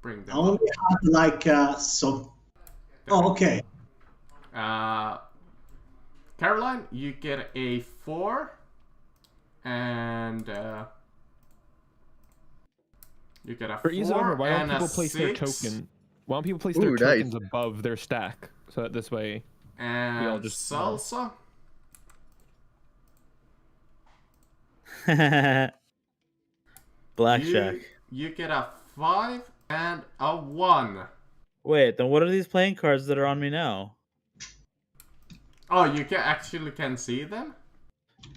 bring
I
them
only
up.
had like some. Oh, okay.
Caroline, you get a 4, and you get a
For ease of
4
memory, why don't
and a
people place their
6,
token? Why don't people place their
Ooh,
tokens
nice.
above their stack so that this way we all
and
just
salsa.
Blackjack.
You get a 5 and a 1.
Wait, then what are these playing cards that are on me now?
Oh, you can see them?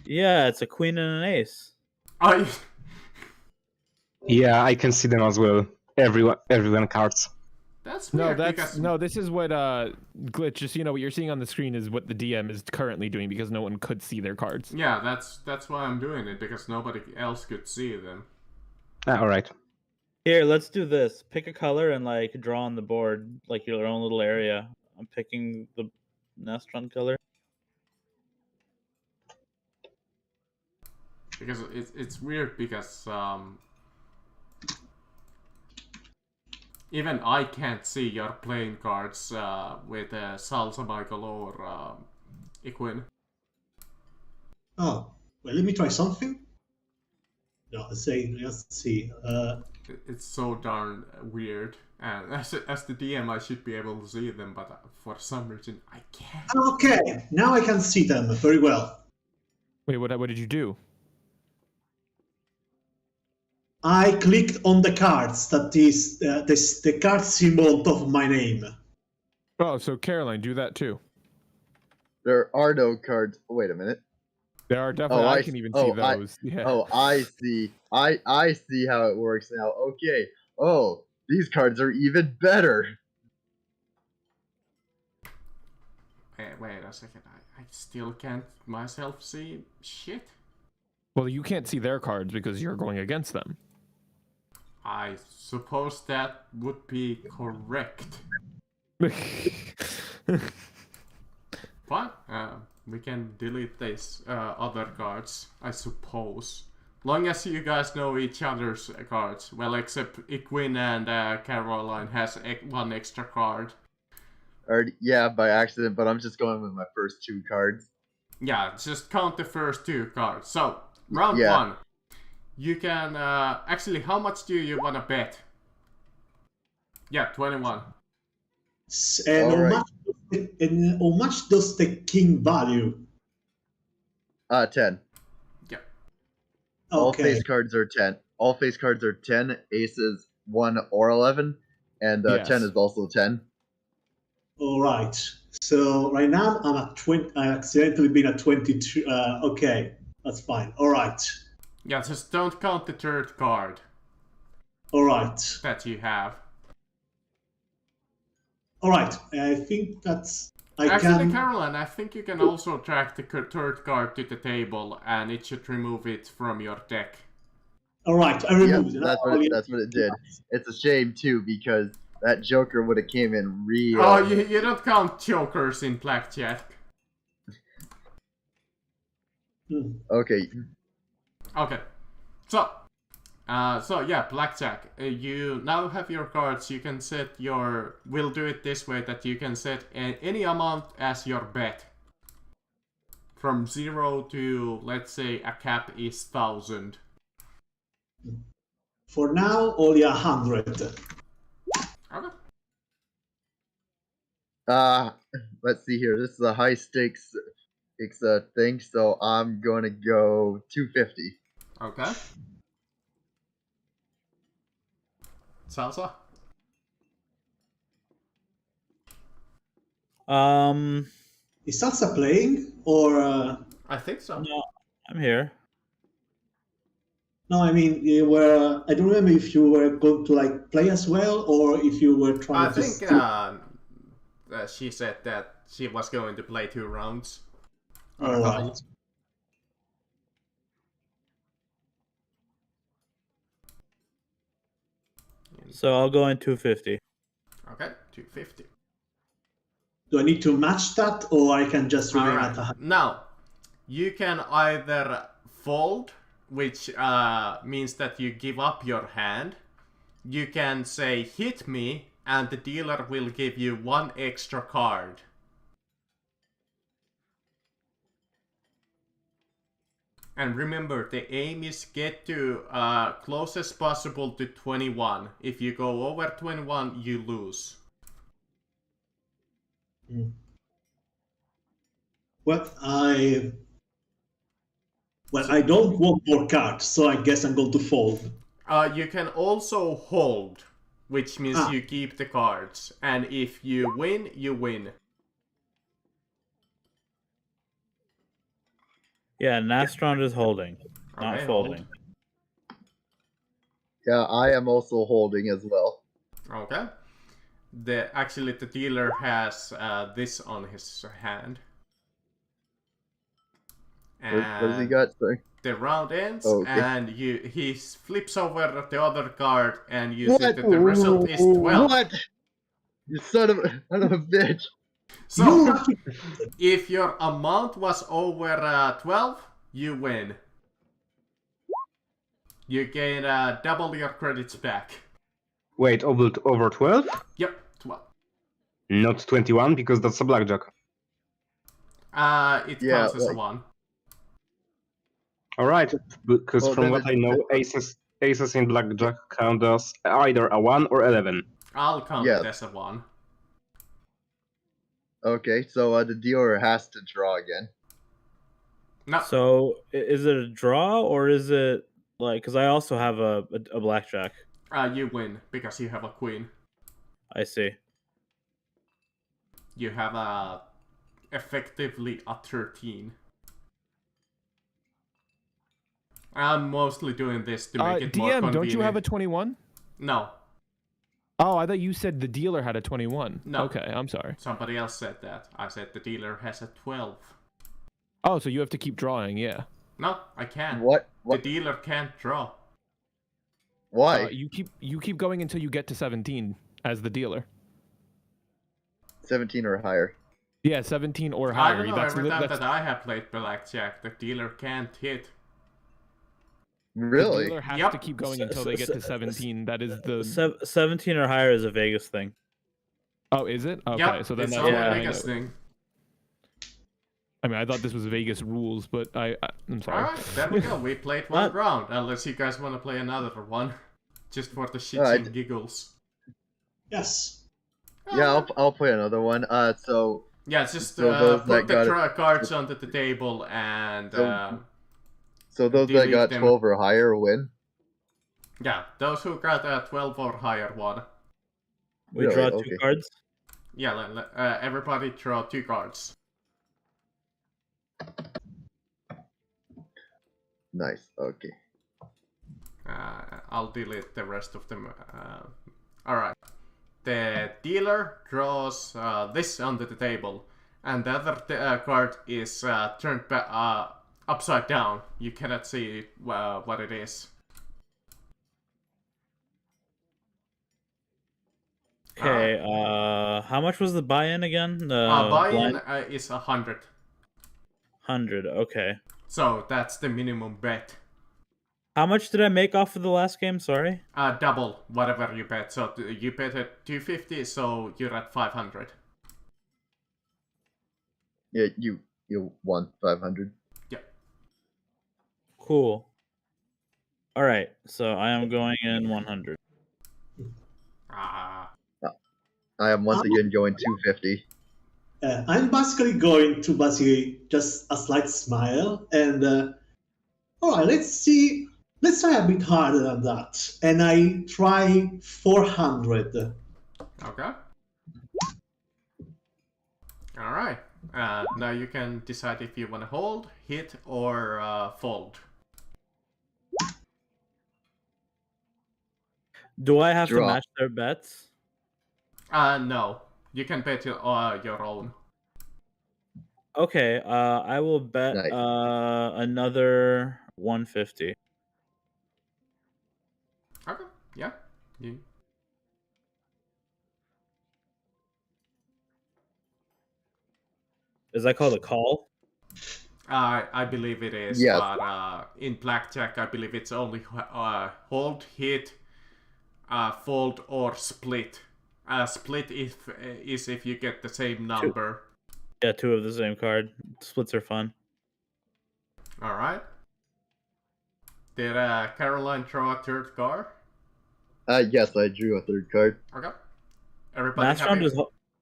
Yeah, it's a queen and an ace.
Oh, you,
Yeah, I can see them as well. Everyone cards.
that's
No,
weird
that's
because
no. This is what glitch. Just so you know, what you're seeing on the screen is what the DM is currently doing because no one could see their cards.
yeah, that's why I'm doing it, because nobody else could see them.
All right.
Here, let's do this. Pick a color and like draw on the board like your own little area. I'm picking the Nestron color.
Because it's weird because even I can't see your playing cards with Salsa, Michael, or Equin.
Oh, well, let me try something. No, let's see.
It's so darn weird. And as the DM, I should be able to see them, but for some reason I can't.
Okay, now I can see them very well.
Wait, what did you do?
I clicked on the cards. That is the card symbol on top of my name.
Oh, so Caroline, do that too.
There are no cards. Wait a minute.
There are definitely. I can
see-
even see
I-
those. Yeah.
Oh, I see. I see how it works now. Okay. Oh, these cards are even better.
Wait a second. I still can't myself see shit.
Well, you can't see their cards because you're going against them.
I suppose that would be correct. Fine. We can delete these other cards, I suppose. Long as you guys know each other's cards. Well, except Equin and Caroline has one extra card.
Or, yeah, by accident, but I'm just going with my first 2 cards.
Yeah, just count the first 2 cards. So, round
Yeah.
1. You can... actually, how much do you want to bet? Yeah, 21.
And
All right.
how much does the king value?
10.
Yeah.
All
Okay.
face cards are 10. All face cards are 10. Aces 1 or 11. And
Yes.
10 is also 10.
All right. So right now I'm at 20. I accidentally been at 22. Okay, that's fine. All right.
Yeah, just don't count the third card
All right.
that you have.
All right. I think that's.
Actually, Caroline, I think you can also track the third card to the table, and it should remove it from your deck.
All right. I
Yep,
removed it.
that's what it did. It's a shame, too, because that Joker would have came in real.
Oh, you don't count jokers in blackjack.
Okay.
Okay. So yeah, blackjack. You now have your cards. You can set your... We'll do it this way, that you can set any amount as your bet. From 0 to, let's say, a cap is 1,000.
For now, only 100.
Okay.
Let's see here. This is a high stakes thing, so I'm gonna go 250.
Okay. Salsa?
Is Salsa playing or?
I think so.
No, I'm here.
No, I mean you were. I don't remember if you were going to like play as well or if you were trying
I
to.
think she said that she was going to play 2 rounds.
All right.
So I'll go in 250.
Okay, 250.
Do I need to match that, or I can just remain at a
Alright. Now, you can either fold, which means that you give up your hand. You can say hit me, and the dealer will give you 1 extra card. And remember, the aim is get to close as possible to 21. If you go over 21, you lose.
Well, I don't want more cards, so I guess I'm going to fold.
You can also hold, which means you keep the cards. And if you win, you win.
Yeah, Nastron is holding, not
Okay,
folding.
Yeah, I am also holding as well.
Okay. Actually, the dealer has this on his hand.
What has he
And
got? Sorry.
the round ends,
Oh, okay.
and he flips over the other card, and you see that the result is 12.
What? You son of a bitch.
So, if your amount was over 12, you win. You gain double your credits back.
Wait, over 12?
Yep, 12.
Not 21, because that's a blackjack.
It
Yeah,
counts as a
like-
1.
Alright, because
Well,
from
then
what I
it's-
know, aces in blackjack count as either a 1 or 11.
I'll count
Yes.
it as a 1.
Okay, so the dealer has to draw again.
No,
So is it a draw or is it like? Because I also have a blackjack.
you win because you have a queen.
I see.
You have effectively a 13. I'm mostly doing this to make it more
DM,
convenient.
don't you have a 21?
No,
Oh, I thought you said the dealer had a 21.
No.
Okay, I'm sorry.
somebody else said that. I said the dealer has a 12.
Oh, so you have to keep drawing, yeah.
No, I can't.
What?
The
What?
dealer can't draw.
Why?
You keep going until you get to 17 as the dealer.
17 or higher.
Yeah, 17 or
I
higher.
don't know,
That's,
every time
that's,
that I have played blackjack, the dealer can't hit.
the
Really?
dealer has
Yep.
to keep going until they get to 17. That is the.
17 or higher is a Vegas thing.
Oh, is it? Okay,
Yep,
so then
it's
that's
all
what
a
I
Vegas
know.
thing.
I mean, I thought this was Vegas rules, but I'm sorry.
Alright, there we go. We played one
What?
round, unless you guys want to play another one. Just for the shits
Alright.
and giggles.
Yes.
Yeah, I'll play another one. So
Yeah, just
So those
put
that
the
got
cards onto the table and
so those that
delete
got
them.
12 or higher win.
yeah, those who got a 12 or higher one.
We
Really?
draw two
Okay.
cards.
Yeah, everybody draw 2 cards.
Nice. Okay.
I'll delete the rest of them. Alright. The dealer draws this onto the table, and the other card is turned upside down. You cannot see what it is.
Okay. How much was the buy-in again?
Buy-in is 100,
100. Okay.
so that's the minimum bet.
How much did I make off of the last game? Sorry.
Double whatever you bet. So you bet at 250, so you're at 500.
Yeah, you won 500.
Cool. All right. So I am going in 100.
I am once again going 250.
I'm basically going to just a slight smile and all right, let's try a bit harder than that. And I try 400.
Okay. Alright. Now you can decide if you want to hold, hit, or fold.
Do I have
Draw.
to match their bets?
No. You can bet your own.
Okay. I will bet
Nice.
another 150.
Okay. Yeah. You...
Is that called a call?
I believe it is,
Yes.
but in blackjack, I believe it's only hold, hit, fold, or split. Split is if you get the same number.
Yeah, 2 of the same card. Splits are fun.
All right. Did Caroline draw a third card?
Yes, I drew a third card.
Okay. Everybody happy?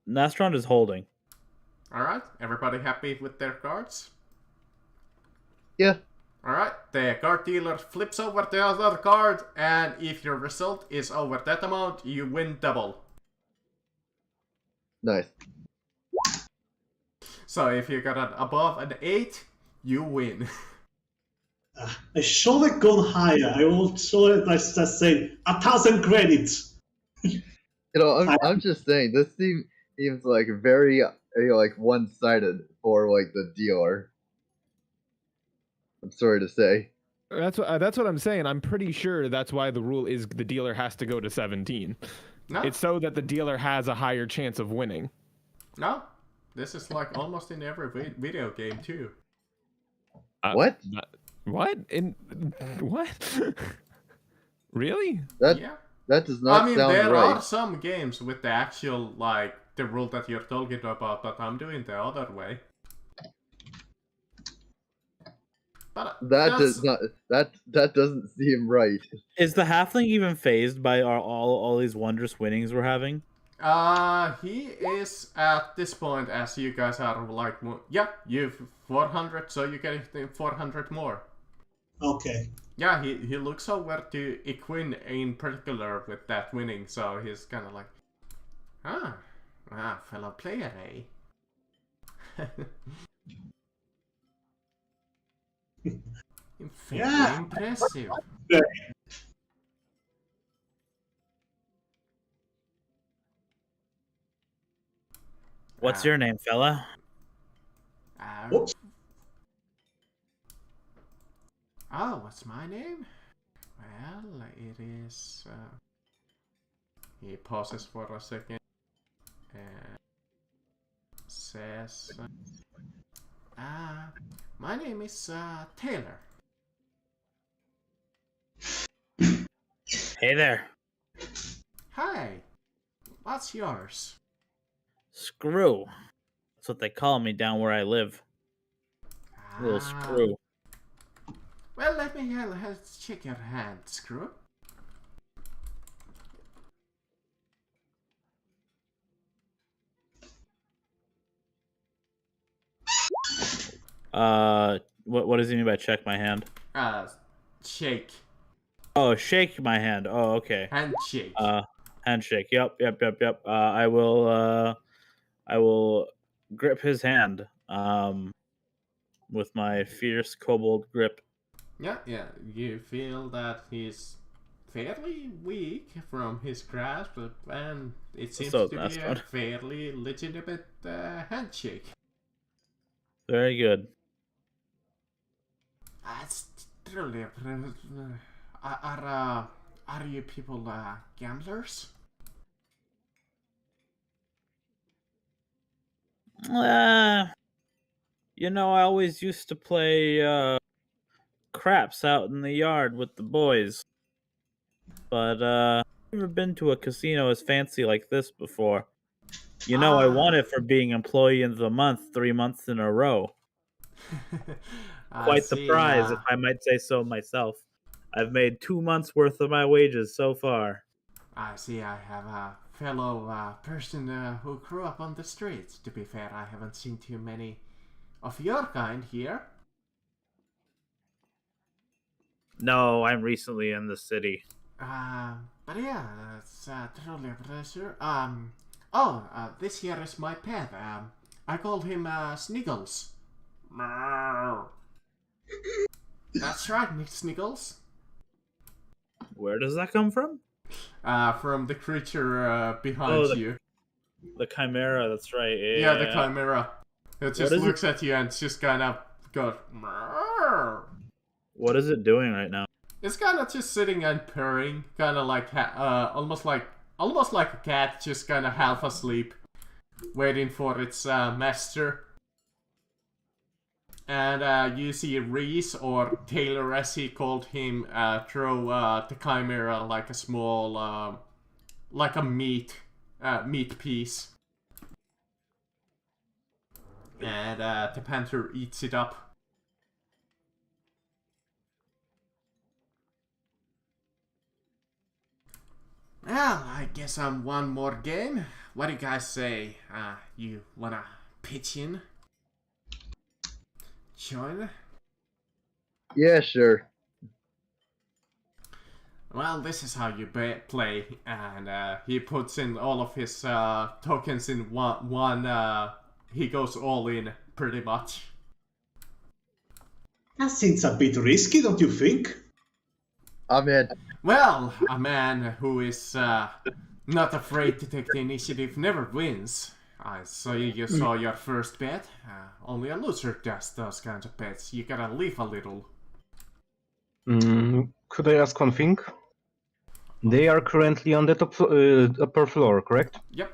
Nastron is holding.
All right. Everybody happy with their cards?
Yeah.
All right. The card dealer flips over the other card, and if your result is over that amount, you win double.
Nice.
So if you got an above an 8, you win.
I should have gone higher. I also just saying 1,000 credits.
I'm just saying this seems like very like one-sided for like the dealer. I'm sorry to say.
That's what I'm saying. I'm pretty sure that's why the rule is the dealer has to go to 17.
No,
It's so that the dealer has a higher chance of winning.
no. This is like almost in every video game too.
What?
What? What? Really?
Yeah.
That does not
I mean,
sound
there
right.
are some games with the actual, like, the rule that you're talking about, but I'm doing the other way. But
That does not. That doesn't seem right.
Is the halfling even phased by all these wondrous winnings we're having?
He is at this point, as you guys are like, yeah, you've 400, so you get 400 more.
Okay.
Yeah, he looks over to Equin in particular with that winning, so he's kind of like, fellow player, eh? Very
Yeah.
impressive.
What's your name, fella?
Oops.
Oh, what's my name? Well, it is. He pauses for a second and says, my name is Taylor.
Hey there.
Hi, what's yours?
Screw. That's what they call me down where I live. Little screw.
Well, let me check your hand, Screw.
What does he mean by check my hand?
Shake.
Oh, shake my hand. Oh, okay.
Handshake.
Handshake. Yep. I will grip his hand. With my fierce kobold grip.
Yeah. You feel that he's fairly weak from his grasp, and it seems to be a fairly legitimate handshake.
Very good.
It's truly are you people gamblers?
You know, I always used to play craps out in the yard with the boys. But I've never been to a casino as fancy like this before. You know, I won it for being employee of the month 3 months in a row. Quite the prize, if I might say so myself. I've made 2 months worth of my wages so far.
I see. I have a fellow person who grew up on the streets. To be fair, I haven't seen too many of your kind here.
No, I'm recently in the city.
But yeah, it's truly a pleasure. This here is my pet. I called him Sniggles. That's right, Nick Sniggles.
Where does that come from?
From the creature behind you.
The Chimera, that's right.
Yeah, the Chimera. It just looks at you and it's just kind of goes.
What is it doing right now?
It's kind of just sitting and purring, kind of like almost like a cat, just kind of half asleep, waiting for its master. And you see Reese, or Taylor as he called him, throw the Chimera like a small, like a meat piece. And the Panther eats it up. Well, I guess I'm one more game. What do you guys say? You wanna pitch in? Join?
Yeah, sure.
Well, this is how you play, and he puts in all of his tokens in one. He goes all in, pretty much.
That seems a bit risky, don't you think?
I'm in.
Well, a man who is not afraid to take the initiative never wins. I saw you saw your first bet. Only a loser does those kinds of bets. You gotta live a little.
Could I ask one thing? They are currently on the top upper floor, correct?
Yep.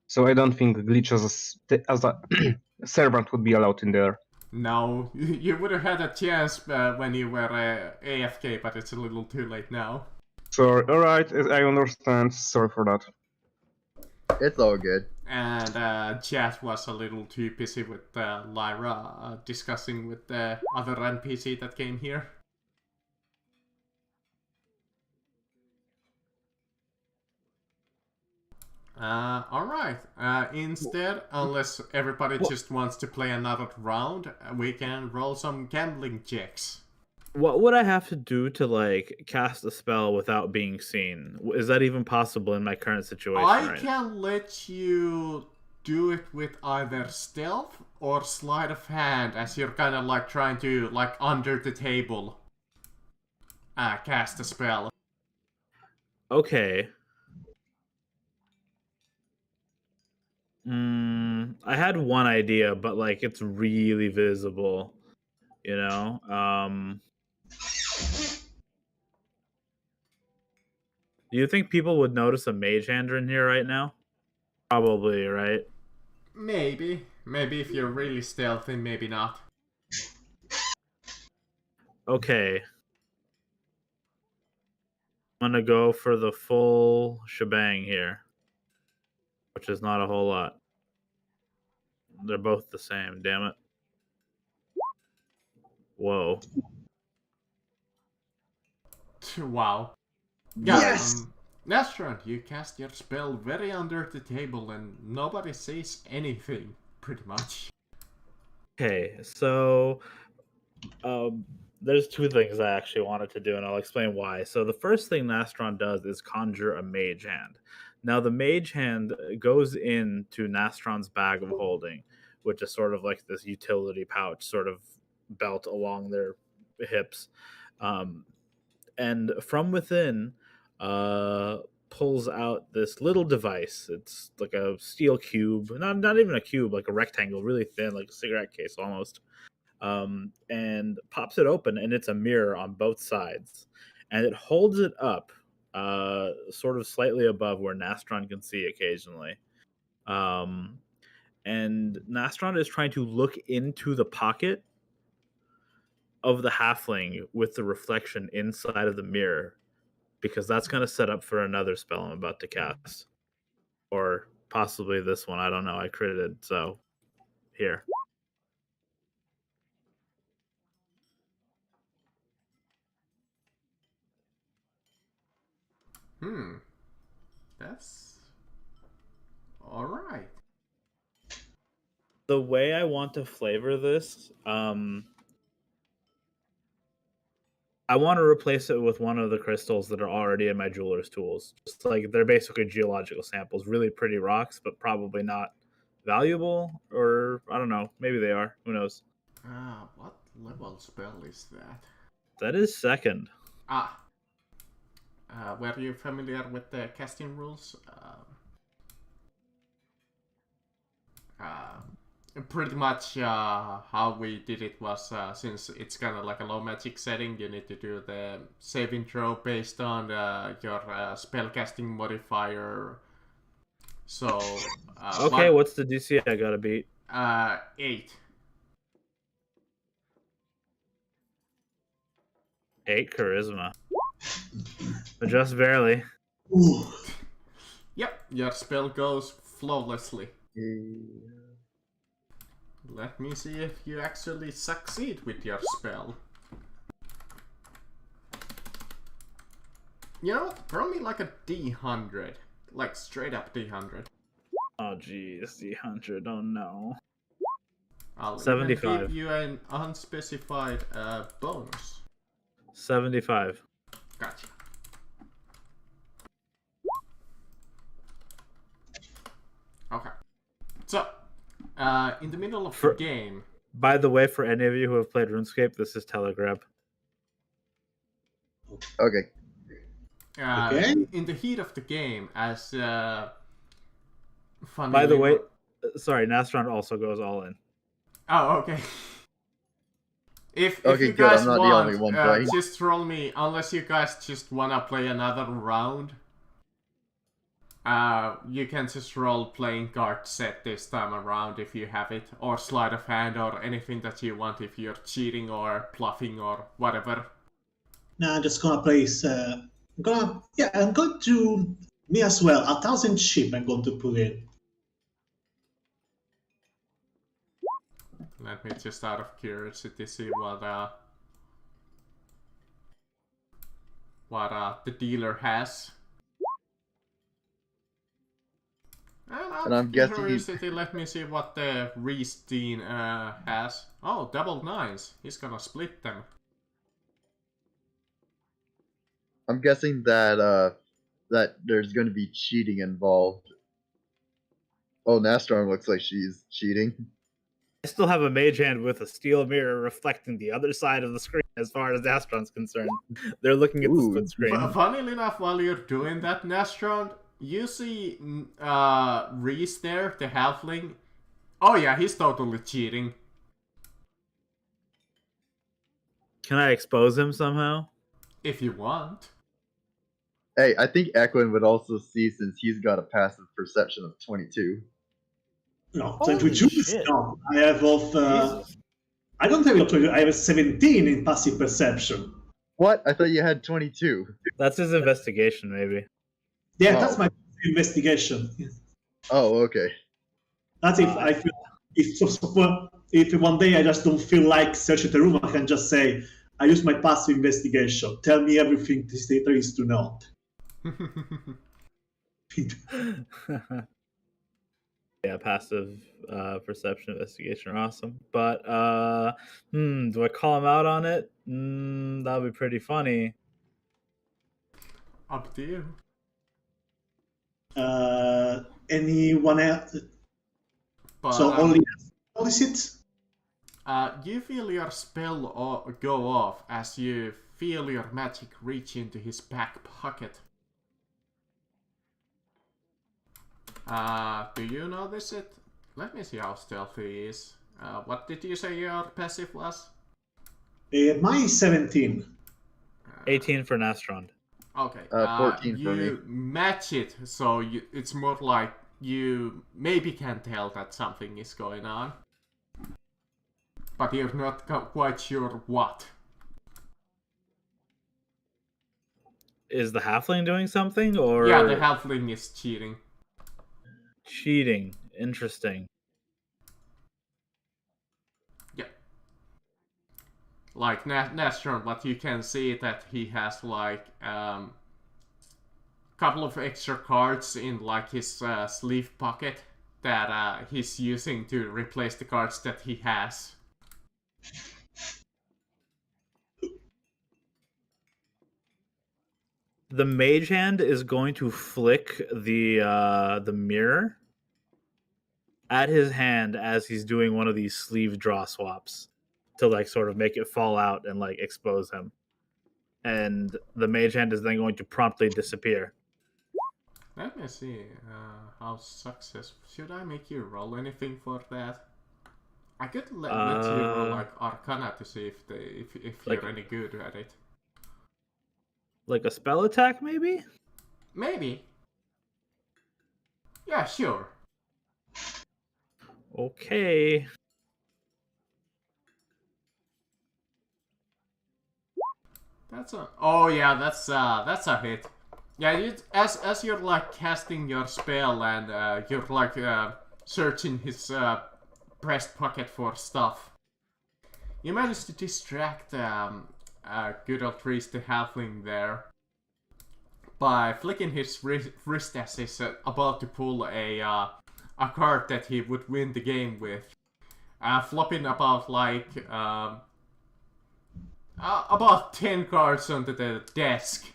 So I don't think Glitch as a servant would be allowed in there.
No, you would have had a chance when you were AFK, but it's a little too late now.
So, alright, I understand. Sorry for that.
It's all good.
And Chat was a little too busy with Lyra discussing with the other NPC that came here. Alright. Instead, unless everybody just wants to play another round, we can roll some gambling checks.
What would I have to do to like cast a spell without being seen? Is that even possible in my current situation?
I
right
can let you do it with either stealth or sleight of hand, as you're kind of like trying to, like, under the table cast a spell.
Okay. I had one idea, but like it's really visible, you know. Do you think people would notice a mage hand in here right now? Probably, right?
Maybe if you're really stealthy, maybe not.
Okay. I'm gonna go for the full shebang here, which is not a whole lot. They're both the same, damn it. Whoa.
Wow. Yeah,
Yes!
Nastron, you cast your spell very under the table and nobody says anything, pretty much.
Okay, so there's two things I actually wanted to do, and I'll explain why. So the first thing Nastron does is conjure a mage hand. Now the mage hand goes into Nastron's bag of holding, which is sort of like this utility pouch sort of belt along their hips. And from within pulls out this little device. It's like a steel cube, not even a cube, like a rectangle, really thin, like a cigarette case almost. And pops it open, and it's a mirror on both sides, and it holds it up sort of slightly above where Nastron can see occasionally. And Nastron is trying to look into the pocket of the halfling with the reflection inside of the mirror, because that's going to set up for another spell I'm about to cast, or possibly this one. I don't know. I critted, so here.
That's alright.
The way I want to flavor this, I want to replace it with one of the crystals that are already in my jeweler's tools. Just like they're basically geological samples, really pretty rocks, but probably not valuable, or I don't know, maybe they are. Who knows?
What level spell is that?
That is second.
Were you familiar with the casting rules? Pretty much how we did it was, since it's kind of like a low magic setting, you need to do the saving throw based on your spellcasting modifier. So
Okay, what's the DC I gotta beat?
8.
8 charisma. But just barely.
Ooh.
Yep, your spell goes flawlessly.
Yeah.
Let me see if you actually succeed with your spell. You know what? Roll me like a D100. Like straight up D100.
Oh jeez, D100. Oh no.
I'll even
75.
give you an unspecified bonus.
75.
Gotcha. Okay. So, in the middle of the game...
By the way, for any of you who have played RuneScape, this is Telegrab.
Okay.
Okay.
In the heat of the game, as... funny
By the way, sorry, Nastron also goes all in.
Oh, okay. If
Okay,
you
good,
guys
I'm not the
want,
only one playing.
just roll me, unless you guys just wanna play another round. You can just roll playing card set this time around if you have it, or sleight of hand, or anything that you want if you're cheating or bluffing or whatever.
Now I'm just gonna place. I'm going to me as well. 1,000 sheep. I'm going to put in.
Let me just out of curiosity see what the dealer has.
And I'm guessing
curiosity, let me see what the Reesteen has. Oh, double nines. He's gonna split them.
I'm guessing that that there's going to be cheating involved. Oh, Nastron looks like she's cheating.
I still have a mage hand with a steel mirror reflecting the other side of the screen as far as Nastron's concerned. They're looking at the
Ooh.
split screen.
Funnily enough, while you're doing that, Nastron, you see Reese there, the halfling. Oh yeah, he's totally cheating.
Can I expose him somehow?
If you want.
Hey, I think Eklund would also see since he's got a passive perception of 22.
No,
Holy
22.
shit.
No, I have of.
Jesus.
I don't have a 22. I have a 17 in passive perception.
What? I thought you had 22.
That's his investigation, maybe.
Yeah,
Oh.
that's my investigation.
Oh, okay.
That's if I feel if one day I just don't feel like searching the room, I can just say I use my passive investigation. Tell me everything there is to know.
Yeah, passive perception investigation are awesome. But do I call him out on it? That would be pretty funny.
Up to you.
Anyone else?
But,
So only is it?
you feel your spell go off as you feel your magic reach into his back pocket. Do you notice it? Let me see how stealthy he is. What did you say your passive was?
My 17.
18 for Nastron.
Okay.
14 for me.
You match it, so it's more like you maybe can tell that something is going on. But you're not quite sure what.
Is the halfling doing something, or
Yeah, the halfling is cheating.
cheating? Interesting.
Yeah. Like Nastron, but you can see that he has like couple of extra cards in like his sleeve pocket that he's using to replace the cards that he has.
The mage hand is going to flick the mirror at his hand as he's doing one of these sleeve draw swaps to like sort of make it fall out and like expose him. And the mage hand is then going to promptly disappear.
Let me see how successful. Should I make you roll anything for that? I could let you roll like Arcana to see if
Like-
you're any good at it.
Like a spell attack, maybe?
Maybe. Yeah, sure.
Okay.
That's a. Oh yeah, that's a hit. Yeah, as you're like casting your spell and you're like searching his breast pocket for stuff, you manage to distract good old Reese the halfling there by flicking his wrist as he's about to pull a card that he would win the game with, flopping about like about 10 cards onto the desk.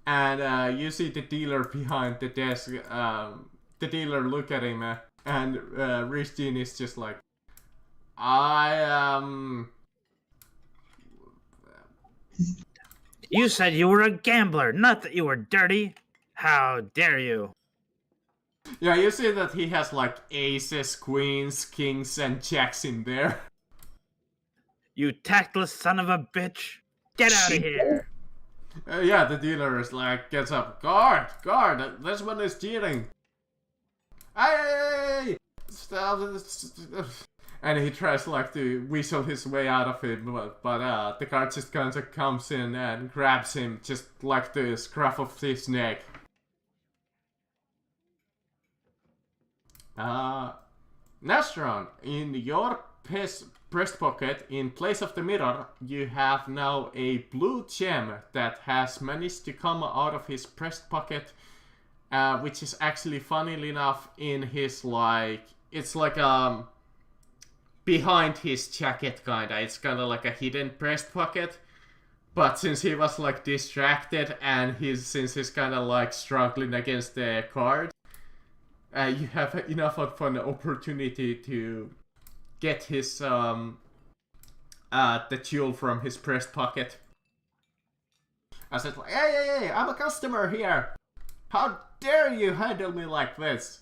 And you see the dealer behind the desk, the dealer look at him, and Ristin is just like,
You said you were a gambler, not that you were dirty. How dare you?
Yeah, you see that he has like aces, queens, kings, and jacks in there.
You tactless son of a bitch. Get out of here.
Yeah, the dealer is like, gets up, guard, this one is cheating. Hey! Stop this. And he tries like to weasel his way out of it, but the guard just kind of comes in and grabs him just like the scruff of his neck. Nastron, in your breast pocket, in place of the mirror, you have now a blue gem that has managed to come out of his breast pocket, which is actually, funnily enough, in his like, it's like behind his jacket kinda. It's kinda like a hidden breast pocket, but since he was like distracted and since he's kinda like struggling against the card, you have enough of an opportunity to get his the jewel from his breast pocket. I said, hey, I'm a customer here. How dare you handle me like this?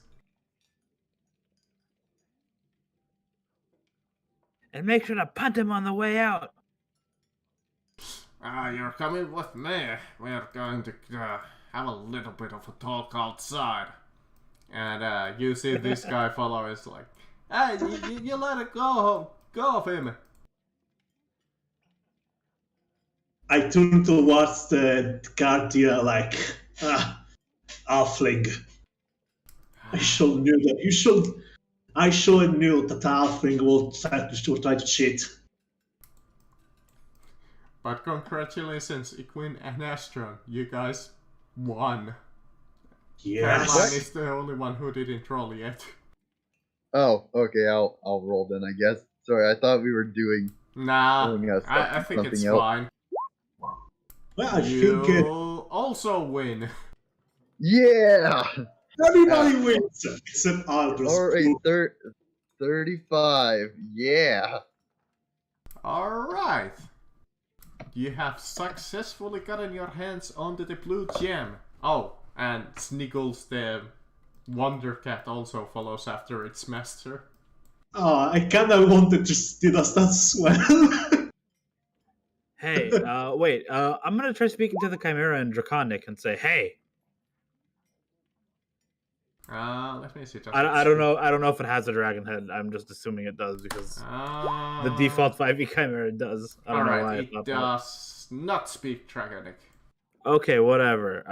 And make sure to punt him on the way out.
You're coming with me. We're going to have a little bit of a talk outside. And you see this guy follow is like, hey, you let it go of him.
I turn towards the card dealer like, halfling. I should knew that you should. I sure knew that halfling will try to cheat.
But congratulations, Equine and Astron. You guys won.
Yes.
Caroline is the only one who didn't roll yet.
Oh, okay. I'll roll then, I guess. Sorry, I thought we were doing.
Nah,
Doing
I think it's
something else.
fine.
Well, I
You
think
also win.
Yeah.
everybody wins. Except Aldous.
All right, 35. Yeah.
Alright. You have successfully gotten your hands onto the blue gem. Oh, and Sniggles the Wonder Cat also follows after its master.
Oh, I kinda wanted to steal us that as well.
Hey, wait. I'm gonna try speaking to the Chimera in Draconic and say, hey.
Let me see.
I don't know. I don't know if it has a dragon head. I'm just assuming it does because the default 5e Chimera does. I don't know why.
Alright, it does not speak Draconic.
Okay, whatever.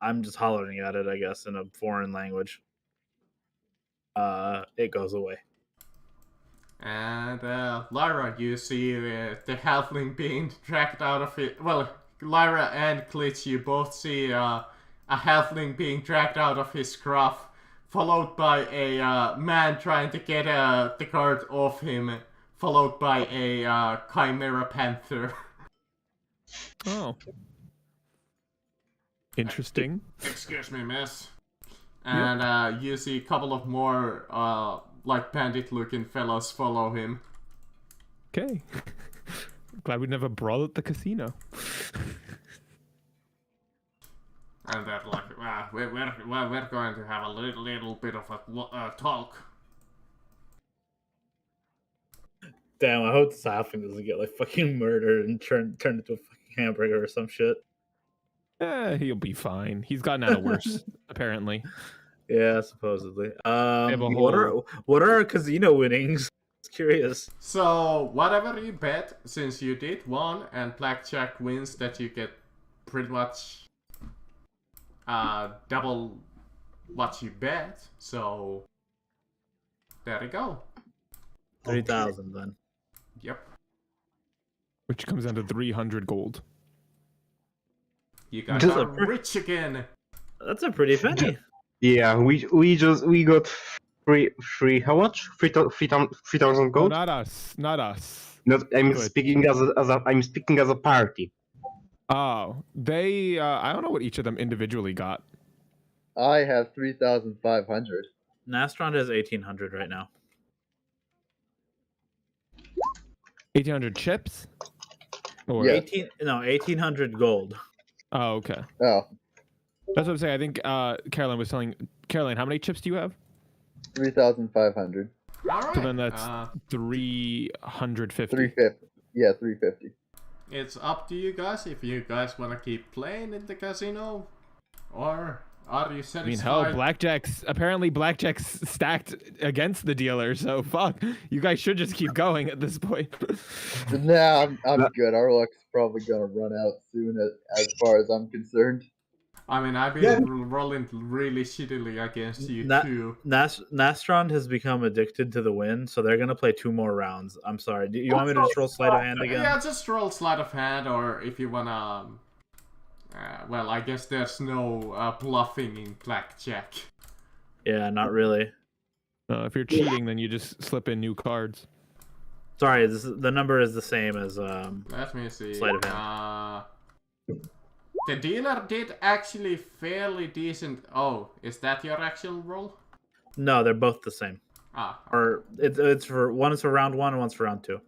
I'm just hollering at it, I guess, in a foreign language. It goes away.
And Lyra, you see the halfling being dragged out of it. Well, Lyra and Glitch, you both see a halfling being dragged out of his scruff, followed by a man trying to get the card off him, followed by a Chimera Panther.
Oh. Interesting.
Excuse me, miss. And you see a couple of more like bandit-looking fellows follow him.
Okay. Glad we never brawl at the casino.
And they're like, we're going to have a little bit of a talk.
Damn, I hope this halfling doesn't get like fucking murdered and turned into a fucking hamburger or some shit.
He'll be fine. He's gotten out of worse, apparently.
Yeah, supposedly.
have a
What are our casino winnings It's curious.
So whatever you bet, since you did one and blackjack wins, that you get pretty much double what you bet. So there you go.
3,000 then.
Yep.
Which comes down to 300 gold.
You guys
Just
are
a-
rich again.
That's a pretty penny.
Yeah, we got three how much? 3,000
No,
gold.
not us. Not us.
Not, I'm
Good.
speaking I'm speaking as a party.
Oh, they. I don't know what each of them individually got.
I have 3,500.
Nastron has 1,800 right now.
1,800 chips. Or
Yeah.
1,800 gold.
oh, okay.
Oh,
That's what I'm saying. I think Caroline was telling Caroline, how many chips do you have?
3,500.
All right.
So then that's 350.
350. Yeah, 350.
It's up to you guys if you guys want to keep playing in the casino, or are you satisfied?
I mean, hell, blackjack's stacked against the dealer, so fuck. You guys should just keep going at this point.
Nah, I'm good. Our luck's probably gonna run out soon, as far as I'm concerned.
I mean, I've been
Yeah.
rolling really shittily against you
That-
too.
Nastron has become addicted to the win, so they're gonna play 2 more rounds. I'm sorry. Do you want me to just roll sleight of hand again?
Yeah, just roll sleight of hand, or if you wanna. Well, I guess there's no bluffing in blackjack.
Yeah, not really.
If you're cheating, then you just slip in new cards.
Sorry, the number is the same as
Let me see.
Sleight of hand.
The dealer did actually fairly decent. Oh, is that your actual roll?
No, they're both the same.
Ah,
Or it's for one is for round 1 and one's for round 2.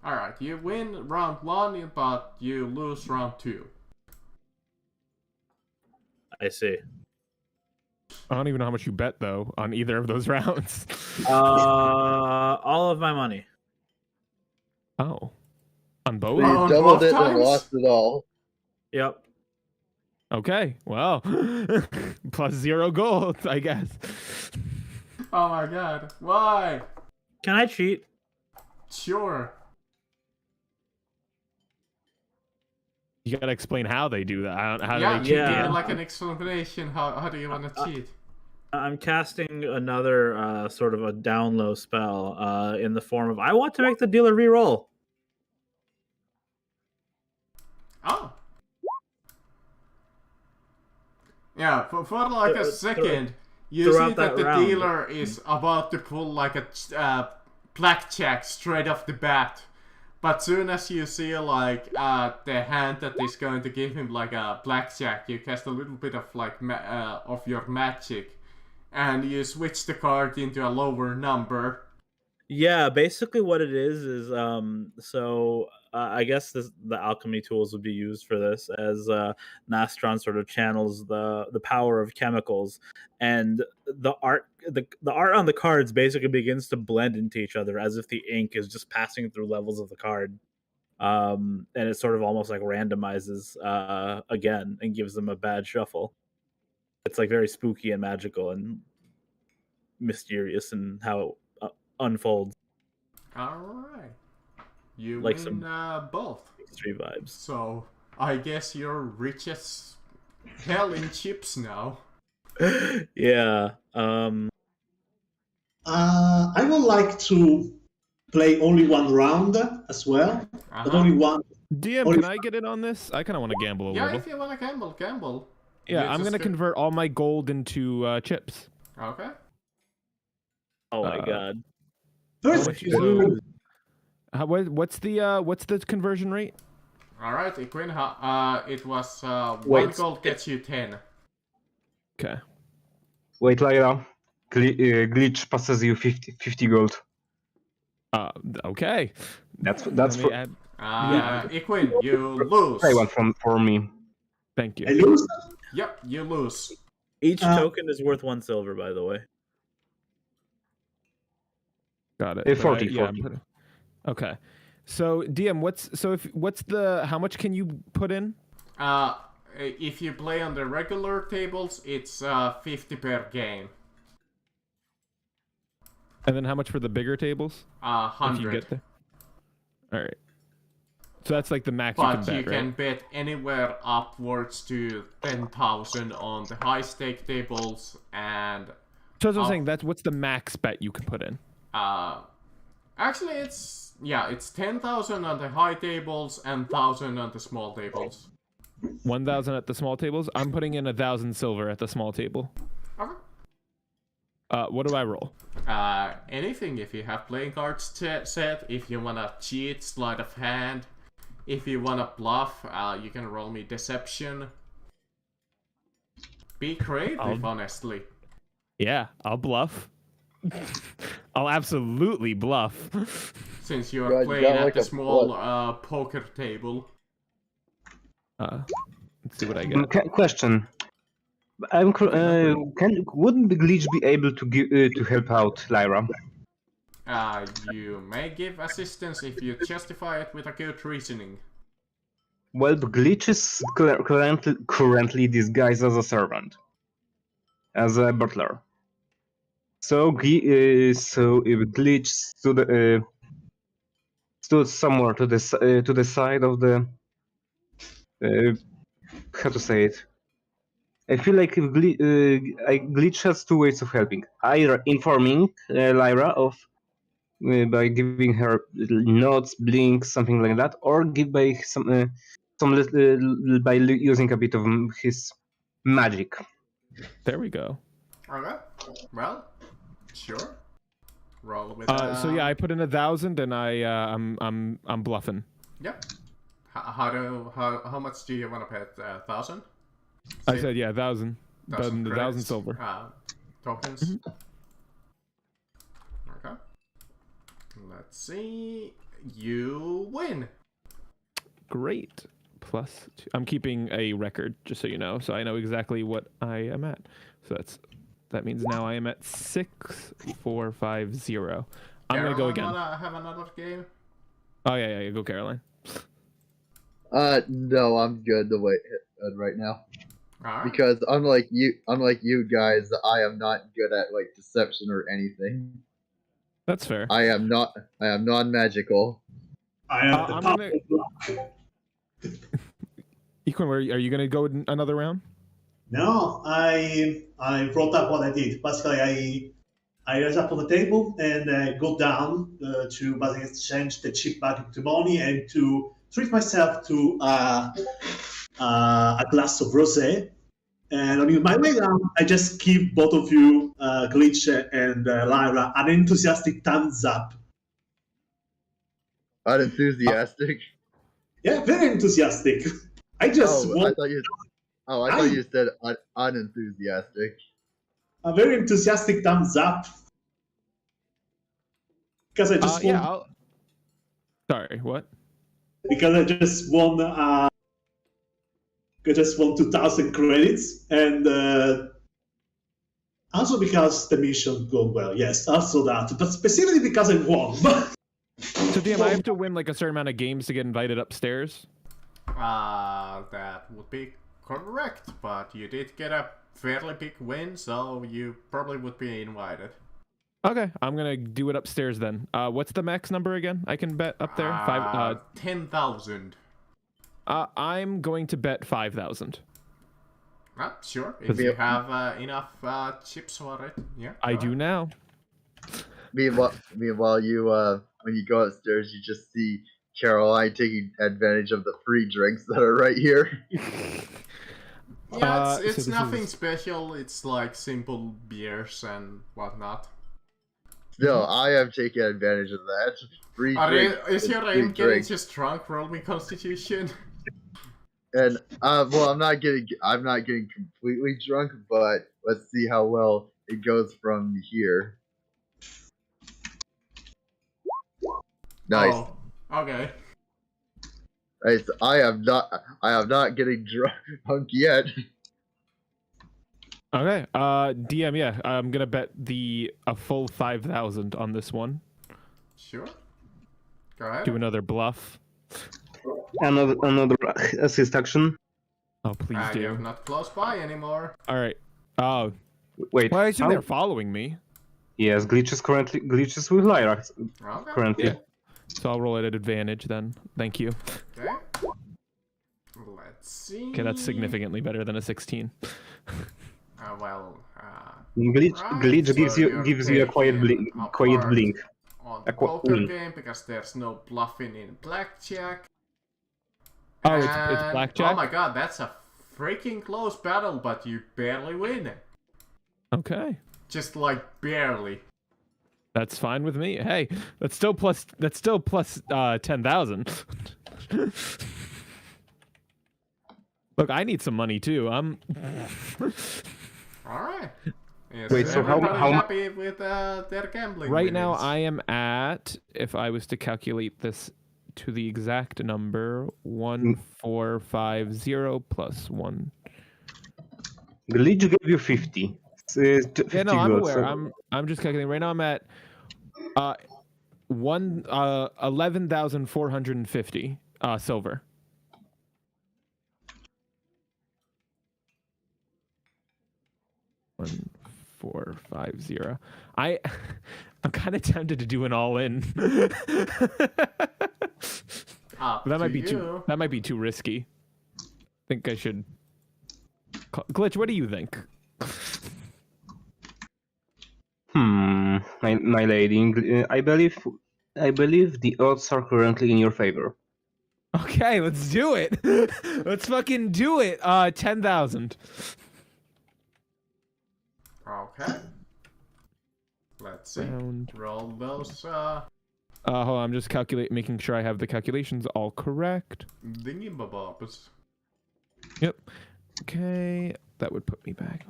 alright. You win round 1, but you lose round 2.
I see.
I don't even know how much you bet though on either of those rounds.
All of my money.
Oh, on
We
both?
Oh,
doubled
both
it and
times?
lost it all.
Yep.
Okay, well, plus 0 gold, I guess.
Oh my god. Why?
Can I cheat?
Sure.
You gotta explain how they do that. How do
Yeah,
they
you
cheat?
give
Yeah.
me like an explanation. How do you want to cheat?
I'm casting another sort of a down low spell in the form of I want to make the dealer re-roll.
Oh. Yeah, for like a second, you see
throughout
that
that
the
round.
dealer is about to pull like a blackjack straight off the bat. But soon as you see like the hand that is going to give him like a blackjack, you cast a little bit of like of your magic, and you switch the card into a lower number.
Yeah, basically what it is so I guess the alchemy tools would be used for this as Nastron sort of channels the power of chemicals, and the art on the cards basically begins to blend into each other as if the ink is just passing through levels of the card, and it sort of almost like randomizes again and gives them a bad shuffle. It's like very spooky and magical and mysterious in how it unfolds.
Alright. You
Like
win both.
Extreme vibes.
So, I guess you're rich as hell in chips now.
Yeah.
I would like to play only one round as well, but
Uh-huh.
only one.
DM,
Or
can
if-
I get in on this? I kind of want to gamble a
Yeah,
little.
if you wanna gamble, gamble.
Yeah,
You
I'm
just
gonna
get-
convert all my gold into chips.
Okay.
Oh my
Uh,
god.
First,
much is a- what's the conversion rate?
Alright, Equin, it was 1
Wait.
gold gets you 10.
Okay.
Wait, Lyra. Glitch passes you 50 gold.
Okay.
That's
Let me
for
add-
Equin, you lose.
play one for me.
Thank
I
you.
lose.
Yep, you lose.
Each
Uh,
token is worth 1 silver, by the way.
Got it.
Eh,
But
40,
yeah, I'm
40.
putting- Okay. So DM, how much can you put in?
If you play on the regular tables, it's 50 per game.
And then how much for the bigger tables? If you
100.
get there. All right. So that's like the max you can
But
bet,
you can
right?
bet anywhere upwards to 10,000 on the high stake tables, and
So as I'm saying, what's the max bet you can put in?
actually it's 10,000 on the high tables and 1,000 on the small tables.
1,000 at the small tables. I'm putting in 1,000 silver at the small table.
Okay.
What do I roll?
Anything if you have playing cards set, if you wanna cheat, sleight of hand, if you wanna bluff, you can roll me deception. Be creative, honestly.
Yeah, I'll bluff. I'll absolutely bluff.
Since you
God,
are
you
playing
got
at
like
the
a
small poker table.
Let's see what I get.
Question. Wouldn't the glitch be able to give to help out Lyra?
You may give assistance if you justify it with a good reasoning.
Well, the glitch is currently disguised as a servant, as a butler. So if glitch stood somewhere to the side of the how to say it. I feel like if glitch has two ways of helping: either informing Lyra of by giving her little nods, blinks, something like that, or give by by using a bit of his magic.
There we go.
Okay. Well, sure. Roll with.
So yeah, I put in 1,000 and I'm bluffing.
Yeah. How much do you want to bet? 1,000.
I said yeah, 1,000.
1,000
1,000 silver.
Tokens. Okay. Let's see. You win.
Great. Plus 2. I'm keeping a record, just so you know, so I know exactly what I am at. So that means now I am at 6,450. I'm gonna go again.
Wanna have another game?
Oh yeah, go Caroline.
No, I'm good the way right now.
Alright.
Because unlike you guys, I am not good at like deception or anything.
That's fair.
I am non-magical.
I have the
I'm
power.
gonna- Equin, are you gonna go another round?
No, I wrote up what I did. Basically, I raised up on the table and go down to basically exchange the chip back into money and to treat myself to a glass of rosé. And on my way down, I just give both of you, Glitch and Lyra, an enthusiastic thumbs up.
Unenthusiastic.
Yeah, very enthusiastic. I just
I
want
thought you said unenthusiastic.
a very enthusiastic thumbs up. Because I just want...
Sorry, what?
Because I just won 2,000 credits, and also because the mission gone well. Yes, also that, but specifically because I won.
So DM, I have to win like a certain amount of games to get invited upstairs.
That would be correct, but you did get a fairly big win, so you probably would be invited.
Okay, I'm gonna do it upstairs then. What's the max number again? I can bet up there.
10,000.
I'm going to bet 5,000.
Sure. If you have enough chips for it, yeah.
I do now.
Meanwhile, you when you go upstairs, you just see Caroline taking advantage of the free drinks that are right here.
Yeah,
so
it's
this
nothing
is-
special. It's like simple beers and whatnot.
Still, I have taken advantage of that. Free drinks.
Is your
free
aim getting
drinks.
just drunk? Roll me Constitution.
And well, I'm not getting completely drunk, but let's see how well it goes from here. Nice.
Oh, okay.
Nice. I am not getting drunk yet.
Okay. DM, yeah, I'm gonna bet a full 5,000 on this one.
Sure. Go ahead.
Do another bluff.
Another assist action.
Oh, please
You're
do.
not close by anymore.
All right. Oh,
Wait.
well, I assume
how-
they're following me.
Yes, glitches with Lyra
Okay.
currently.
Yeah. So I'll roll it at advantage then. Thank you.
Okay. Let's see.
Okay, that's significantly better than a 16.
Well,
Glitch
right,
glitch
so
gives you
you're
a quiet
taking
blink.
on
A
the
qu-
poker
win.
game because there's no bluffing in blackjack.
Oh, it's
And-
blackjack?
Oh my god, that's a freaking close battle, but you barely win.
Okay.
Just like barely.
That's fine with me. Hey, that's still plus 10,000. Look, I need some money too. I'm
Alright. Is
Wait, so how-
everybody
how mu-
happy with their gambling
right now
winnings?
I am at, if I was to calculate this to the exact number, 1450 plus 1.
Glitch gave you 50. 50
Yeah, no, I'm
gold,
aware.
so-
I'm just calculating. Right now I'm at 11,450 silver. One, 450. I'm kind of tempted to do an all-in.
Up
That might
to
be
you.
too. That might be too risky. I think I should. Glitch, what do you think?
My lady, I believe the odds are currently in your favor.
Okay, let's do it. Let's fucking do it. 10,000.
Okay. Let's see.
Round.
Roll those
Hold on, I'm just making sure I have the calculations all correct.
thingy-bobobs.
Yep. Okay, that would put me back.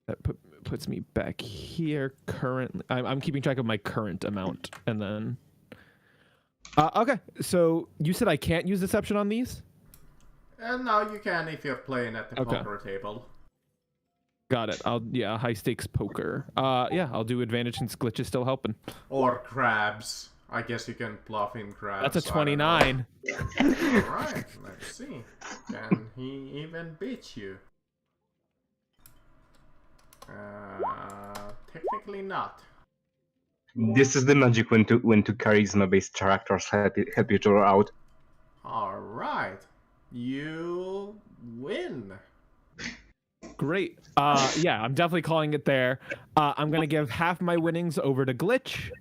That puts me back here currently. I'm keeping track of my current amount, and then. Okay, so you said I can't use deception on these?
And now you can if you're playing at the
Okay.
poker table.
Got it. High stakes poker. I'll do advantage since Glitch is still helping.
Or crabs. I guess you can bluff in crabs.
That's a
I don't know.
29.
Alright, let's see. Can he even beat you? Technically not.
This is the magic when to charisma-based characters help each other out.
Alright. You win.
Great. I'm definitely calling it there. I'm gonna give half my winnings over to Glitch.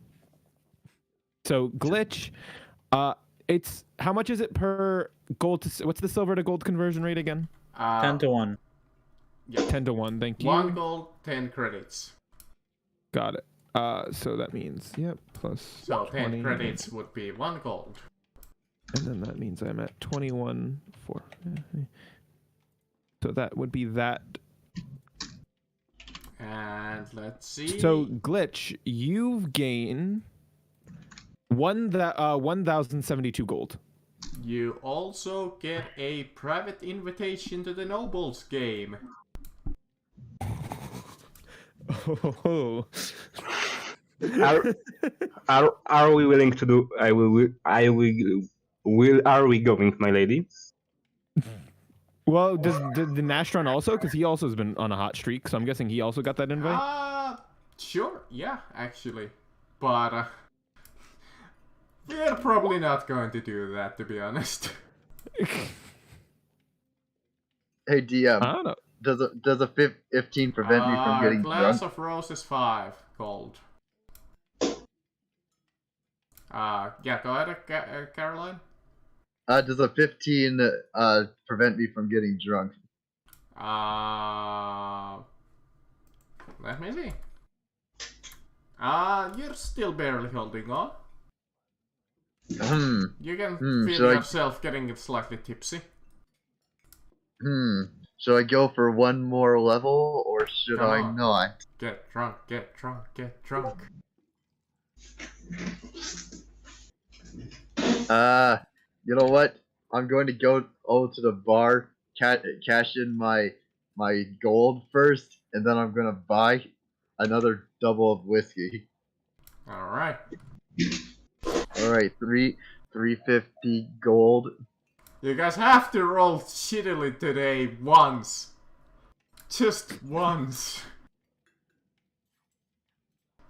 So Glitch, it's how much is it per gold? What's the silver to gold conversion rate again?
10 to 1.
10 to 1. Thank you.
1 gold, 10 credits.
Got it. So that means plus.
So 10
20,
credits would be 1 gold.
and then that means I'm at 21 for. So that would be that.
And let's see.
So Glitch, you've gained 1,072 gold.
You also get a private invitation to the Nobles game.
Oh.
Are we willing to do? Are we going, my lady?
Well, does the Nastron also? Because he also has been on a hot streak, so I'm guessing he also got that invite.
Sure, yeah, actually. But, we're probably not going to do that, to be honest.
Hey DM,
I don't know.
does a 15 prevent me from getting
Glass
drunk?
of Roses 5, gold. Yeah, go ahead, Caroline.
Does a 15 prevent me from getting drunk?
Let me see. You're still barely holding on. You can feel
should I-
yourself getting slightly tipsy.
Should I go for one more level or should
Come
I
on.
not?
Get drunk, get drunk, get drunk.
You know what? I'm going to go over to the bar, cash in my gold first, and then I'm gonna buy another double of whiskey.
Alright.
All right, 350 gold.
You guys have to roll shittily today once. Just once.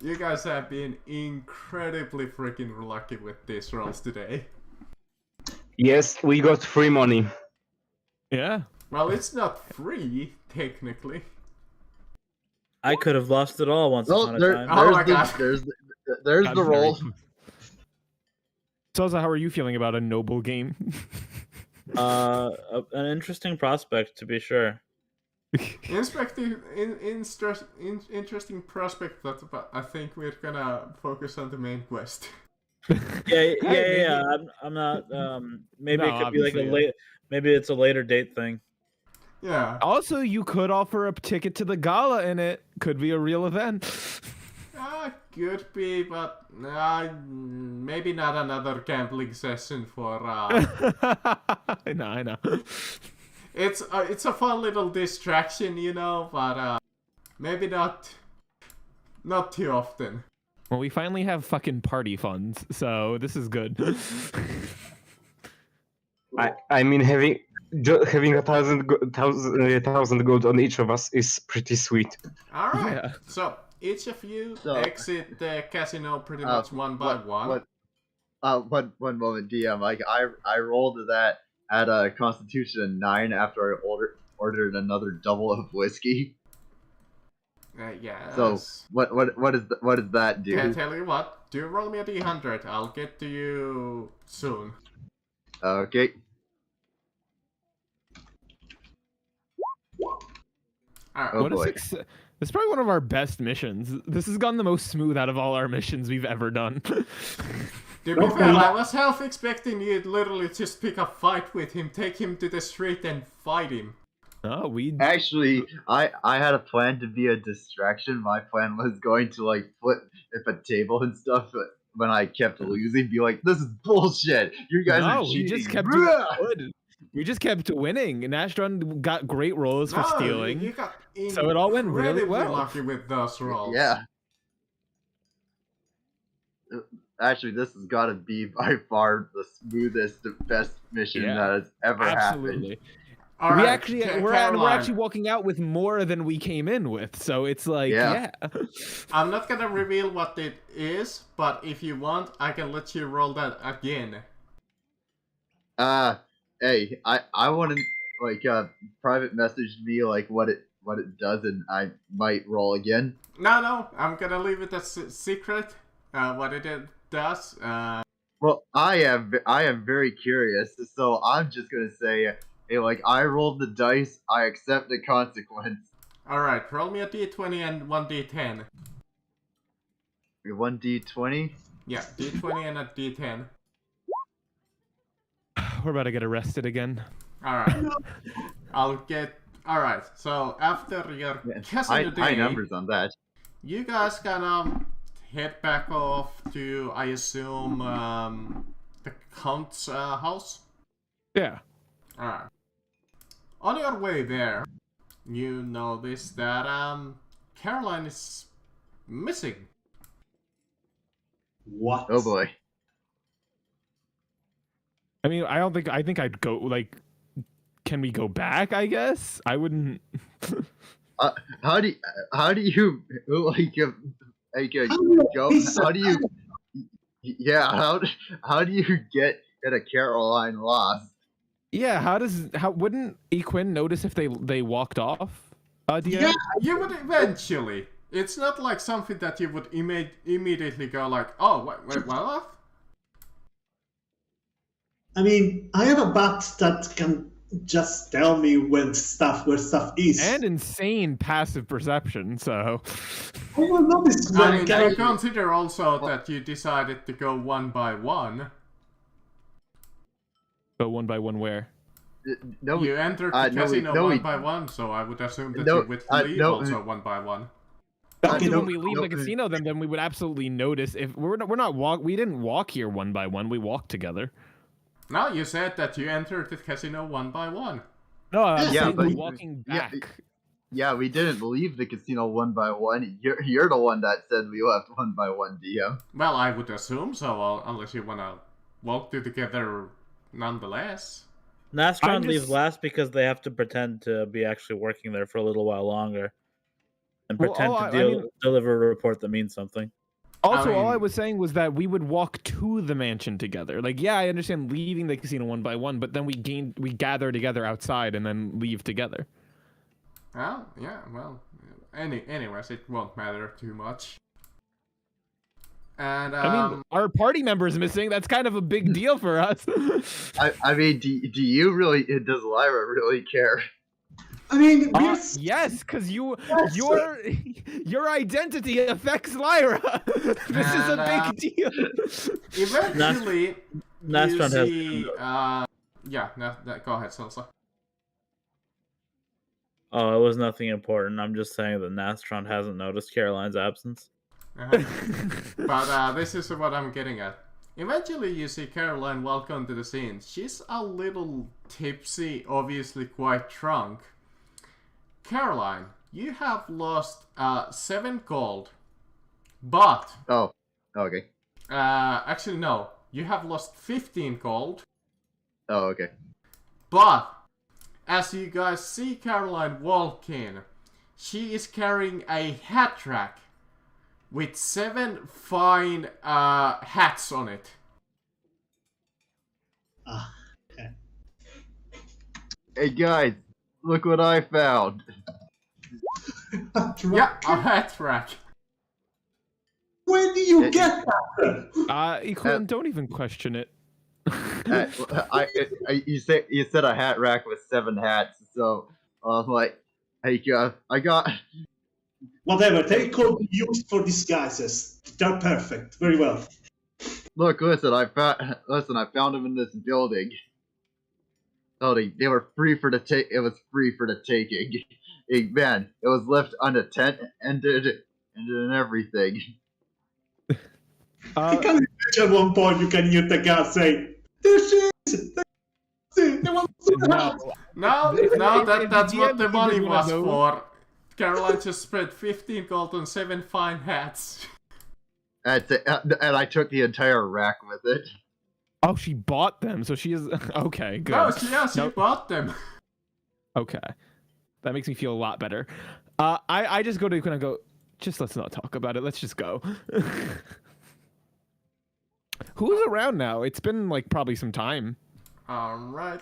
You guys have been incredibly freaking lucky with these rolls today.
Yes, we got free money.
Yeah.
Well, it's not free, technically.
I could have lost it all once
Well,
upon a
there,
time.
Oh my
there's
gosh.
there's
I'm
the
very
roll.
confused. Soza, how are you feeling about a noble game?
An interesting prospect to be sure.
Interesting prospect, but I think we're gonna focus on the main quest.
Yeah. I'm not. Maybe
No,
it could be like a
obviously, yeah.
late. Maybe it's a later date thing.
Yeah.
Also, you could offer a ticket to the gala in it. Could be a real event.
Could be, but maybe not another gambling session for.
I know.
It's a fun little distraction, you know, but maybe not too often.
Well, we finally have fucking party funds, so this is good.
I mean, having 1,000 gold on each of us is pretty sweet.
All right.
Yeah.
So each of you
So-
exit the casino pretty much one by one.
One moment, DM. Like I rolled that at a Constitution 9 after I ordered another double of whiskey.
Yeah.
So what does that do?
Can tell you what. Do roll me a d100. I'll get to you soon.
Okay.
All right.
Oh,
What a
boy.
success. This is probably one of our best missions. This has gone the most smooth out of all our missions we've ever done.
To be fair, I was half expecting you'd literally just pick a fight with him, take him to the street, and fight him.
Oh, we
Actually, I had a plan to be a distraction. My plan was going to like flip a table and stuff, but when I kept losing, be like, "This is bullshit. You guys are
no,
cheating."
we just kept doing
Bruh!
good. We just kept winning. And Astron got great rolls for
No,
stealing.
You got
So it all went really
incredibly
well.
lucky with those rolls.
Yeah. Actually, this has got to be by far the smoothest, best mission
Yeah,
that has ever happened.
Absolutely.
All
We
right,
actually we're
Caroline,
actually walking out with more than we came in with. So it's like
Yeah.
I'm not gonna reveal what it is, but if you want, I can let you roll that again.
Hey, I want to like private message me like what it does, and I might roll again.
No, I'm gonna leave it as secret. What it does.
Well, I am very curious, so I'm just gonna say, hey, like I rolled the dice, I accept the consequence.
All right, roll me a d20 and one d10.
1d20.
Yeah, d20 and a d10.
We're about to get arrested again.
All right. All right. So after your casino day,
High numbers on that.
you guys gonna head back off to, I assume, the Count's house.
Yeah.
All right. On your way there, you notice that Caroline is missing.
What?
Oh boy.
I mean, I think I'd go like. Can we go back? I guess I wouldn't.
How do you like go?
He's
How do you? Yeah. How do you get a Caroline lost?
Yeah. Wouldn't Equin notice if they walked off? DM?
Yeah.
You would eventually. It's not like something that you would immediately go like, oh, wait, what?
I mean, I have a bat that can just tell me where stuff is.
And insane passive perception. So.
I will notice
I
when
mean,
Caroline.
consider also that you decided to go one by one.
But one by one, where?
No.
You entered the casino
no,
one
we-
by one, so I would assume that
No,
you would
no,
leave also one by one.
Okay,
When
no,
we leave the casino, then we would absolutely notice if we didn't walk here one by one. We walked together.
No, you said that you entered the casino one by one.
No, I'm
Yeah,
saying
but-
we're walking
yeah,
back.
Yeah, we didn't leave the casino one by one. You're the one that said we left one by one, DM.
Well, I would assume so, unless you wanna walk together nonetheless.
Nastron
I'm
leaves
just-
last because they have to pretend to be actually working there for a little while longer. and
Well,
pretend to
I mean-
deliver a report that means something.
Also, all I
mean-
was saying was that we would walk to the mansion together. Like, yeah, I understand leaving the casino one by one, but then we gather together outside and then leave together.
Well, yeah, well, anyways, it won't matter too much. And
I mean, our party member is missing. That's kind of a big deal for us.
I mean, do you really? Does Lyra really care?
I mean,
Yes, because
Yes.
your identity affects Lyra. This is a
And,
big deal.
eventually, you
Nastron has.
see, go ahead, Salsa.
Oh, it was nothing important. I'm just saying that Nastron hasn't noticed Caroline's absence.
Uh-huh. But this is what I'm getting at. Eventually, you see Caroline walk onto the scene. She's a little tipsy, obviously quite drunk. Caroline, you have lost 7 gold, but
Oh, okay.
actually no, you have lost 15 gold.
Oh, okay.
But as you guys see Caroline walk in, she is carrying a hat rack with 7 fine hats on it.
Okay.
Hey guys, look what I found.
Yeah, a hat rack.
Where do you get that?
Eklund, don't even question it.
You said a hat rack with 7 hats, so I was like, hey, I got.
Whatever, they could be used for disguises. They're perfect. Very well.
Look, I found them in this building. Oh, they were free for the take. It was free for the taking. Man, it was left unattended and everything.
I can imagine at one point you can hear the guy say, "There she is! They want to
No,
No, that's what the
DM
money
either one
was
of those-
for. Caroline just spread 15 gold on 7 fine hats.
And I took the entire rack with it.
Oh, she bought them, so she is okay. Good.
No, she
Nope.
bought them.
Okay, that makes me feel a lot better. I just go to Eklund and go. Just let's not talk about it. Let's just go. Who's around now? It's been like probably some time.
Alright,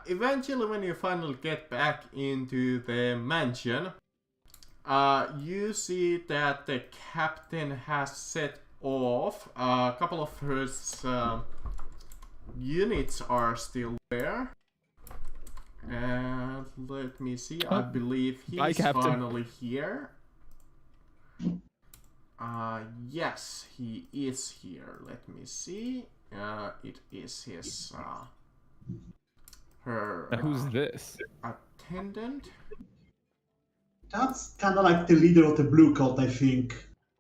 eventually when you finally get back into the mansion, you see that the captain has set off. A couple of his units are still there. And let me see, I believe
Bye,
he's
Captain.
finally here. Yes, he is here. Let me see. It is his her
And who's this?
attendant.
That's kind of like the leader of the Blue Cult, I think.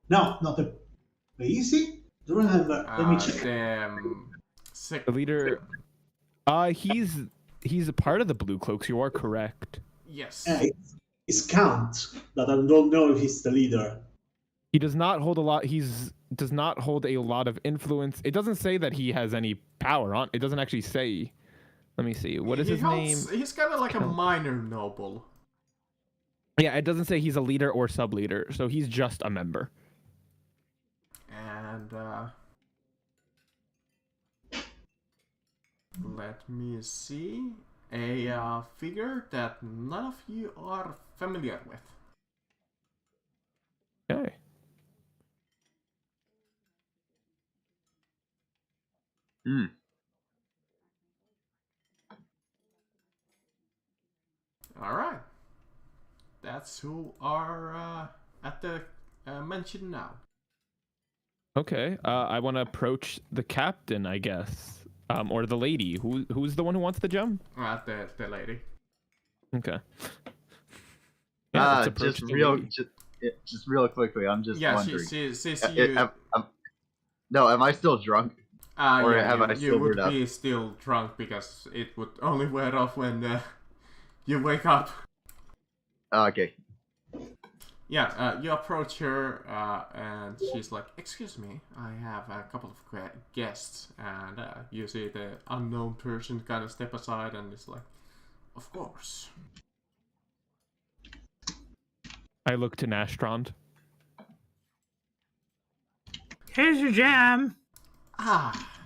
No, not the. Is he? Don't remember. Let me check.
The leader. He's a part of the Blue Cloaks. You are correct.
Yes.
It's Count, but I don't know if he's the leader.
He does not hold a lot. Does not hold a lot of influence. It doesn't say that he has any power on. It doesn't actually say. Let me see. What is his name?
He's kind of like a minor noble.
Yeah, it doesn't say he's a leader or sub leader, so he's just a member.
And let me see. A figure that none of you are familiar with.
Okay.
Hmm.
Alright. That's who are at the mansion now.
Okay. I want to approach the captain, I guess, or the lady. Who's the one who wants the gem?
The lady.
Okay. Yeah, let's approach
Just
the
real,
lady.
just real quickly. I'm just
Yeah,
wondering.
she sees
Uh,
you.
No, am I still drunk? or
Yeah,
have I
you would
sobered up?
be still drunk because it would only wear off when you wake up.
Okay.
Yeah, you approach her and she's like, "Excuse me, I have a couple of guests." And you see the unknown person kind of step aside and is like, "Of course."
I look to Nastrond.
Here's your jam.
Ah.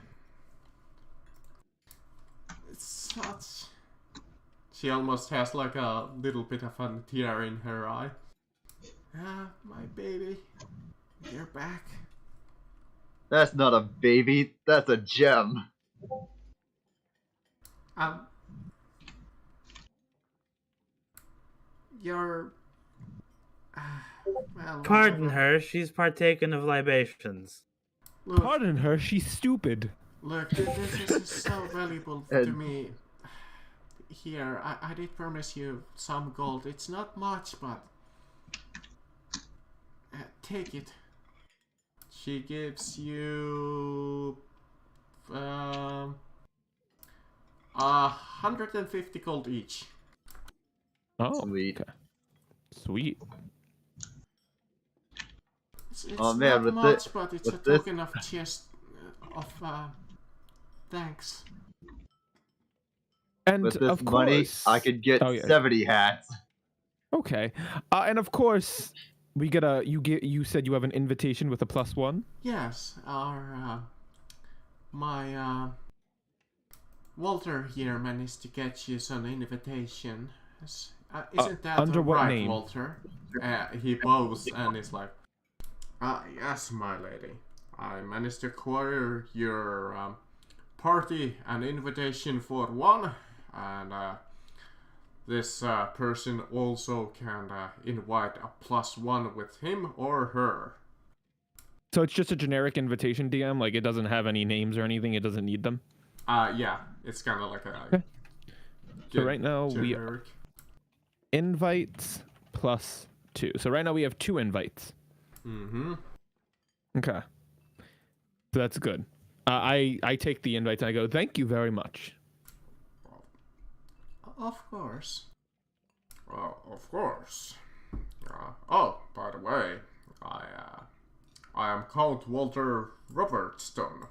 It's such... She almost has like a little bit of a tear in her eye. Ah, my baby. You're back.
That's not a baby. That's a gem.
You're... well,
Pardon
whatever.
her, she's partaken of libations.
Look,
Pardon her, she's stupid.
look, this is so valuable to me. Here, I did promise you some gold. It's not much, but... take it. She gives you... 150 gold each.
Oh,
Sweet.
okay. Sweet.
It's
Oh, man,
not
with
much, but it's a
with this-
token of just... of, thanks.
And
With this
of
money,
course,
I could get
Oh, yeah.
70 hats.
Okay, and of course, we get a. You said you have an invitation with a +1.
Yes, my, Walter here managed to get you some invitation. Isn't that
under what
right,
name?
Walter? He bows and is like, yes, my lady. I managed to acquire your, party an invitation for one, and, this, person also can, invite a +1 with him or her.
So it's just a generic invitation, DM. Like it doesn't have any names or anything. It doesn't need them.
Yeah, it's kind of like a...
So right now we
generic.
invites +2. So right now we have 2 invites.
Mm-hmm.
Okay. So that's good. I take the invites and I go, thank you very much.
Of course. Of course. Oh, by the way, I am Count Walter Robertstone.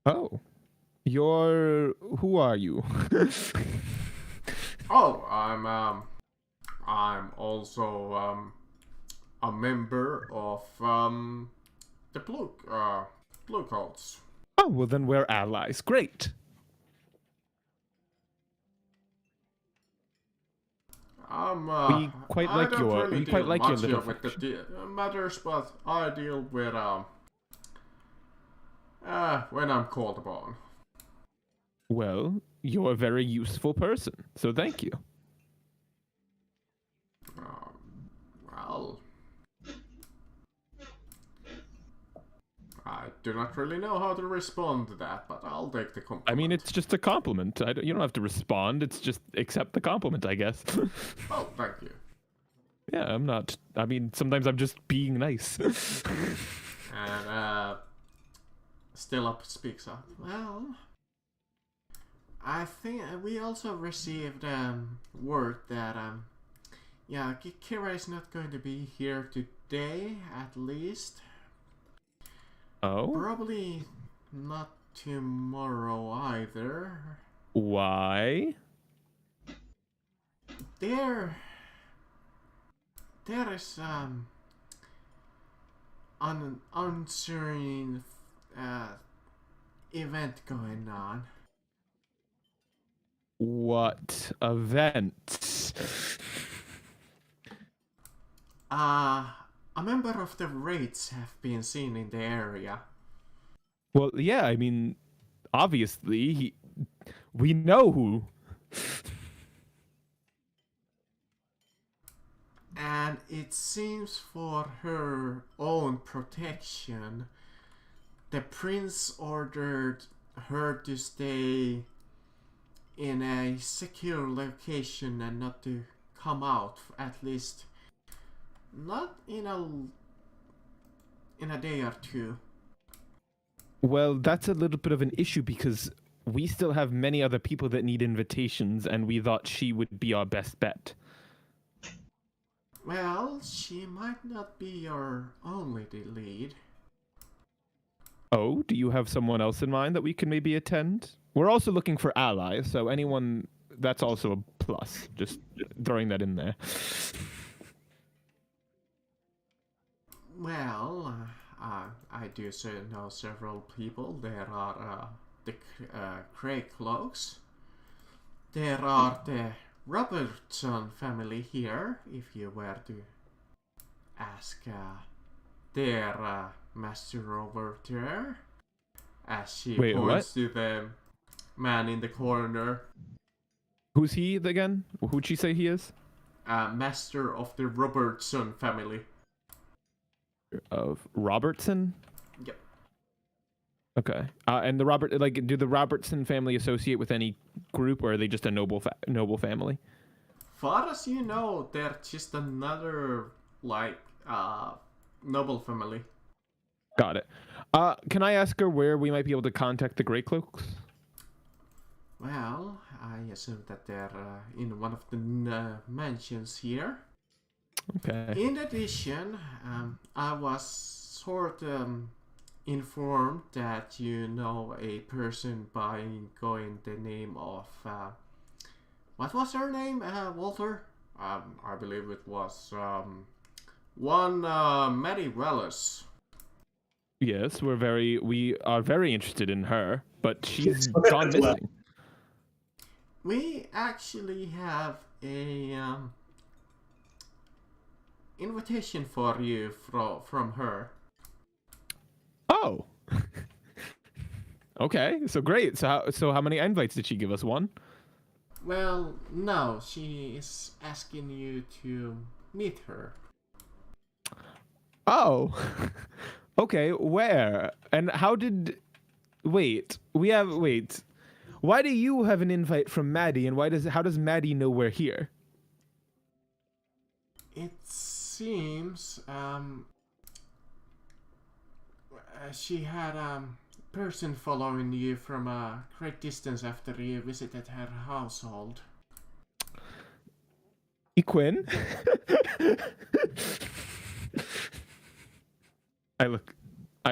Oh. Who are you?
Oh, I'm also, a member of, the Blue Coats.
Oh, well then we're allies. Great. We quite
I
like
don't
your-
really
we quite
deal
like your
much
little
with the matters, but I deal with, when I'm called upon.
Well, you're a very useful person. So thank you.
Well, I do not really know how to respond to that, but I'll take the compliment.
I mean, it's just a compliment. You don't have to respond. It's just accept the compliment, I guess.
Oh, thank you.
Yeah, I'm not. I mean, sometimes I'm just being nice.
And, Still Up speaks up. Well, I think we also received, word that, yeah, Kira is not going to be here today, at least.
Oh?
Probably not tomorrow either.
Why?
There is an uncertain event going on.
What event?
A member of the Wraiths have been seen in the area.
Well, yeah, I mean, obviously, we know who.
And it seems for her own protection, the prince ordered her to stay in a secure location and not to come out, at least not in a day or two.
Well, that's a little bit of an issue because we still have many other people that need invitations, and we thought she would be our best bet.
Well, she might not be your only lead.
Oh, do you have someone else in mind that we can maybe attend? We're also looking for allies, so anyone that's also a plus. Just throwing that in there.
Well, I do know several people. There are the Grey Cloaks. There are the Robertson family here, if you were to ask their master over there. As she
Wait,
points to the man in the corner.
Who's he again? Who'd she say he is?
Master of the Robertson family.
Of Robertson?
Yep.
Okay. And do the Robertson family associate with any group, or are they just a noble family?
Far as you know, they're just another noble family.
Got it. Can I ask her where we might be able to contact the Grey Cloaks?
Well, I assume that they're in one of the mansions here.
Okay.
In addition, I was sort informed that you know a person by going the name of what was her name, Walter? I believe it was one Maddie Wellis.
Yes, we are very interested in her, but she's
Yes,
gone
as well.
missing.
We actually have a invitation for you from her.
Oh. Okay, so great. So how many invites did she give us? One?
Well, no, she is asking you to meet her.
Oh. Okay, where? And how did... Wait. Why do you have an invite from Maddie, and how does Maddie know we're here?
It seems she had a person following you from a great distance after you visited her household.
Equin? I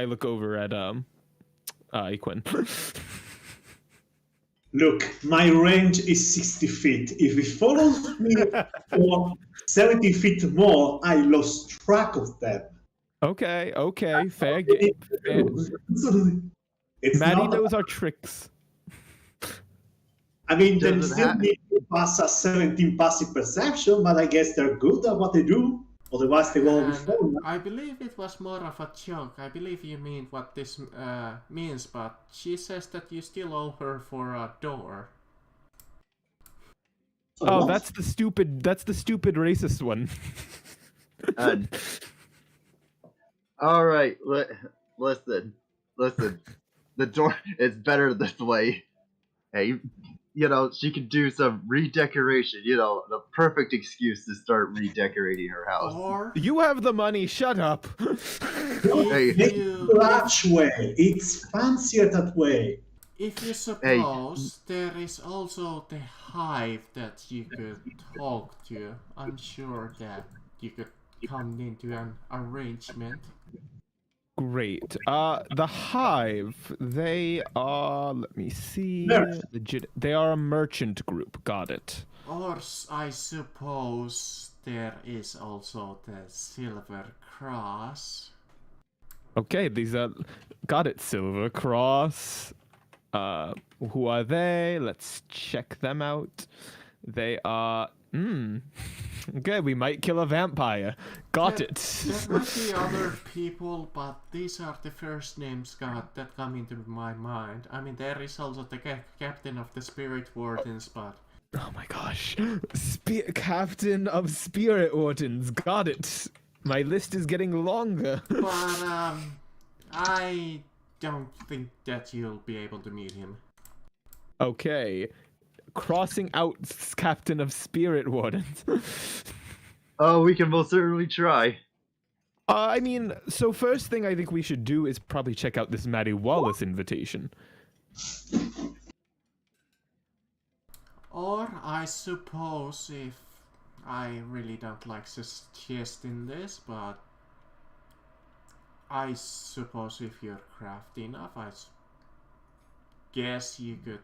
look over at Equin.
Look, my range is 60 feet. If it follows me for 70 feet more, I lost track of them.
Okay, fair game.
It's
Maddie
not,
knows our tricks.
I mean, they
Does it
still
ha-
need to pass a 17 passive perception, but I guess they're good at what they do. Otherwise, they won't be
And
falling.
I believe it was more of a joke. I believe you mean what this means, but she says that you still owe her for a door.
Oh, that's the stupid racist one.
And all right, listen. The door is better this way. Hey, she could do some redecoration. The perfect excuse to start redecorating her house.
Or
You have the money, shut up.
Hey.
Make it the large way. It's fancier that way.
if you suppose there is also the hive that you could talk to, I'm sure that you could come into an arrangement.
Great. The Hive, they are, let me see.
Merchant.
They are a merchant group. Got it.
Or I suppose there is also the Silver Cross.
Okay, these are, got it. Silver Cross. Who are they? Let's check them out. They are, okay, we might kill a vampire. Got
There-
it.
There might be other people, but these are the first names that come into my mind. I mean, there is also the captain of the Spirit Wardens, but
Oh my gosh. Captain of Spirit Wardens. Got it. My list is getting longer.
I don't think that you'll be able to meet him.
Okay. Crossing out Captain of Spirit Wardens.
Oh, we can most certainly try.
I mean, so first thing I think we should do is probably check out this Maddie Wallace invitation.
Or I suppose, if I really don't like suggesting this, but I suppose if you're crafty enough, guess you could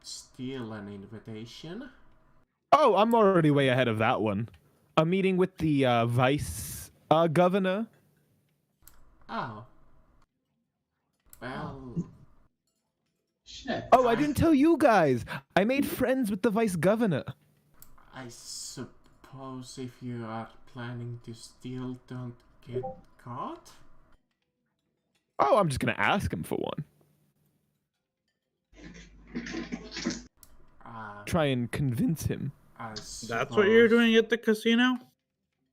steal an invitation.
Oh, I'm already way ahead of that one. A meeting with the vice governor.
Oh. Well,
Shit.
Oh, I didn't tell you guys. I made friends with the vice governor.
I suppose if you are planning to steal, don't get caught?
Oh, I'm just gonna ask him for one. Try and convince him.
That's what you're doing at the casino?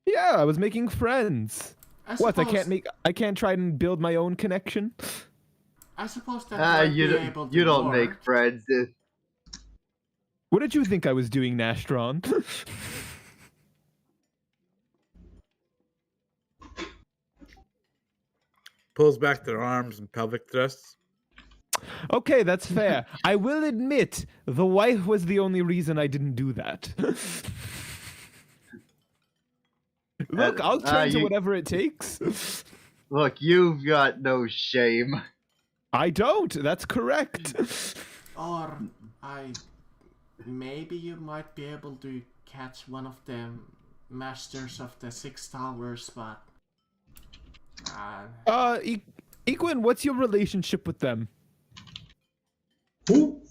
Yeah, I was making friends. What? I can't try and build my own connection.
I suppose that might
you
be
don't,
able to
you don't
work.
make friends.
What did you think I was doing, Nastron?
Pulls back their arms and pelvic thrusts.
Okay, that's fair. I will admit, the wife was the only reason I didn't do that. Look, I'll turn to whatever it takes.
Look, you've got no shame.
I don't. That's correct.
Or maybe you might be able to catch one of the masters of the 6 towers, but
Equin, what's your relationship with them?
Who?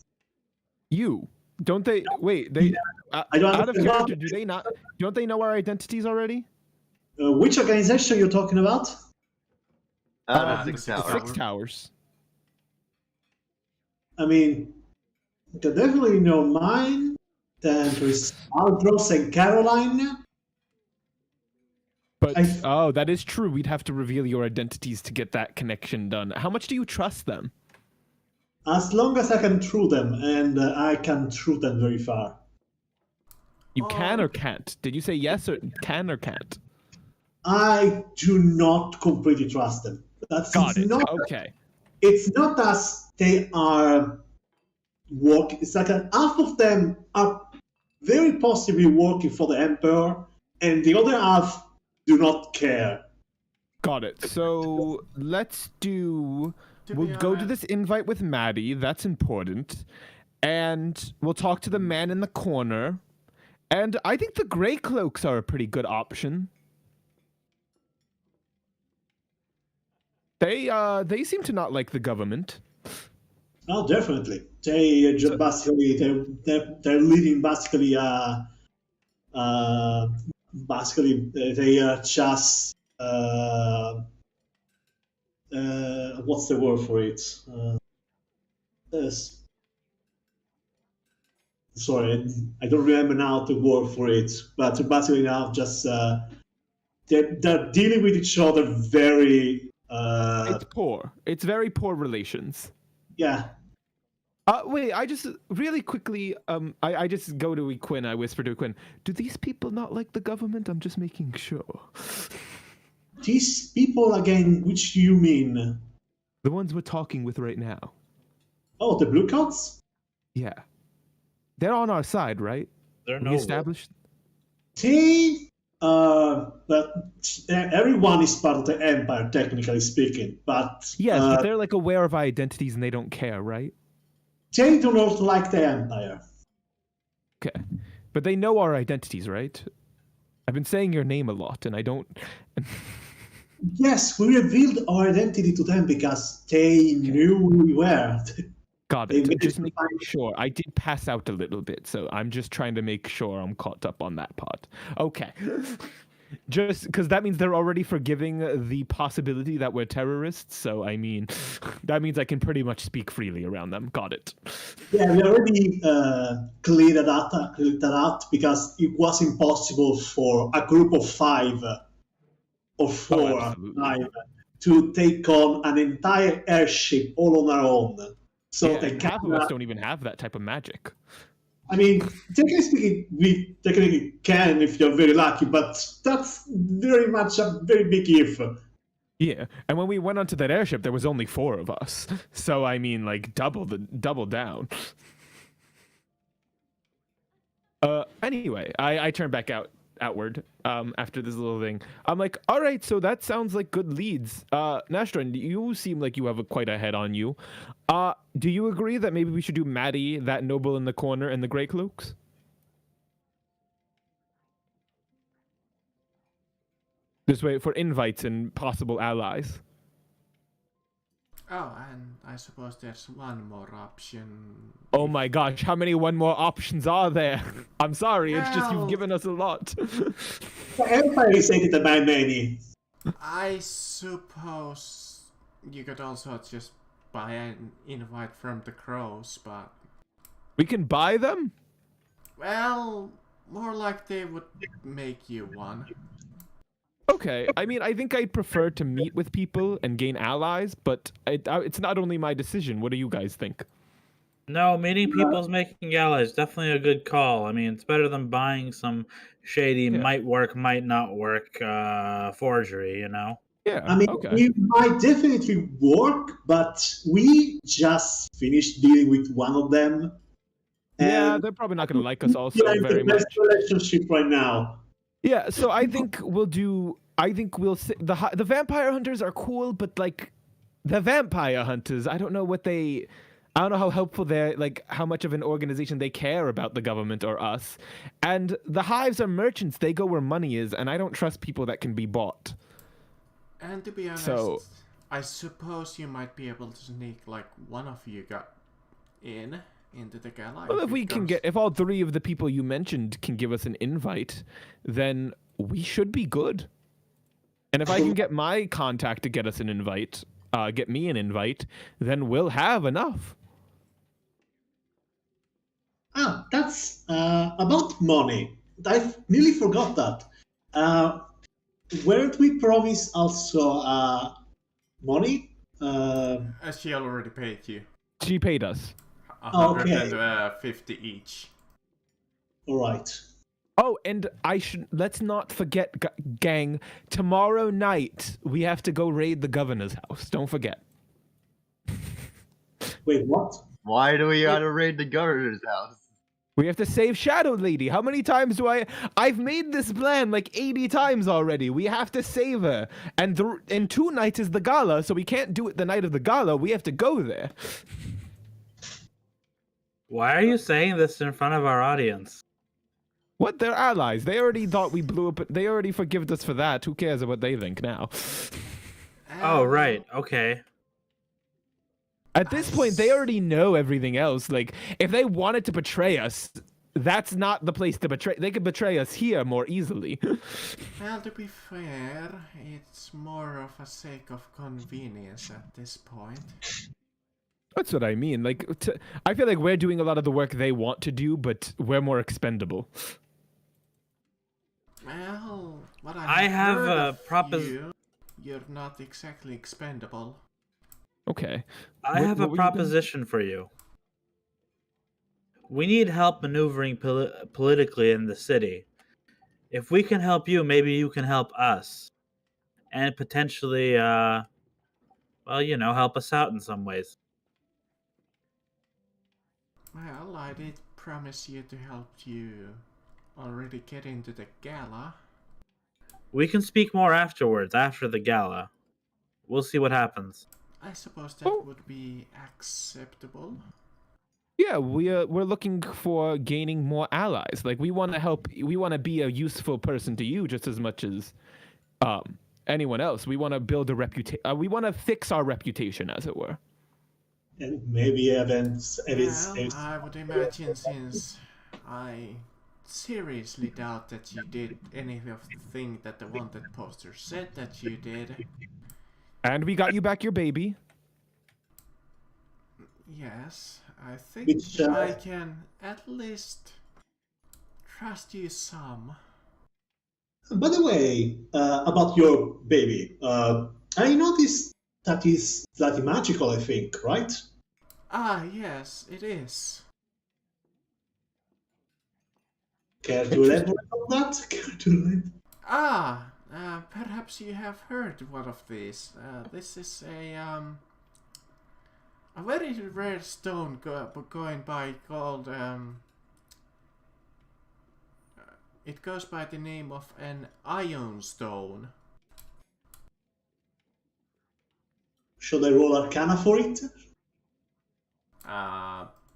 You. Don't they? Wait, they.
I don't
out of
understand.
character, do they not? Don't they know our identities already?
Which organization you're talking about?
The
the
6
Six
Towers.
6 towers.
I mean, they definitely know mine. Then there's Aldros and Caroline.
But oh, that is true. We'd have to reveal your identities to get that connection done. How much do you trust them?
As long as I can through them, and I can through them very far.
You can or can't? Did you say yes or can or can't?
I do not completely trust them. That's
Got it.
not.
Okay.
It's not as they are working. It's like half of them are very possibly working for the Emperor, and the other half do not care.
Got it. So let's do. We'll go to this invite with Maddie. That's important. And we'll talk to the man in the corner. And I think the Grey Cloaks are a pretty good option. They seem to not like the government.
Oh, definitely. They just basically they're leading basically they are just what's the word for it? Yes. Sorry, I don't remember now the word for it, but basically now just they're dealing with each other very.
It's poor. It's very poor relations.
Yeah.
Wait, I just really quickly, I just go to Equin, I whisper to Equin, do these people not like the government? I'm just making sure.
These people again, which do you mean?
The ones we're talking with right now.
Oh, the Blue Coats?
Yeah. They're on our side, right?
They're
We
noble.
established?
They, but everyone is part of the Empire, technically speaking, but
Yes, but they're like aware of our identities and they don't care, right?
they do not like the Empire.
Okay. But they know our identities, right? I've been saying your name a lot and I don't...
Yes, we revealed our identity to them because they knew who we were.
Got
They
it.
made
Just
it
making
fine.
sure. I did pass out a little bit, so I'm just trying to make sure I'm caught up on that part. Okay. Just because that means they're already forgiving the possibility that we're terrorists, so I mean, that means I can pretty much speak freely around them. Got it.
Yeah, we already cleared that out because it was impossible for a group of 5 or 4
absolutely.
to take on an entire airship all on our own. So
Yeah,
they
and half of us
cannot.
don't even have that type of magic.
I mean, technically speaking, we technically can if you're very lucky, but that's very much a very big if.
Yeah, and when we went onto that airship, there was only 4 of us. So I mean, like double down. Anyway, I turn back outward after this little thing. I'm like, all right, so that sounds like good leads. Nastron, you seem like you have quite a head on you. Do you agree that maybe we should do Maddie, that noble in the corner, and the Grey Cloaks? This way for invites and possible allies.
Oh, and I suppose there's one more option.
Oh my gosh, how many one more options are there? I'm sorry, it's just you've
Well-
given us a lot.
The Empire is hated by many.
I suppose you could also just buy an invite from the crows, but
We can buy them?
well, more like they would make you one.
Okay, I mean, I think I'd prefer to meet with people and gain allies, but it's not only my decision. What do you guys think?
No, meeting people's making allies definitely a good call. I mean, it's better than buying some shady
Yeah.
might work, might not work forgery. You know.
Yeah,
I mean,
okay.
it might definitely work, but we just finished dealing with one of them.
Yeah,
and
they're probably not going to like us also
we are in
very
the best
much.
relationship right now.
Yeah, so I think we'll do. I think we'll the vampire hunters are cool, but like the vampire hunters, I don't know what they. I don't know how helpful they're, like how much of an organization they care about the government or us. And the hives are merchants; they go where money is, and I don't trust people that can be bought.
And to be honest,
So-
I suppose you might be able to sneak like one of you got into the gala.
Well, if
it
we can
goes-
if all three of the people you mentioned can give us an invite, then we should be good. And if I can get my contact to get us an invite, get me an invite, then we'll have enough.
That's about money. I nearly forgot that. Weren't we promised also money?
She already paid you
She paid us.
Okay.
150 each.
All right.
Oh, and let's not forget, gang, tomorrow night we have to go raid the governor's house. Don't forget.
Wait, what?
Why do we gotta raid the governor's house?
We have to save Shadow Lady. How many times do I've made this plan like 80 times already. We have to save her. And in 2 nights is the gala, so we can't do it the night of the gala. We have to go there.
Why are you saying this in front of our audience?
What? They're allies. They already thought we blew up. They already forgived us for that. Who cares what they think now?
Oh, right. Okay.
At this point, they already know everything else. Like, if they wanted to betray us, that's not the place to betray. They could betray us here more easily.
Well, to be fair, it's more of a sake of convenience at this point.
That's what I mean. Like, I feel like we're doing a lot of the work they want to do, but we're more expendable.
Well, what
I have
heard
a
of you're not exactly expendable.
Okay.
I
What-
have
what
a
were you gonna-
proposition for you. We need help maneuvering politically in the city. If we can help you, maybe you can help us. And potentially, well, you know, help us out in some ways.
Well, I did promise you to help you already get into the gala.
We can speak more afterwards, after the gala. We'll see what happens.
I suppose that
Oh.
would be acceptable.
Yeah, we're looking for gaining more allies. Like, we want to help. We want to be a useful person to you just as much as anyone else. We want to build a reputation. We want to fix our reputation, as it were.
And maybe events.
Well, I would imagine since I seriously doubt that you did any of the thing that the wanted poster said that you did.
And we got you back your baby.
Yes, I think
Which,
I can at least trust you some.
By the way, about your baby, I noticed that is slightly magical, I think, right?
Ah, yes, it is.
Care to elaborate on that? Care to elaborate?
Perhaps you have heard one of these. This is a very rare stone going by called it goes by the name of an ion stone.
Should I roll Arcana for it?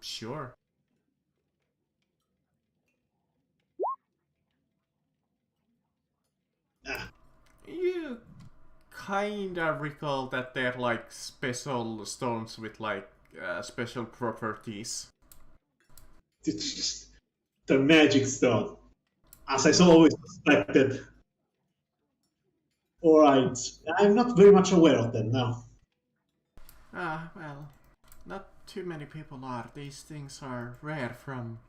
Sure. You kinda recall that they're like special stones with like special properties.
It's just the magic stone, as I always suspected. Alright, I'm not very much aware of them now.
Well, not too many people are. These things are rare from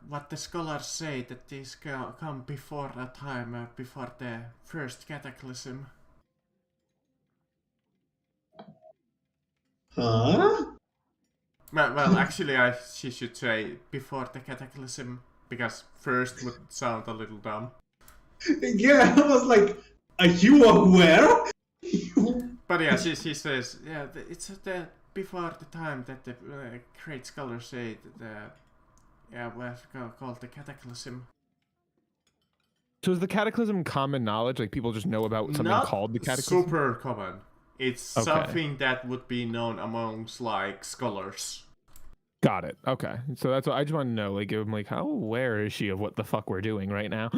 what the scholars say, that these come before a time, before the first cataclysm.
Huh?
Well, actually, she should say before the cataclysm, because first would sound a little dumb.
Yeah, I was like, are you aware?
But yeah, she says, yeah, it's before the time that the great scholars say that what's called the cataclysm.
So is the cataclysm common knowledge? Like people just know about something
Not
called the cataclysm?
super common. It's
Okay.
something that would be known amongst like scholars.
Got it. Okay. So that's what I just want to know. Like, I'm like, how aware is she of what the fuck we're doing right now?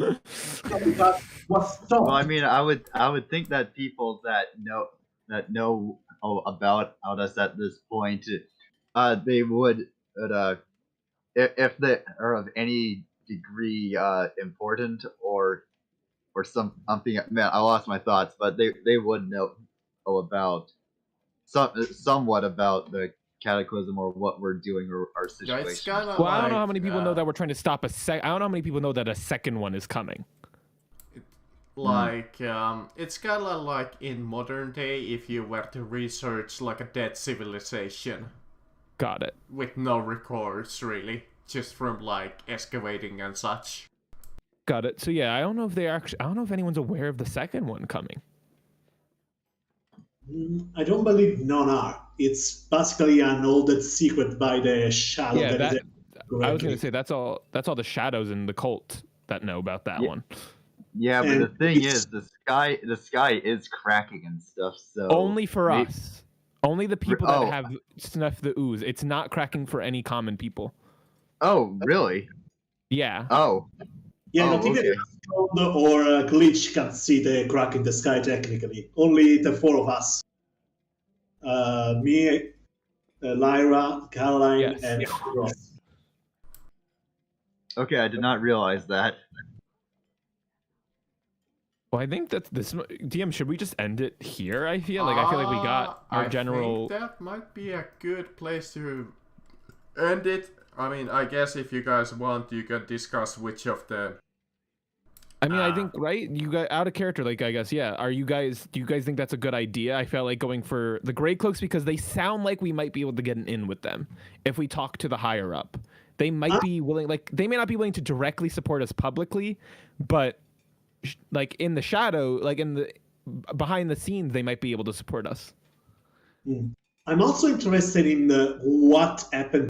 What's
Well, I mean, I would think that people that know about us at this point, they would, if they are of any degree important or something. Man, I lost my thoughts, but they would know about somewhat about the cataclysm or what we're doing or our
Yeah,
situation.
it's kind of
Well, I don't know how many people know that we're trying to stop I don't know how many people know that a second one is coming.
Like, it's kind of like in modern day if you were to research like a dead civilization
Got it.
with no records really, just from like excavating and such.
Got it. So yeah, I don't know if anyone's aware of the second one coming.
I don't believe none are. It's basically an old secret by the shadow.
Yeah,
that is
I was gonna say that's all the shadows in the cult that know about that one.
Yeah, but
And
the thing
it's-
is, the sky is cracking and stuff. So
Only for
may-
us. Only the people that
Oh.
have snuffed the ooze. It's not cracking for any common people.
Oh, really?
Yeah.
Oh,
Yeah,
Oh,
not even
okay.
Ascond or Glitch can see the crack in the sky technically. Only the four of us. Me, Lyra, Caroline,
Yes.
and Ross.
okay. I did not realize that.
Well, I think that's this. DM, should we just end it here? I feel like we got our general.
I think that might be a good place to end it. I mean, I guess if you guys want, you can discuss which of the.
I mean, I think right. You got out of character. Like, I guess, yeah. Do you guys think that's a good idea? I felt like going for the Grey Cloaks because they sound like we might be able to get an in with them if we talk to the higher up. They might be willing. Like, they may not be willing to directly support us publicly, but like in the shadow, like in the behind the scenes, they might be able to support us.
I'm also interested in what happened